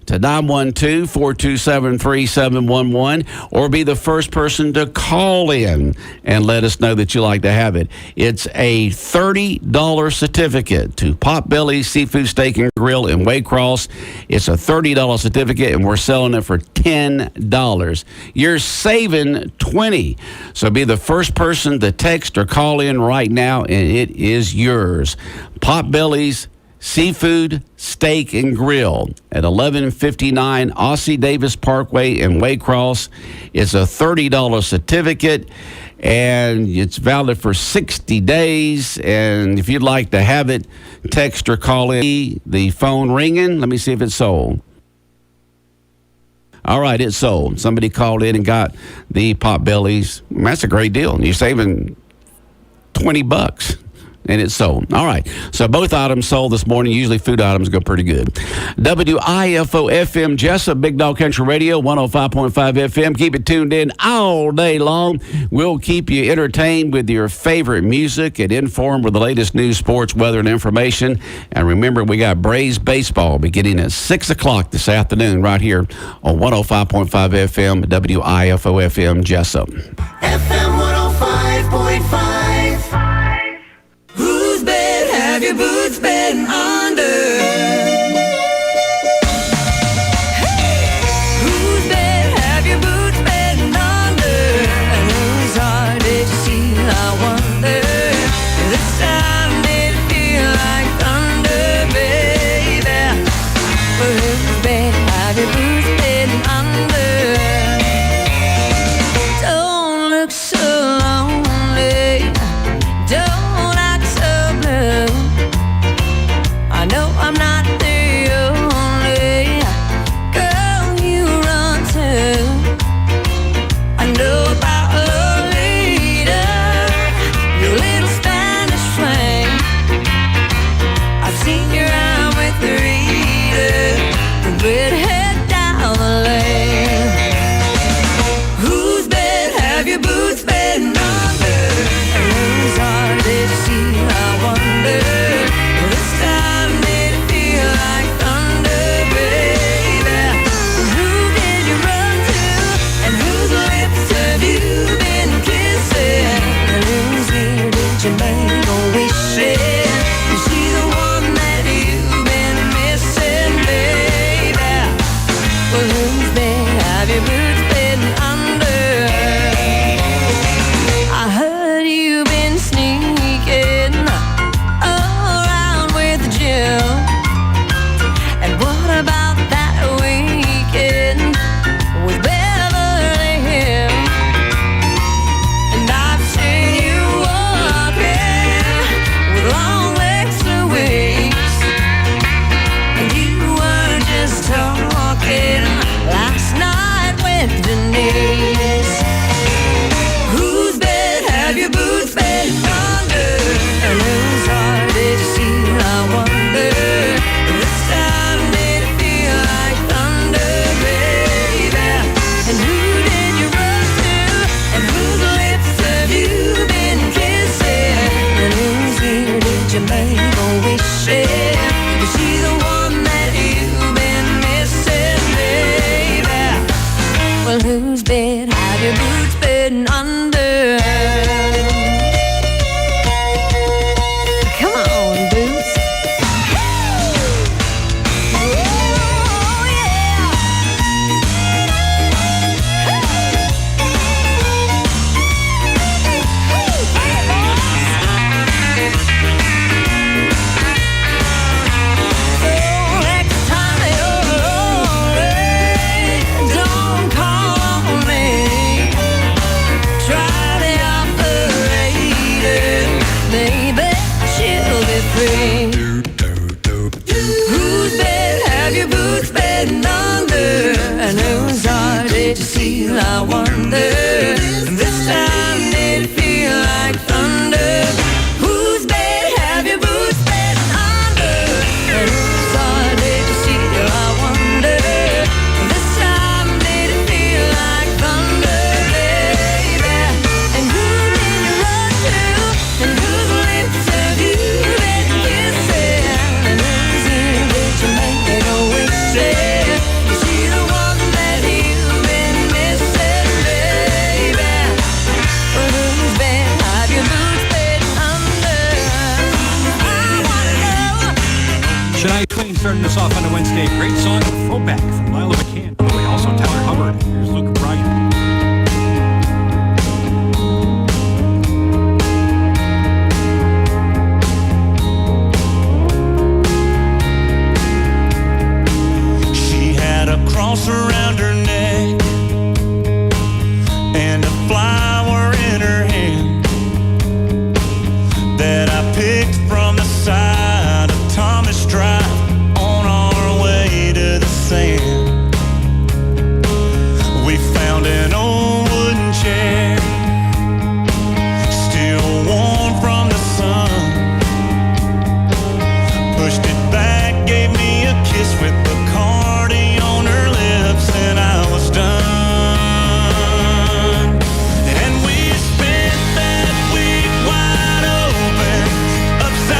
to 912-427-3711, or be the first person to call in and let us know that you like to have it. It's a $30 certificate to Potbelly's Seafood Steak and Grill in Waycross. It's a $30 certificate, and we're selling it for $10. You're saving $20. So be the first person to text or call in right now, and it is yours. Potbelly's Seafood Steak and Grill at 1159 Ossie Davis Parkway in Waycross. It's a $30 certificate, and it's valid for 60 days. And if you'd like to have it, text or call in. The phone ringing. Let me see if it's sold. All right, it's sold. Somebody called in and got the Potbelly's. That's a great deal. You're saving $20. And it's sold. All right. So both items sold this morning. Usually food items go pretty good. WIFO-FM Jesup, Big Dog Country Radio, 105.5 FM. Keep it tuned in all day long. We'll keep you entertained with your favorite music and informed with the latest news, sports, weather, and information. And remember, we got Braves baseball beginning at 6 o'clock this afternoon right here on 105.5 FM, WIFO-FM Jesup. FM 105.5. Whose bed have your boots been under? Whose bed have your boots been under? And whose heart did you see? I wonder. This time did it feel like thunder, baby? Well, whose bed have your boots been under? Don't look so free. Whose bed have your boots been under? And whose heart did you steal, I wonder? This time did it feel like thunder? Whose bed have your boots been under? And whose heart did you steal, I wonder? This time did it feel like thunder, baby? And who did you run to? And whose lips have you been kissing? And whose ear did you make me go wishing? Is she the one that you've been missing, baby? But whose bed have your boots been under? I wanna know. Shania Twain starting us off on a Wednesday. Great song, Throwback from Lila McCann. Also Tyler Hubbard. Here's Luke Bryan. She had a cross around her neck and a flower in her hand that I picked from the side of Thomas Drive on our way to the sand. We found an old wooden chair, still warm from the sun. Pushed it back, gave me a kiss with Bacardi on her lips, and I was done. And we spent that week wide open, upside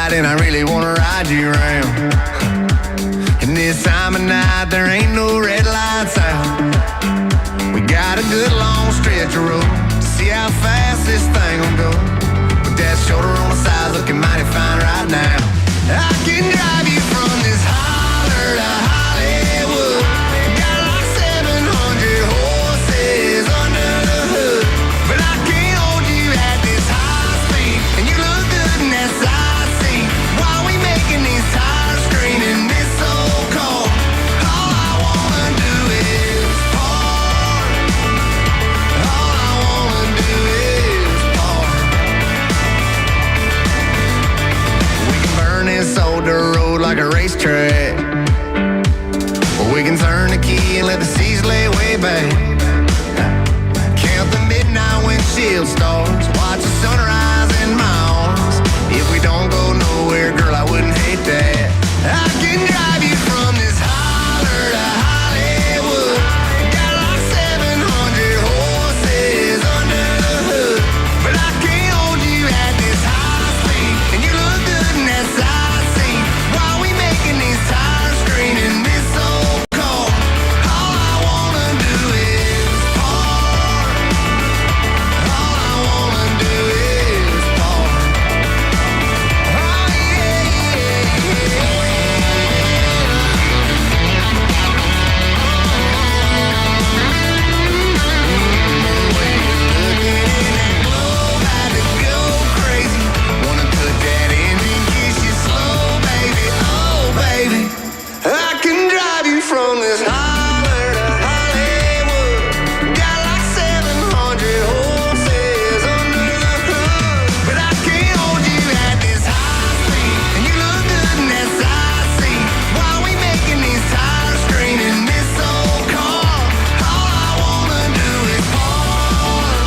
ride, and I really wanna ride you around. And this time of night, there ain't no red lights out. We got a good long stretch of road to see how fast this thing will go. With that shoulder on the side, looking mighty fine right now. I can drive you from this holler to Hollywood. Got like 700 horses under the hood, but I can't hold you at this high speed. And you look good in that side seat. While we making these tires scream in this old car, all I wanna do is park. All I wanna do is park. We can burn this old dirt road like a racetrack, or we can turn the key and let the seas lay way back. Count the midnight windshield stars, watch the sunrise in my arms. If we don't go nowhere, girl, I wouldn't hate that. I can drive you from this holler to Hollywood. Got like 700 horses under the hood, but I can't hold you at this high speed. And you look good in that side seat. While we making these tires scream in this old car, all I wanna do is park. All I wanna do is park. Oh yeah, yeah, yeah. Had to go crazy. Wanna put that engine, kiss you slow, baby. Oh, baby. I can drive you from this holler to Hollywood. Got like 700 horses under the hood, but I can't hold you at this high speed. And you look good in that side seat. While we making these tires scream in this old car, all I wanna do is park.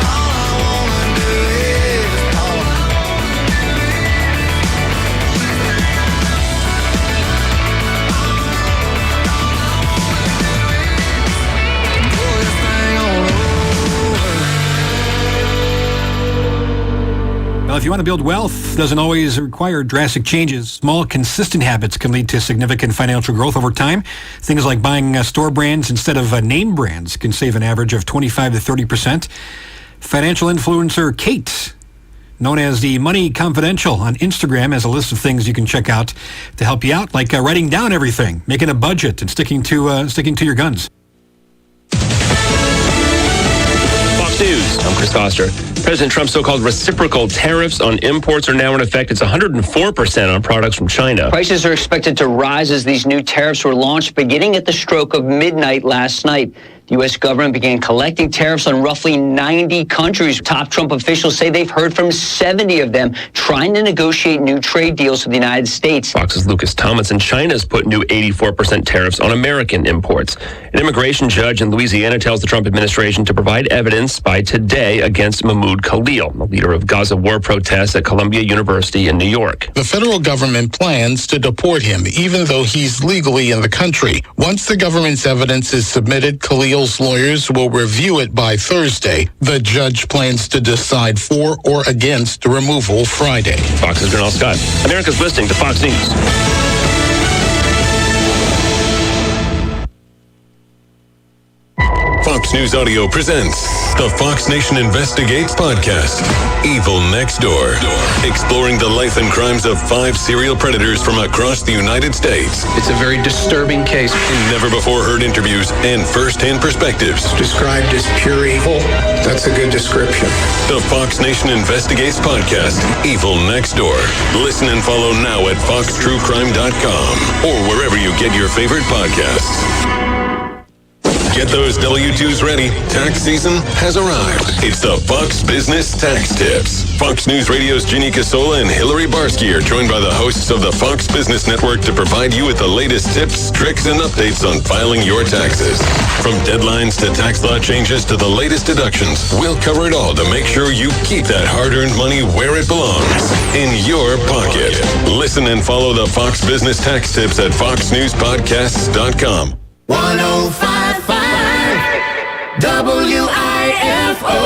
All I wanna do is park. Pull this thing on over. Well, if you want to build wealth, doesn't always require drastic changes. Small, consistent habits can lead to significant financial growth over time. Things like buying store brands instead of name brands can save an average of 25 to 30%. Financial influencer Kate, known as the Money Confidential on Instagram, has a list of things you can check out to help you out, like writing down everything, making a budget, and sticking to your guns. Fox News, I'm Chris Foster. President Trump's so-called reciprocal tariffs on imports are now in effect. It's 104% on products from China. Prices are expected to rise as these new tariffs were launched beginning at the stroke of midnight last night. The U.S. government began collecting tariffs on roughly 90 countries. Top Trump officials say they've heard from 70 of them trying to negotiate new trade deals with the United States. Fox's Lucas Thomas and China's put new 84% tariffs on American imports. An immigration judge in Louisiana tells the Trump administration to provide evidence by today against Mahmoud Khalil, the leader of Gaza war protests at Columbia University in New York. The federal government plans to deport him, even though he's legally in the country. Once the government's evidence is submitted, Khalil's lawyers will review it by Thursday. The judge plans to decide for or against removal Friday. Fox's Gernal Scott. America's listening to Fox News. Fox News Audio presents the Fox Nation Investigates podcast, Evil Next Door, exploring the life and crimes of 5 serial predators from across the United States. It's a very disturbing case. Never before heard interviews and first-hand perspectives. Described as pure evil. That's a good description. The Fox Nation Investigates podcast, Evil Next Door. Listen and follow now at foxtruecrime.com or wherever you get your favorite podcasts. Get those W-2s ready. Tax season has arrived. It's the Fox Business Tax Tips. Fox News Radio's Ginny Casola and Hillary Barsky are joined by the hosts of the Fox Business Network to provide you with the latest tips, tricks, and updates on filing your taxes. From deadlines to tax law changes to the latest deductions, we'll cover it all to make sure you keep that hard-earned money where it belongs, in your pocket. Listen and follow the Fox Business Tax Tips at foxnewspodcasts.com. 105.5 WIFO.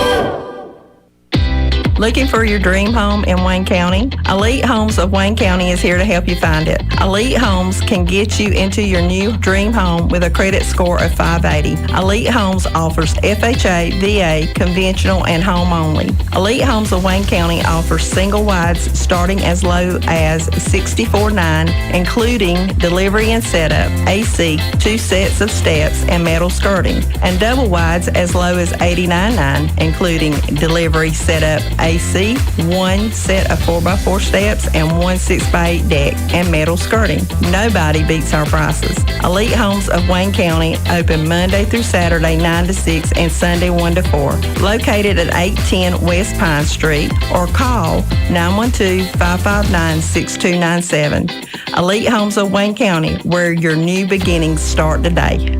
Looking for your dream home in Wayne County? Elite Homes of Wayne County is here to help you find it. Elite Homes can get you into your new dream home with a credit score of 580. Elite Homes offers FHA, VA, conventional, and home only. Elite Homes of Wayne County offers single wides starting as low as $64,900, including delivery and setup, AC, 2 sets of steps, and metal skirting, and double wides as low as $89,900, including delivery, setup, AC, 1 set of 4x4 steps, and 1 6x8 deck, and metal skirting. Nobody beats our prices. Elite Homes of Wayne County open Monday through Saturday 9 to 6 and Sunday 1 to 4. Located at 810 West Pine Street, or call 912-559-6297. Elite Homes of Wayne County, where your new beginnings start today.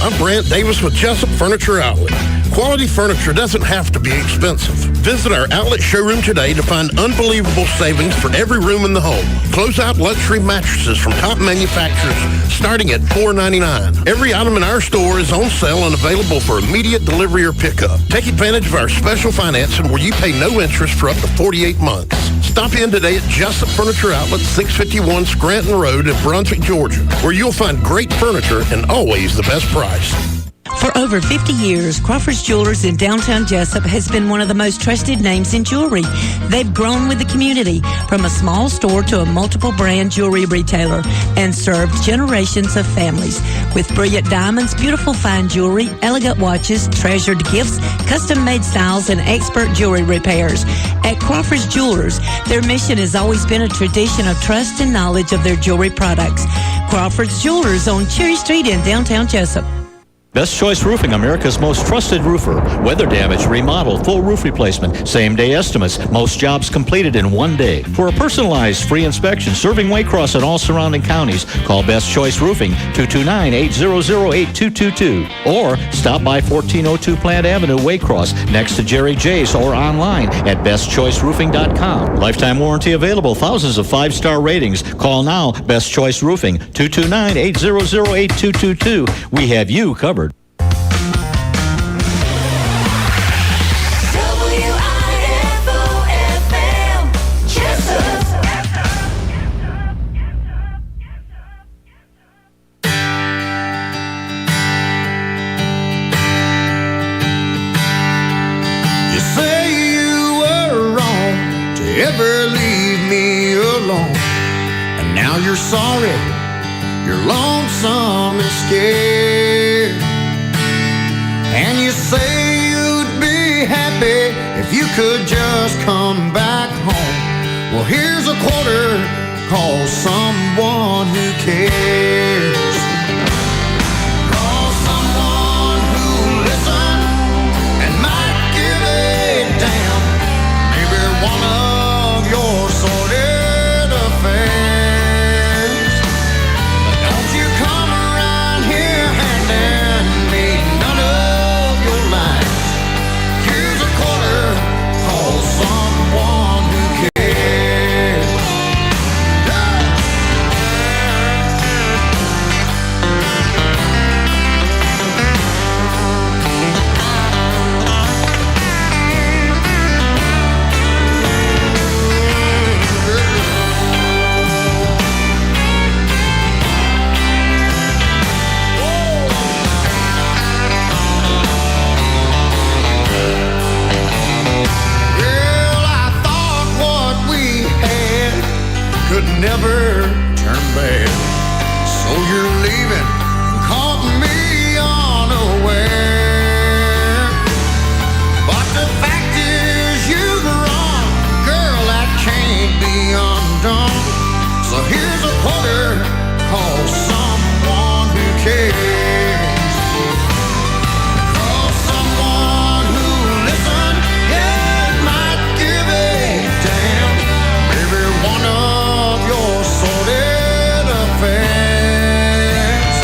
I'm Brant Davis with Jesup Furniture Outlet. Quality furniture doesn't have to be expensive. Visit our outlet showroom today to find unbelievable savings for every room in the home. Close-out luxury mattresses from top manufacturers starting at $4.99. Every item in our store is on sale and available for immediate delivery or pickup. Take advantage of our special financing where you pay no interest for up to 48 months. Stop in today at Jesup Furniture Outlet, 651 Scranton Road in Brunswick, Georgia, where you'll find great furniture and always the best price. For over 50 years, Crawford's Jewelers in downtown Jesup has been one of the most trusted names in jewelry. They've grown with the community from a small store to a multiple brand jewelry retailer and served generations of families with brilliant diamonds, beautiful fine jewelry, elegant watches, treasured gifts, custom-made styles, and expert jewelry repairs. At Crawford's Jewelers, their mission has always been a tradition of trust and knowledge of their jewelry products. Crawford's Jewelers on Cherry Street in downtown Jesup. Best Choice Roofing, America's most trusted roofer. Weather damage, remodel, full roof replacement, same-day estimates. Most jobs completed in one day. For a personalized free inspection, serving Waycross and all surrounding counties, call Best Choice Roofing, 229-800-8222. Or stop by 1402 Plant Avenue, Waycross, next to Jerry J's, or online at bestchoiceroofing.com. Lifetime warranty available. Thousands of 5-star ratings. Call now, Best Choice Roofing, 229-800-8222. We have you covered. WIFO-FM, Jesup. You say you were wrong to ever leave me alone, and now you're sorry, you're lonesome and scared. And you say you'd be happy if you could just come back home. Well, here's a quarter, call someone who cares. Call someone who'll listen and might give a damn. Maybe one of your sordid affairs. But don't you come around here handing me none of your lies. Here's a quarter, call someone who cares. Well, I thought what we had could never turn bad. So you're leaving, caught me unaware. But the fact is you've run, girl, that can't be undone. So here's a quarter, call someone who cares. Call someone who'll listen, yeah, might give a damn. Maybe one of your sordid affairs.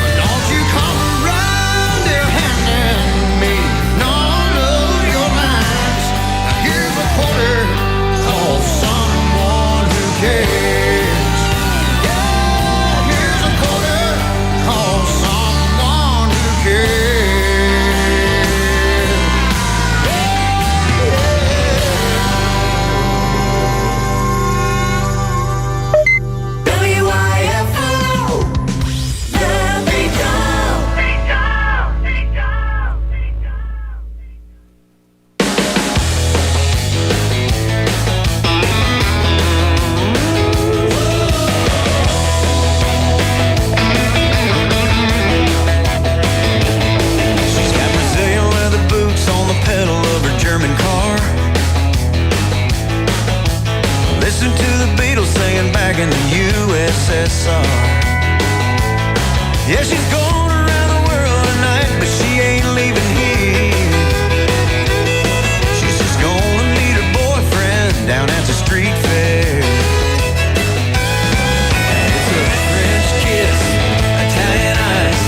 But don't you come around here handing me none of your lies. Now here's a quarter, call someone who cares. Yeah, here's a quarter, call in the USSR. Yeah, she's going around the world tonight, but she ain't leaving here. She's just gonna meet her boyfriend down at the street fair. It's a French kiss, Italian ice,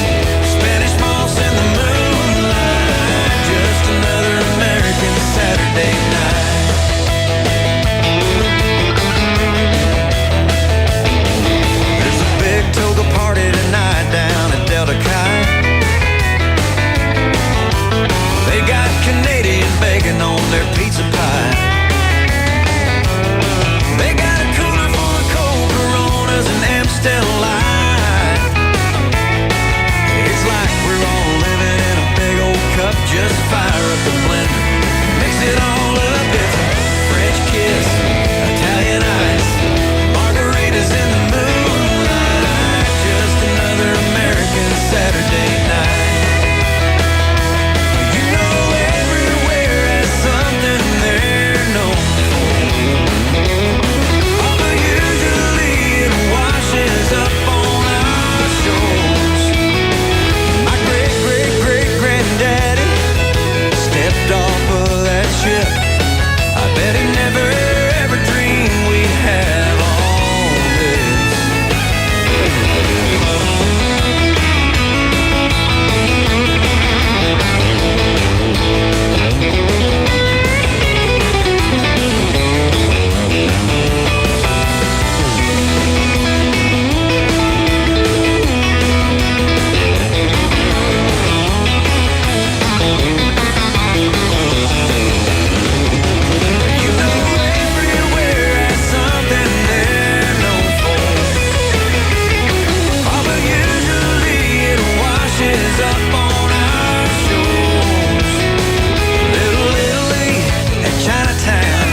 Spanish moss in the moonlight. Just another American Saturday night. There's a big toga party tonight down at Delta Chi. They got Canadian bacon on their pizza pie. They got a cooler full of cold Coronas and Amstel Light. It's like we're all living in a big old cup. Just fire up the blender, mix it all up. It's a French kiss, Italian ice, margaritas in the moonlight. Just another American Saturday night. You know everywhere has something they're known for. Although usually it washes up on our shores. My great-great-great-granddaddy stepped off of that ship. I bet he never ever dreamed we'd have all this. You know everywhere has something they're known for. Although usually it washes up on our shores. Little Italy and Chinatown,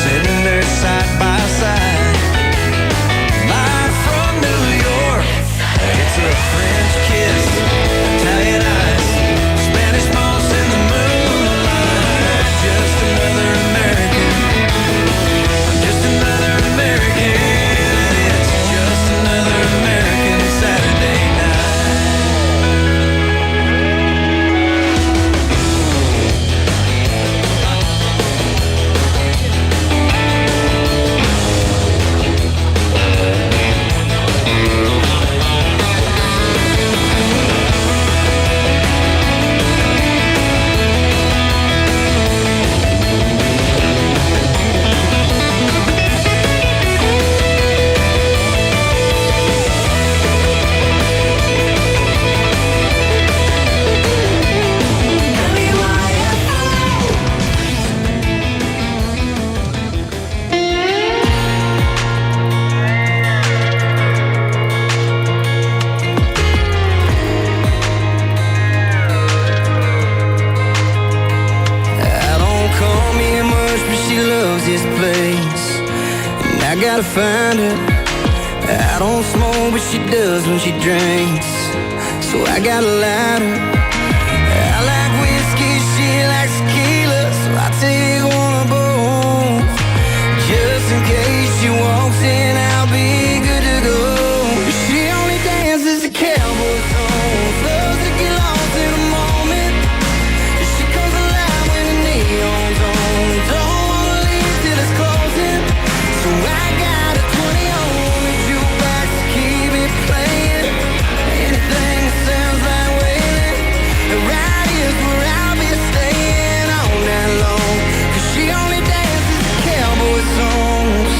sitting there side by side. Live from New York, it's a French kiss, Italian ice, Spanish moss in the moonlight. Just another American, just another American. It's just another American Saturday night. I don't call me much, but she loves this place, and I gotta find her. I don't smoke, but she does when she drinks, so I got a lighter. I like whiskey, she likes tequila, so I take one of both. Just in case she walks in, I'll be good to go. She only dances to cowboy songs, loves to get lost in a moment. She comes alive when the neon's on. Don't wanna leave till it's closing, so I got a 20 on the jukebox to keep it playing. Anything that sounds like wailing, right here's where I'll be staying all night long. 'Cause she only dances to cowboy songs.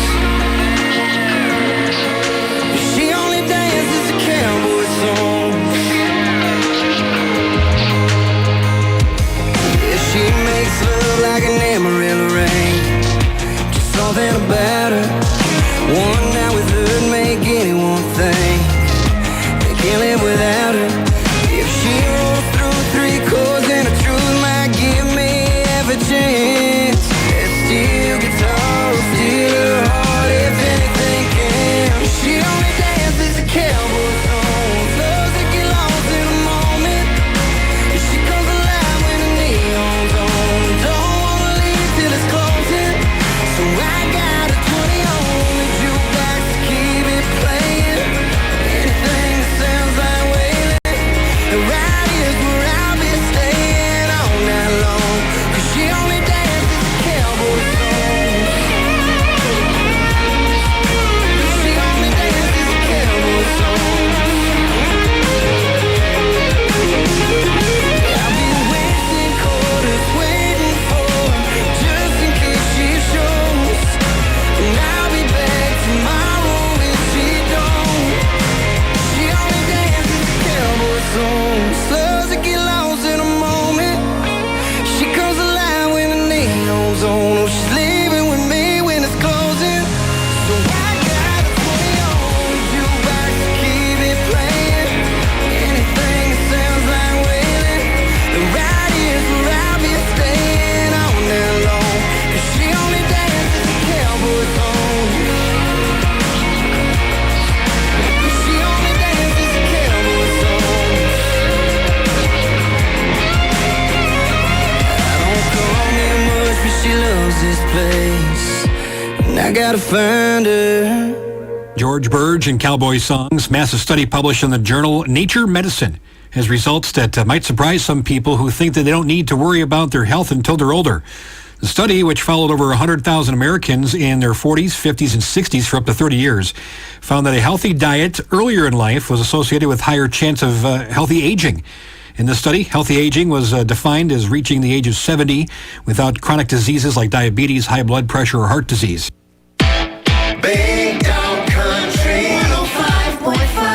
and I gotta find her. George Burge and Cowboy Songs, massive study published in the journal Nature Medicine, has results that might surprise some people who think that they don't need to worry about their health until they're older. The study, which followed over 100,000 Americans in their 40s, 50s, and 60s for up to 30 years, found that a healthy diet earlier in life was associated with higher chance of healthy aging. In the study, healthy aging was defined as reaching the age of 70 without chronic diseases like diabetes, high blood pressure, or heart disease. Big Dog Country 105.5.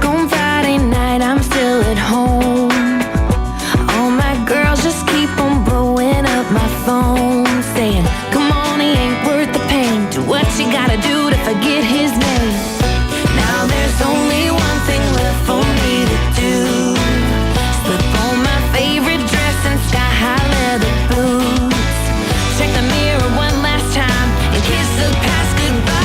On Friday night, I'm still at home. All my girls just keep on blowing up my phone, saying, come on, he ain't worth the pain. Do what you gotta do to forget his name. Now there's only one thing left for me to do. Slip on my favorite dress and sky-high leather boots. Check the mirror one last time and kiss the past goodbye.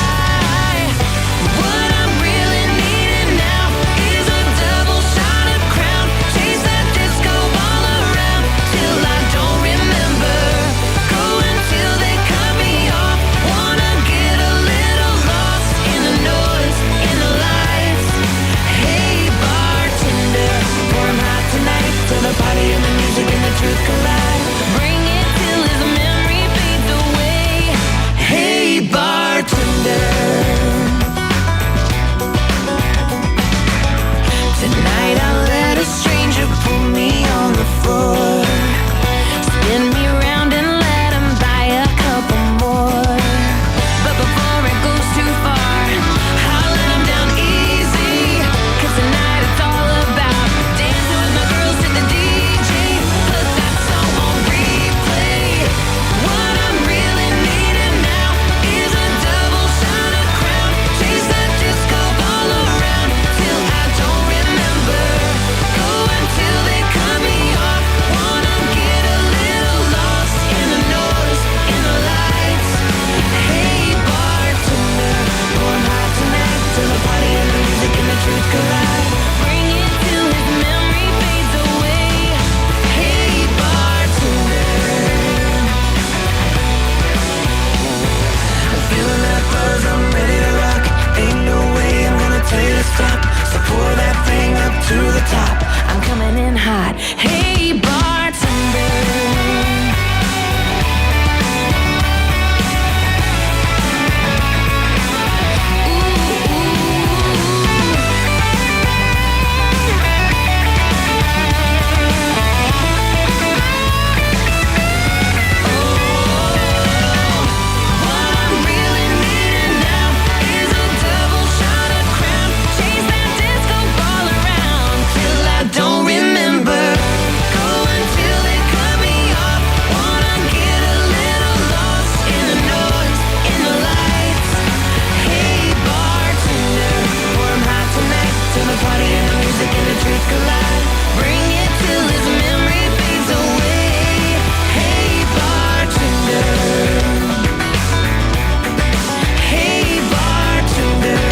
Party and the music and the truth collide. Bring it till his memory fades away. Hey bartender, tonight I'll let a stranger pull me on the floor, spin me around and let him buy a couple more. But before it goes too far, I'll let him down easy, 'cause tonight it's all about dancing with my girls to the DJ. Put that song on replay. What I'm really needing now is a double shot of Crown. Chase that disco ball around till I don't remember. Go until they cut me off. Wanna get a little lost in the noise, in the lights. Hey bartender, going hot tonight till the party and the music and the truth collide. Bring it till his memory fades away. Hey bartender, I'm feeling that buzz, I'm ready to rock. Ain't no way I'm gonna tell you to stop. So pour that thing up to the top. I'm coming in hot. Hey bartender. Don't remember. Go until they cut me off. Wanna get a little lost in the noise, in the lights. Hey bartender, pour 'em hot tonight till the party and the music and the truth collide. Bring it till his memory fades away. Hey bartender. Hey bartender.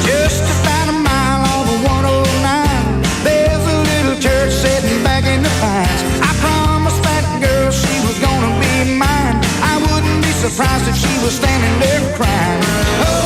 Just about a mile off of 109, there's a little church sitting back in the pines. I promised that girl she was gonna be mine. I wouldn't be surprised if she was standing there crying. Oh,